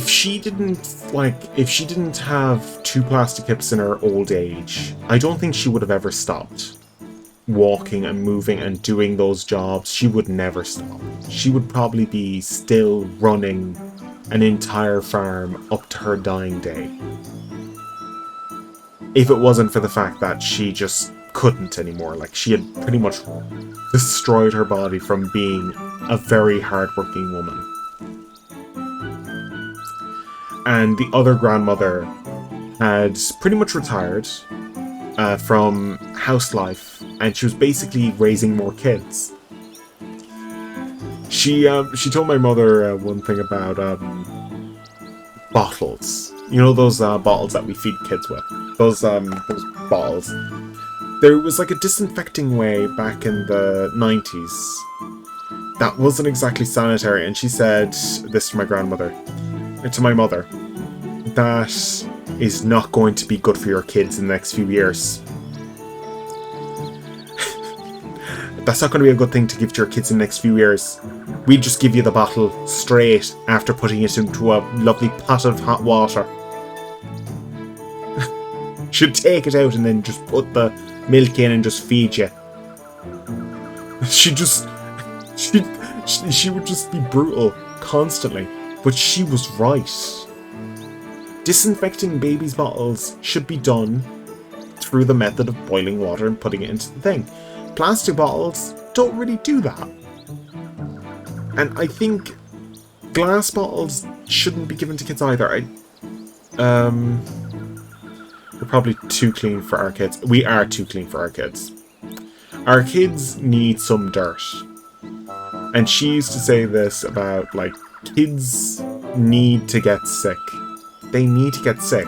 she didn't have 2 plastic hips in her old age, I don't think she would have ever stopped walking and moving and doing those jobs. She would never stop. She would probably be still running an entire farm up to her dying day, if it wasn't for the fact that she just couldn't anymore. Like, she had pretty much destroyed her body from being a very hard-working woman. And the other grandmother had pretty much retired from house life, and she was basically raising more kids. She told my mother one thing about bottles. You know those bottles that we feed kids with? Those bottles. There was like a disinfecting way back in the 90s that wasn't exactly sanitary, and she said this to my grandmother, to my mother, that is not going to be good for your kids in the next few years. That's not going to be a good thing to give to your kids in the next few years. We'll just give you the bottle straight after putting it into a lovely pot of hot water. Should take it out and then just put the milk in and just feed you. She would just be brutal constantly, but she was right. Disinfecting babies' bottles should be done through the method of boiling water and putting it into the thing. Plastic bottles, don't really do that. And I think glass bottles shouldn't be given to kids either. We're probably too clean for our kids. We are too clean for our kids. Our kids need some dirt. And she used to say this about, like, kids need to get sick. They need to get sick.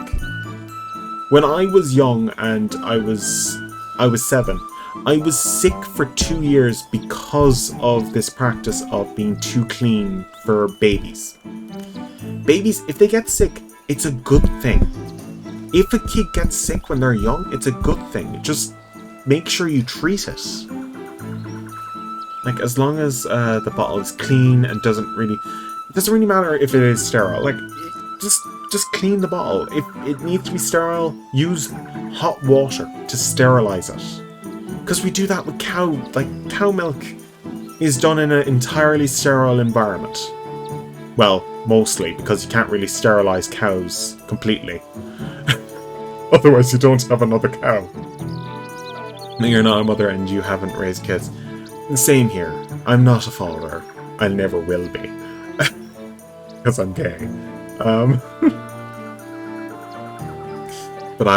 When I was young and I was 7, I was sick for 2 years because of this practice of being too clean for babies. Babies, if they get sick, it's a good thing. If a kid gets sick when they're young, it's a good thing. Just make sure you treat it. Like, as long as the bottle is clean and it doesn't really matter if it is sterile. Like, just clean the bottle. If it needs to be sterile, use hot water to sterilize it. Because we do that with cow. Like, cow milk is done in an entirely sterile environment. Well, mostly, because you can't really sterilize cows completely. Otherwise you don't have another cow. You're not a mother and you haven't raised kids. Same here. I'm not a father. I never will be. Because I'm gay. But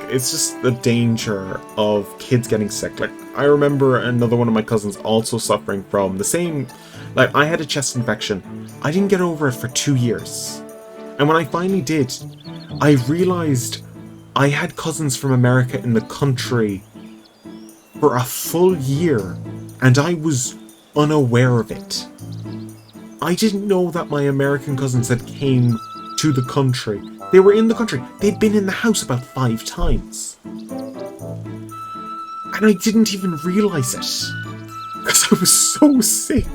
it's just the danger of kids getting sick. Like, I remember another one of my cousins also suffering from the same... Like, I had a chest infection. I didn't get over it for 2 years. And when I finally did, I realized I had cousins from America in the country for a full year, and I was unaware of it. I didn't know that my American cousins had came to the country. They were in the country. They'd been in the house about 5 times. And I didn't even realize it. Because I was so sick.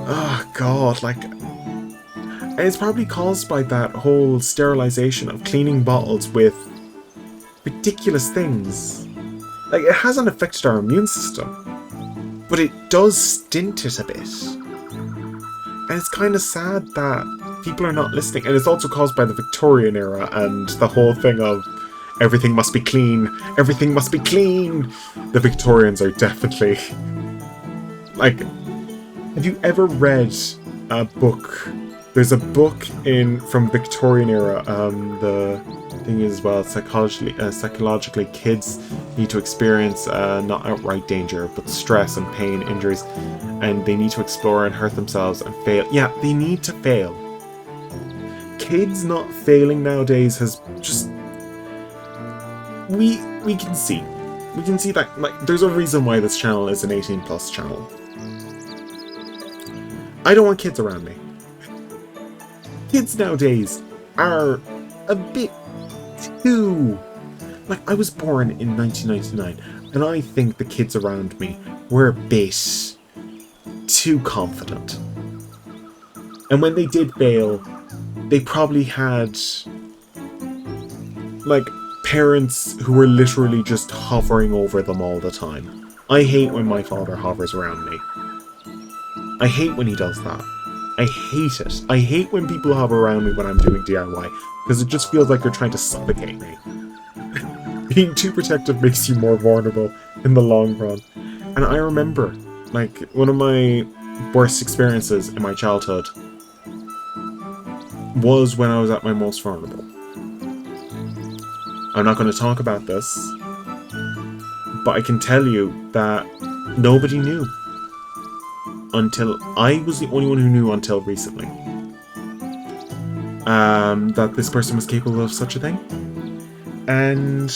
Oh god, like... And it's probably caused by that whole sterilization of cleaning bottles with ridiculous things. Like, it hasn't affected our immune system, but it does stint it a bit. And it's kind of sad that people are not listening. And it's also caused by the Victorian era and the whole thing of everything must be clean, everything must be clean. The Victorians are definitely... Like, have you ever read a book? There's a book from Victorian era. The thing is, well, psychologically, kids need to experience not outright danger, but stress and pain, injuries, and they need to explore and hurt themselves and fail. Yeah, they need to fail. Kids not failing nowadays has just... We can see that, like, there's a reason why this channel is an 18+ channel. I don't want kids around me. Kids nowadays are a bit too... Like, I was born in 1999, and I think the kids around me were a bit too confident. And when they did fail, they probably had, like, parents who were literally just hovering over them all the time. I hate when my father hovers around me. I hate when he does that. I hate it. I hate when people hover around me when I'm doing DIY, because it just feels like you're trying to suffocate me. Being too protective makes you more vulnerable in the long run. And I remember, like, one of my worst experiences in my childhood was when I was at my most vulnerable. I'm not going to talk about this, but I can tell you that nobody knew. Until I was the only one who knew until recently. That this person was capable of such a thing. And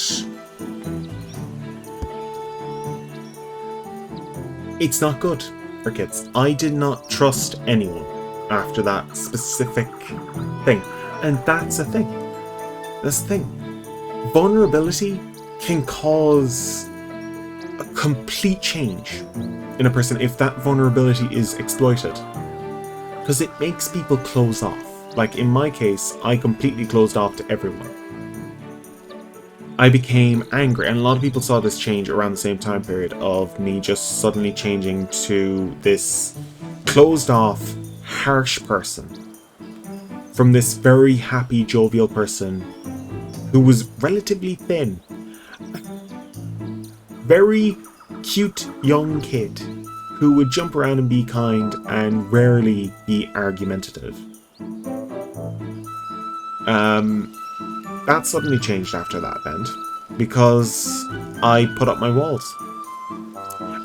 it's not good for kids. I did not trust anyone after that specific thing. And that's a thing. That's the thing. Vulnerability can cause a complete change in a person if that vulnerability is exploited. Because it makes people close off. Like, in my case, I completely closed off to everyone. I became angry, and a lot of people saw this change around the same time period of me just suddenly changing to this closed off, harsh person. From this very happy, jovial person who was relatively thin. very cute young kid who would jump around and be kind and rarely be argumentative. That suddenly changed after that event because I put up my walls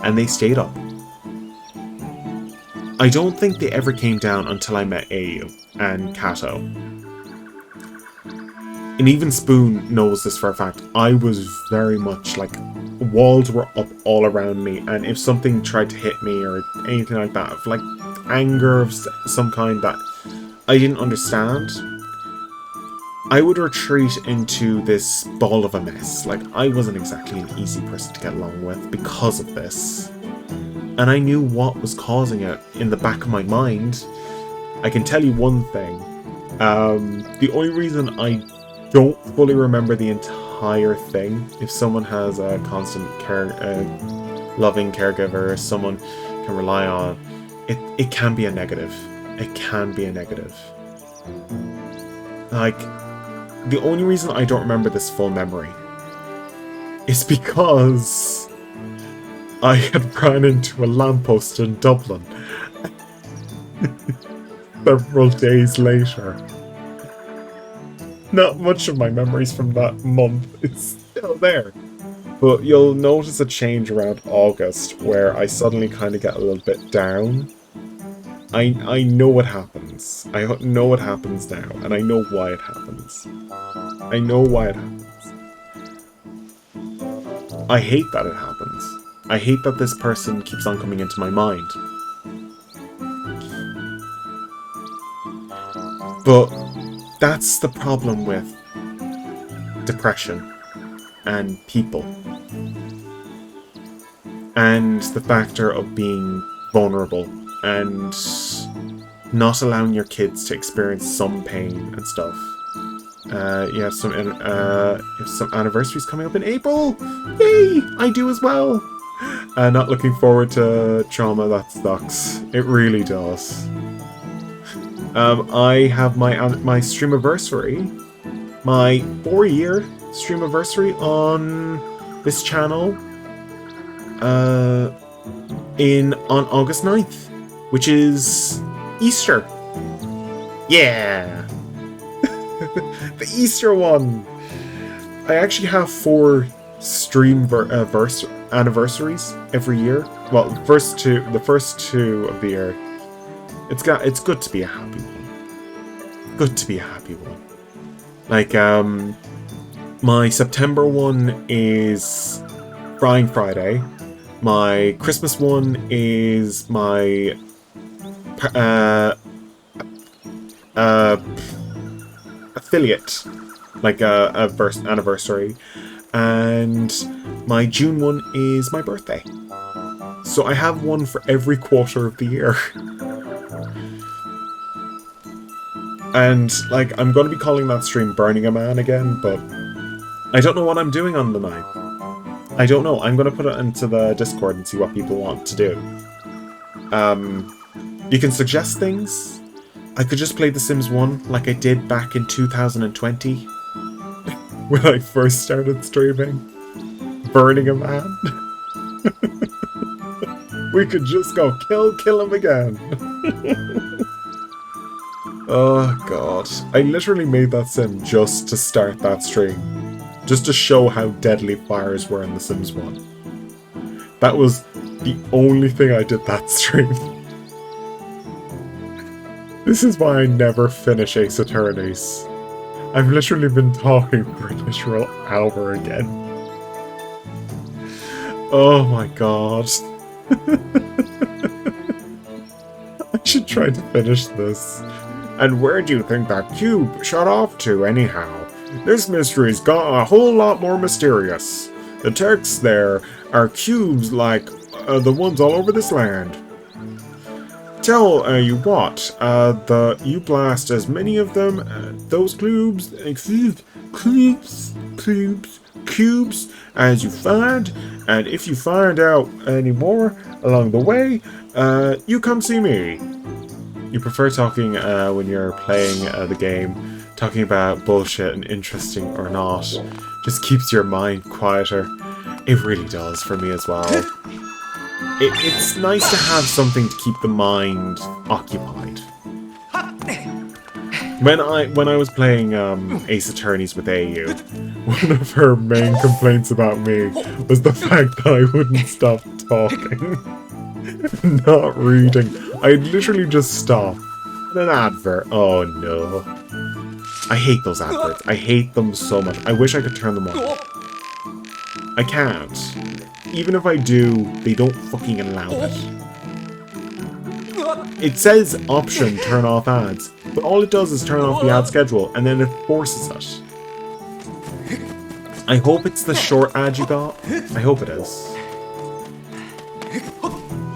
and they stayed up. I don't think they ever came down until I met AU and Kato. And even Spoon knows this for a fact. I was very much like, walls were up all around me, and if something tried to hit me or anything like that, of like anger of some kind that I didn't understand, I would retreat into this ball of a mess. Like, I wasn't exactly an easy person to get along with because of this. And I knew what was causing it in the back of my mind. I can tell you one thing. The only reason I don't fully remember the entire thing, if someone has a constant loving caregiver, someone can rely on, it can be a negative. It can be a negative. Like, the only reason I don't remember this full memory is because I had ran into a lamppost in Dublin several days later. Not much of my memories from that month is still there. But you'll notice a change around August where I suddenly kind of get a little bit down. I know what happens. I know what happens now, and I know why it happens. I know why it happens. I hate that it happens. I hate that this person keeps on coming into my mind. But that's the problem with depression and people. And the factor of being vulnerable and not allowing your kids to experience some pain and stuff. You have some anniversaries coming up in April. Yay! I do as well. Not looking forward to trauma. That sucks. It really does. I have my streamiversary, my 4-year streamiversary on this channel on August 9th, which is Easter. Yeah! The Easter one! I actually have 4 stream anniversaries every year. Well, the first two of the year. It's good to be a happy one. Good to be a happy one. Like, my September one is Frying Friday. My Christmas one is my affiliate, like anniversary, and my June one is my birthday. So I have one for every quarter of the year. And, like, I'm going to be calling that stream Burning a Man again, but I don't know what I'm doing on the night. I don't know. I'm going to put it into the Discord and see what people want to do. You can suggest things. I could just play The Sims 1 like I did back in 2020 when I first started streaming. Burning a Man. We could just go kill him again. Oh god. I literally made that sim just to start that stream. Just to show how deadly fires were in The Sims 1. That was the only thing I did that stream. This is why I never finish Ace Attorneys. I've literally been talking for a literal hour again. Oh my god. I should try to finish this. And where do you think that cube shot off to, anyhow? This mystery's got a whole lot more mysterious. The texts there are cubes like the ones all over this land. Tell you what, you blast as many of them, those cubes as you find, and if you find out any more along the way, you come see me. You prefer talking when you're playing the game, talking about bullshit and interesting or not. Just keeps your mind quieter. It really does for me as well. It's nice to have something to keep the mind occupied. When I was playing Ace Attorneys with AU, one of her main complaints about me was the fact that I wouldn't stop talking. Not reading. I'd literally just stop. An advert. Oh no. I hate those adverts. I hate them so much. I wish I could turn them off. I can't. Even if I do, they don't fucking allow it. It says option turn off ads, but all it does is turn off the ad schedule, and then it forces it. I hope it's the short ad you got. I hope it is.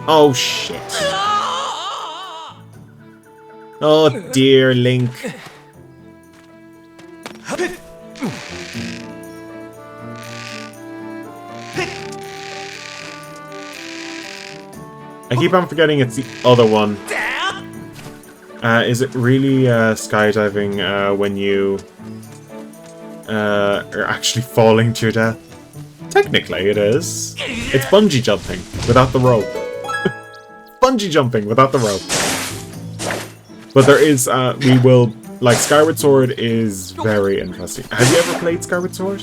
Oh shit. Oh dear, Link. I keep on forgetting it's the other one. Is it really skydiving when you are actually falling to your death? Technically it is. It's bungee jumping without the rope. Bungee jumping without the rope. But there is, we will, like, Skyward Sword is very interesting. Have you ever played Skyward Sword?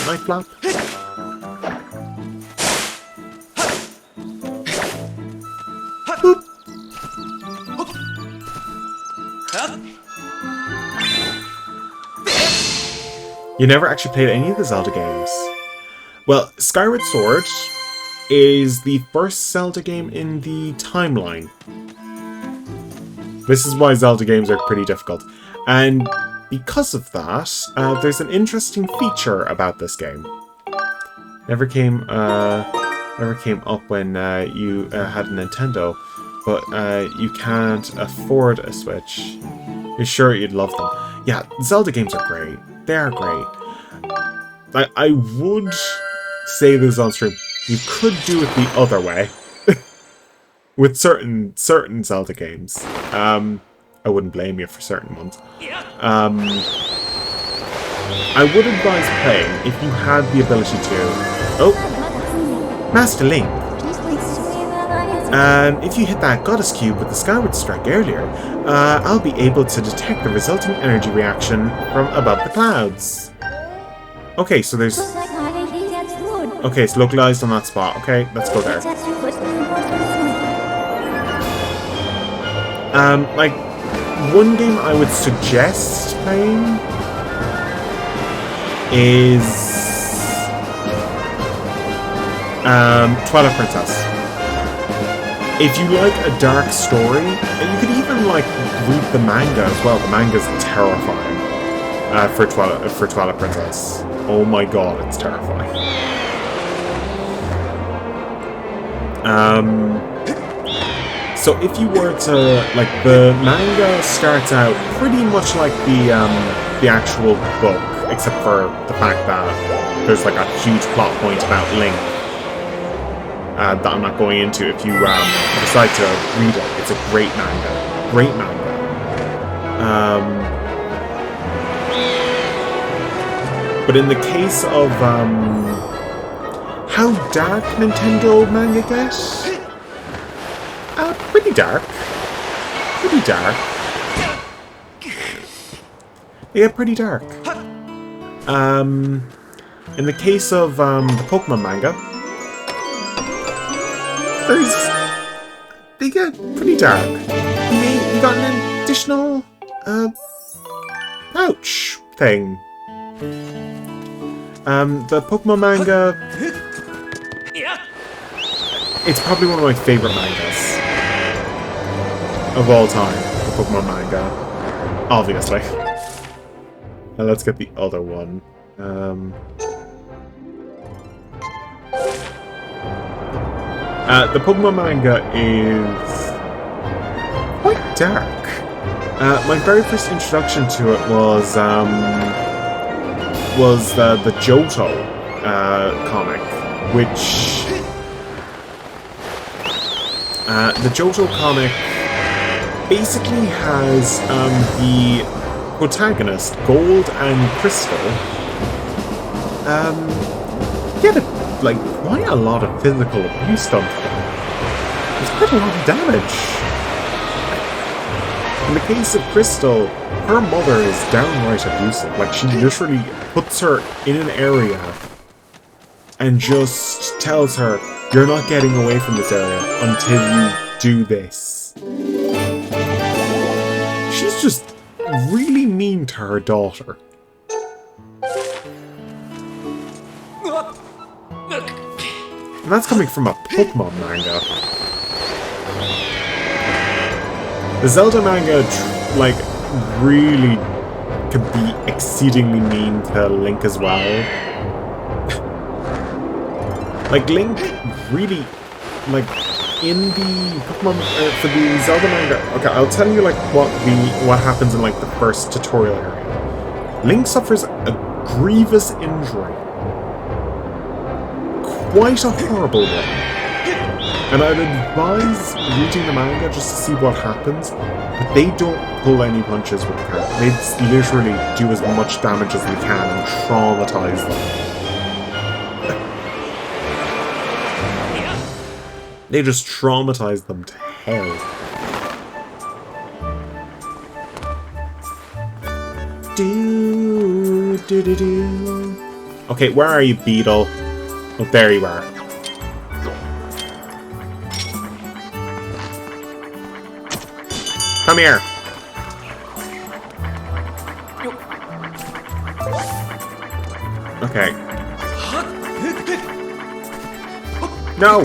Night Flap? You never actually played any of the Zelda games. Well, Skyward Sword is the first Zelda game in the timeline. This is why Zelda games are pretty difficult. And because of that, there's an interesting feature about this game. Never came up when you had a Nintendo, but you can't afford a Switch. You're sure you'd love them. Yeah, Zelda games are great. They are great. I would say this on stream. You could do it the other way. With certain Zelda games. I wouldn't blame you for certain ones. I would advise playing if you had the ability to... Oh! Master Link! If you hit that Goddess Cube with the Skyward Strike earlier, I'll be able to detect the resulting energy reaction from above the clouds. Okay, so there's... Okay, it's localized on that spot. Okay, let's go there. Like, one game I would suggest playing is Twilight Princess. If you like a dark story, and you could even like read the manga as well. The manga's terrifying for Twilight Princess. Oh my god, it's terrifying. So if you were to, like, the manga starts out pretty much like the actual book, except for the fact that there's like a huge plot point about Link that I'm not going into. If you decide to read it, it's a great manga. Great manga. But in the case of how dark Nintendo manga gets? Pretty dark. Pretty dark. Yeah, pretty dark. In the case of the Pokemon manga, they get pretty dark. You got an additional pouch thing. The Pokemon manga, it's probably one of my favorite mangas of all time. The Pokemon manga, obviously. Now let's get the other one. The Pokemon manga is quite dark. My very first introduction to it was the Johto comic, which the Johto comic basically has the protagonist, Gold and Crystal, get like, quite a lot of physical abuse done to them. There's quite a lot of damage. In the case of Crystal, her mother is downright abusive. Like, she literally puts her in an area and just tells her, you're not getting away from this area until you do this. She's just really mean to her daughter. And that's coming from a Pokemon manga. The Zelda manga, like, really can be exceedingly mean to Link as well. Like, Link really, like, in the Pokemon, for the Zelda manga, okay, I'll tell you, like, what happens in, like, the first tutorial area. Link suffers a grievous injury. Quite a horrible one. And I'd advise reading the manga just to see what happens, but they don't pull any punches with the character. They literally do as much damage as they can and traumatize them. They just traumatize them to hell. Okay, where are you, Beetle? Oh, there you are. Come here. Okay. No!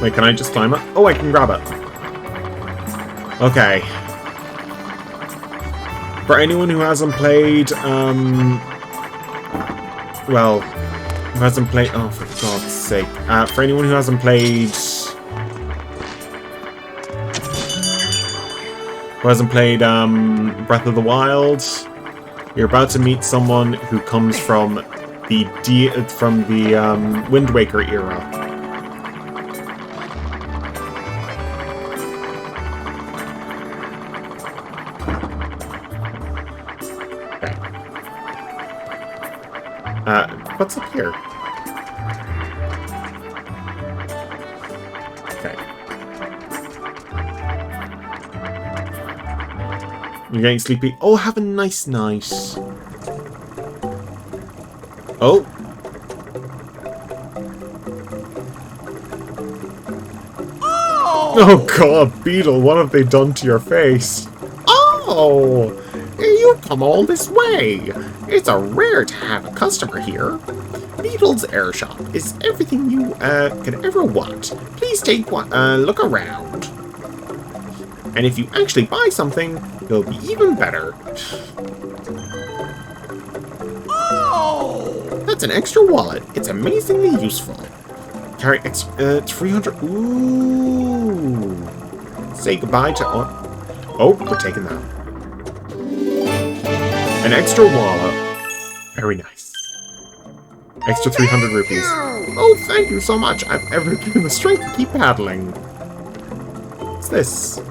Wait, can I just climb it? Oh, I can grab it. Okay. For anyone who hasn't played, well, who hasn't played... Oh, for God's sake. For anyone who hasn't played... Who hasn't played Breath of the Wild, you're about to meet someone who comes from the Wind Waker era. Okay. What's up here? Okay. You're getting sleepy? Oh, have a nice night. Oh. Oh God, Beetle, what have they done to your face? Oh, you come all this way. It's a rare to have a customer here. Beetle's Air Shop is everything you could ever want. Please take one look around. And if you actually buy something, it'll be even better. Oh! That's an extra wallet. It's amazingly useful. Carry extra 300. Ooh. Say goodbye to. Oh, we're taking that. An extra wallet. Very nice. Extra 300 rupees. Oh, thank you so much. I've ever given the strength to keep paddling. What's this?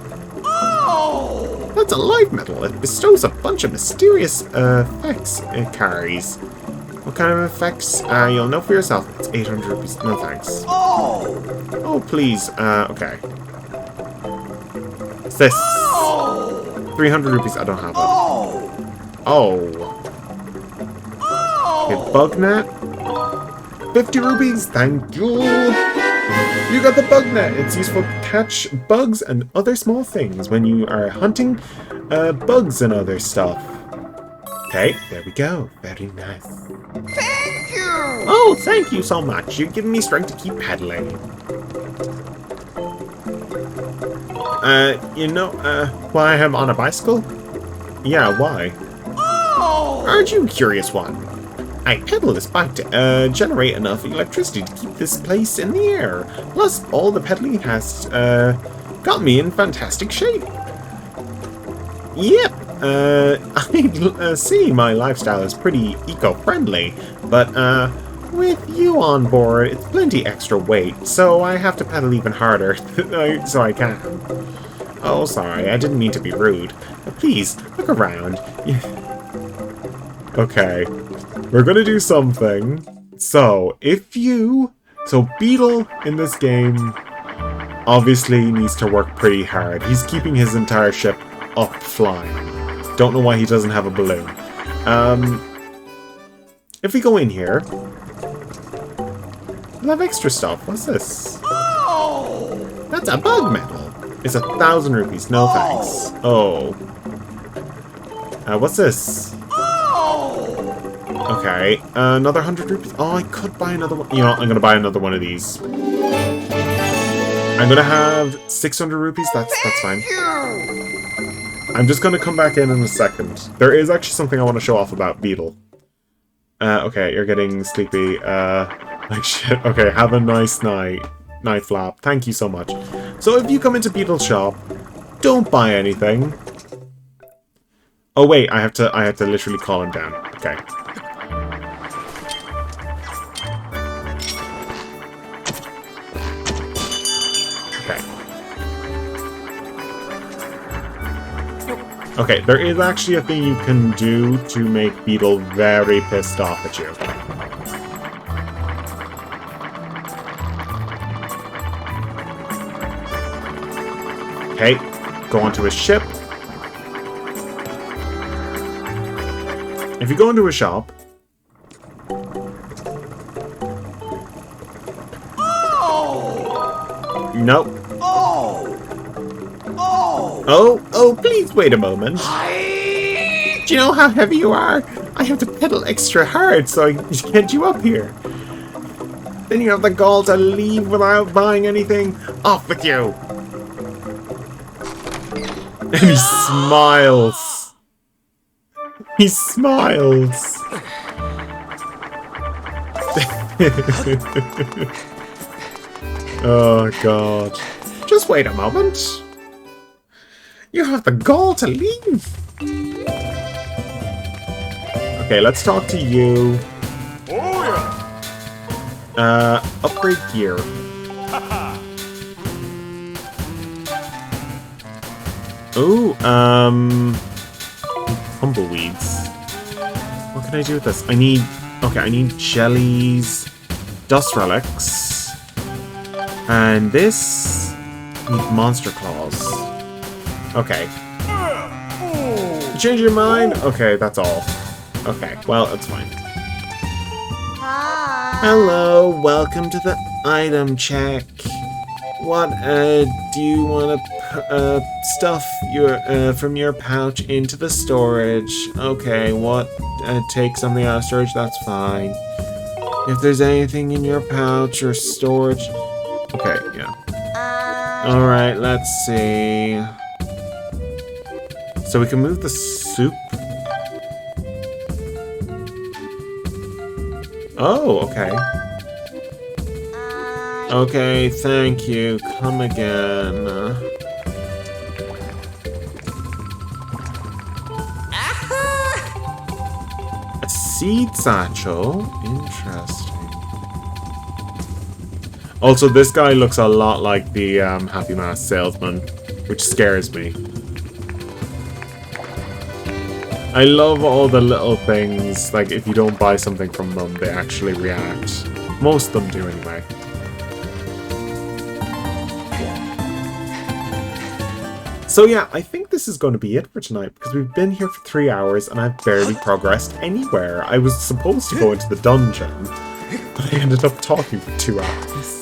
That's a live medal. It bestows a bunch of mysterious effects it carries. What kind of effects? You'll know for yourself. It's 800 rupees. No thanks. Oh, please. Okay. What's this? 300 rupees. I don't have it. Oh. Okay, bug net. 50 rupees. Thank you. You got the bug net. It's useful to catch bugs and other small things when you are hunting bugs and other stuff. Okay, there we go. Very nice. Thank you! Oh, thank you so much. You're giving me strength to keep pedaling. You know, why I'm on a bicycle? Yeah, why? Oh! Aren't you a curious one? I pedal this bike to generate enough electricity to keep this place in the air. Plus, all the pedaling has got me in fantastic shape. Yep, I see my lifestyle is pretty eco-friendly, but with you on board, it's plenty extra weight, so I have to pedal even harder so I can. Oh, sorry, I didn't mean to be rude. But please, look around. Okay. We're gonna do something. So, So, Beetle in this game obviously needs to work pretty hard. He's keeping his entire ship up flying. Don't know why he doesn't have a balloon. If we go in here, we'll have extra stuff. What's this? That's a bug medal. It's 1,000 rupees. No thanks. Oh. What's this? Okay, another 100 rupees. Oh, I could buy another one. You know, I'm gonna buy another one of these. I'm gonna have 600 rupees. That's fine. I'm just gonna come back in a second. There is actually something I want to show off about Beetle. Okay, you're getting sleepy. Like shit. Okay, have a nice night. Night flap. Thank you so much. So if you come into Beetle's shop, don't buy anything. Oh wait, I have to literally call him down. Okay. Okay, there is actually a thing you can do to make Beetle very pissed off at you. Okay, go onto his ship. If you go into a shop... Nope. Oh, please wait a moment. Do you know how heavy you are? I have to pedal extra hard so I can get you up here. Then you have the gall to leave without buying anything. Off with you. And he smiles. He smiles. Oh, God. Just wait a moment. You have the gall to leave. Okay, let's talk to you. Oh, yeah. Upgrade gear. Ooh, tumbleweeds. What can I do with this? I need jellies, dust relics, and this. I need monster claws. Okay. You change your mind? Okay, that's all. Okay, well, that's fine. Hi. Hello, welcome to the item check. What, do you want to, stuff your, from your pouch into the storage? Okay, what, take something out of storage? That's fine. If there's anything in your pouch or storage... Okay, yeah. Alright, let's see... So we can move the soup. Oh, okay. Okay, thank you. Come again. A seed satchel? Interesting. Also, this guy looks a lot like the Happy Mask salesman, which scares me. I love all the little things, like if you don't buy something from them, they actually react. Most of them do anyway. So yeah, I think this is going to be it for tonight, because we've been here for 3 hours and I've barely progressed anywhere. I was supposed to go into the dungeon, but I ended up talking for 2 hours.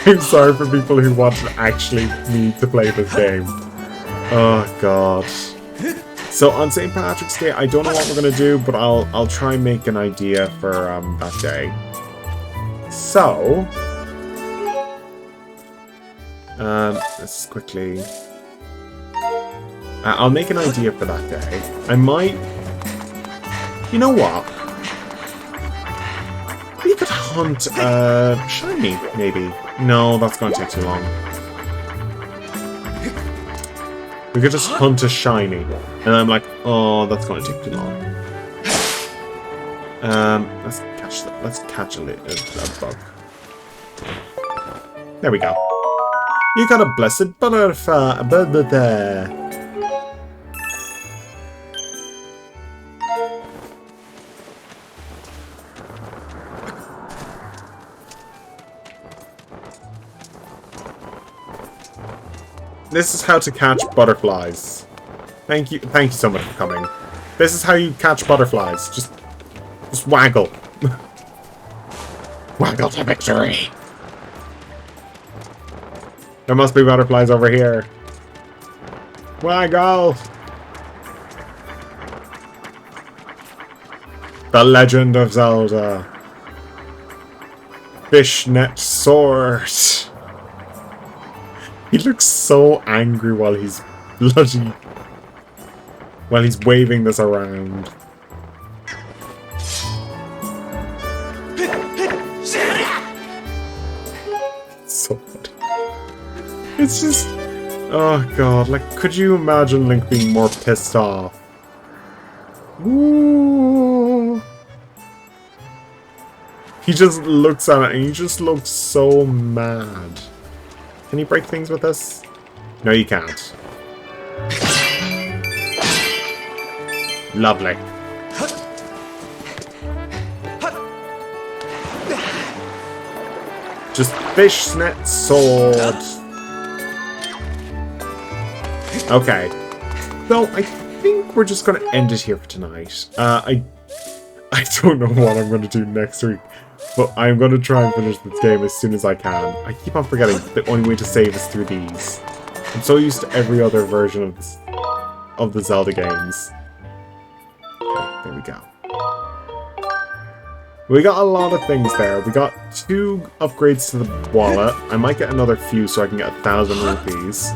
I'm sorry for people who want to actually need to play this game. Oh god. So on St. Patrick's Day, I don't know what we're gonna do, but I'll try and make an idea for that day. So let's quickly. I'll make an idea for that day. I might. You know what? We could hunt shiny, maybe. No, that's gonna take too long. We could just hunt a shiny. And I'm like, oh, that's going to take too long. Let's catch a bug. There we go. You got a blessed butterfly. This is how to catch butterflies. Thank you so much for coming. This is how you catch butterflies. Just waggle. Waggle to victory. There must be butterflies over here. Waggle. The Legend of Zelda. Fishnet sword. He looks so angry while he's bloody. While he's waving this around. So funny. It's just... Oh god, like, could you imagine Link being more pissed off? Ooh. He just looks at it and he just looks so mad. Can you break things with this? No, you can't. Lovely. Just fishnet sword. Okay. So I think we're just gonna end it here for tonight. I don't know what I'm gonna do next week, but I'm gonna try and finish this game as soon as I can. I keep on forgetting the only way to save is through these. I'm so used to every other version of the Zelda games. Okay, there we go. We got a lot of things there. We got 2 upgrades to the wallet. I might get another few so I can get 1,000 rupees.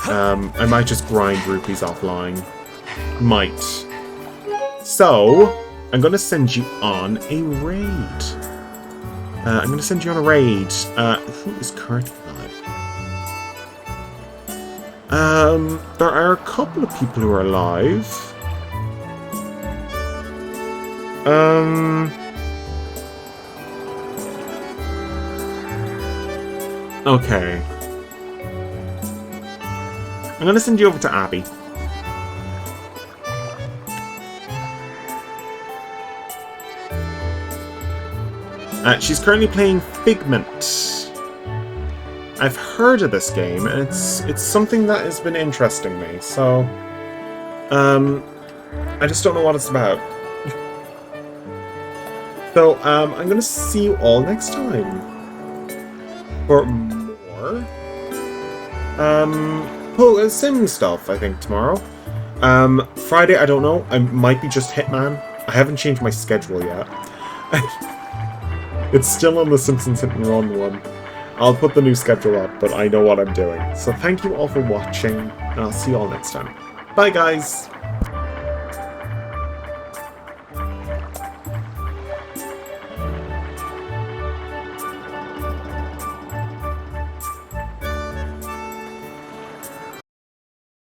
I might just grind rupees offline. Might. So, I'm going to send you on a raid. I'm going to send you on a raid. Who is currently live? There are a couple of people who are live. Okay. I'm going to send you over to Abby. She's currently playing Figment. I've heard of this game, and it's something that has been interesting me, so... I just don't know what it's about. So, I'm going to see you all next time. For more... Sim stuff, I think, tomorrow. Friday, I don't know. I might be just Hitman. I haven't changed my schedule yet. It's still on the Simpsons Hit and Run one. I'll put the new schedule up, but I know what I'm doing. So thank you all for watching, and I'll see you all next time. Bye, guys!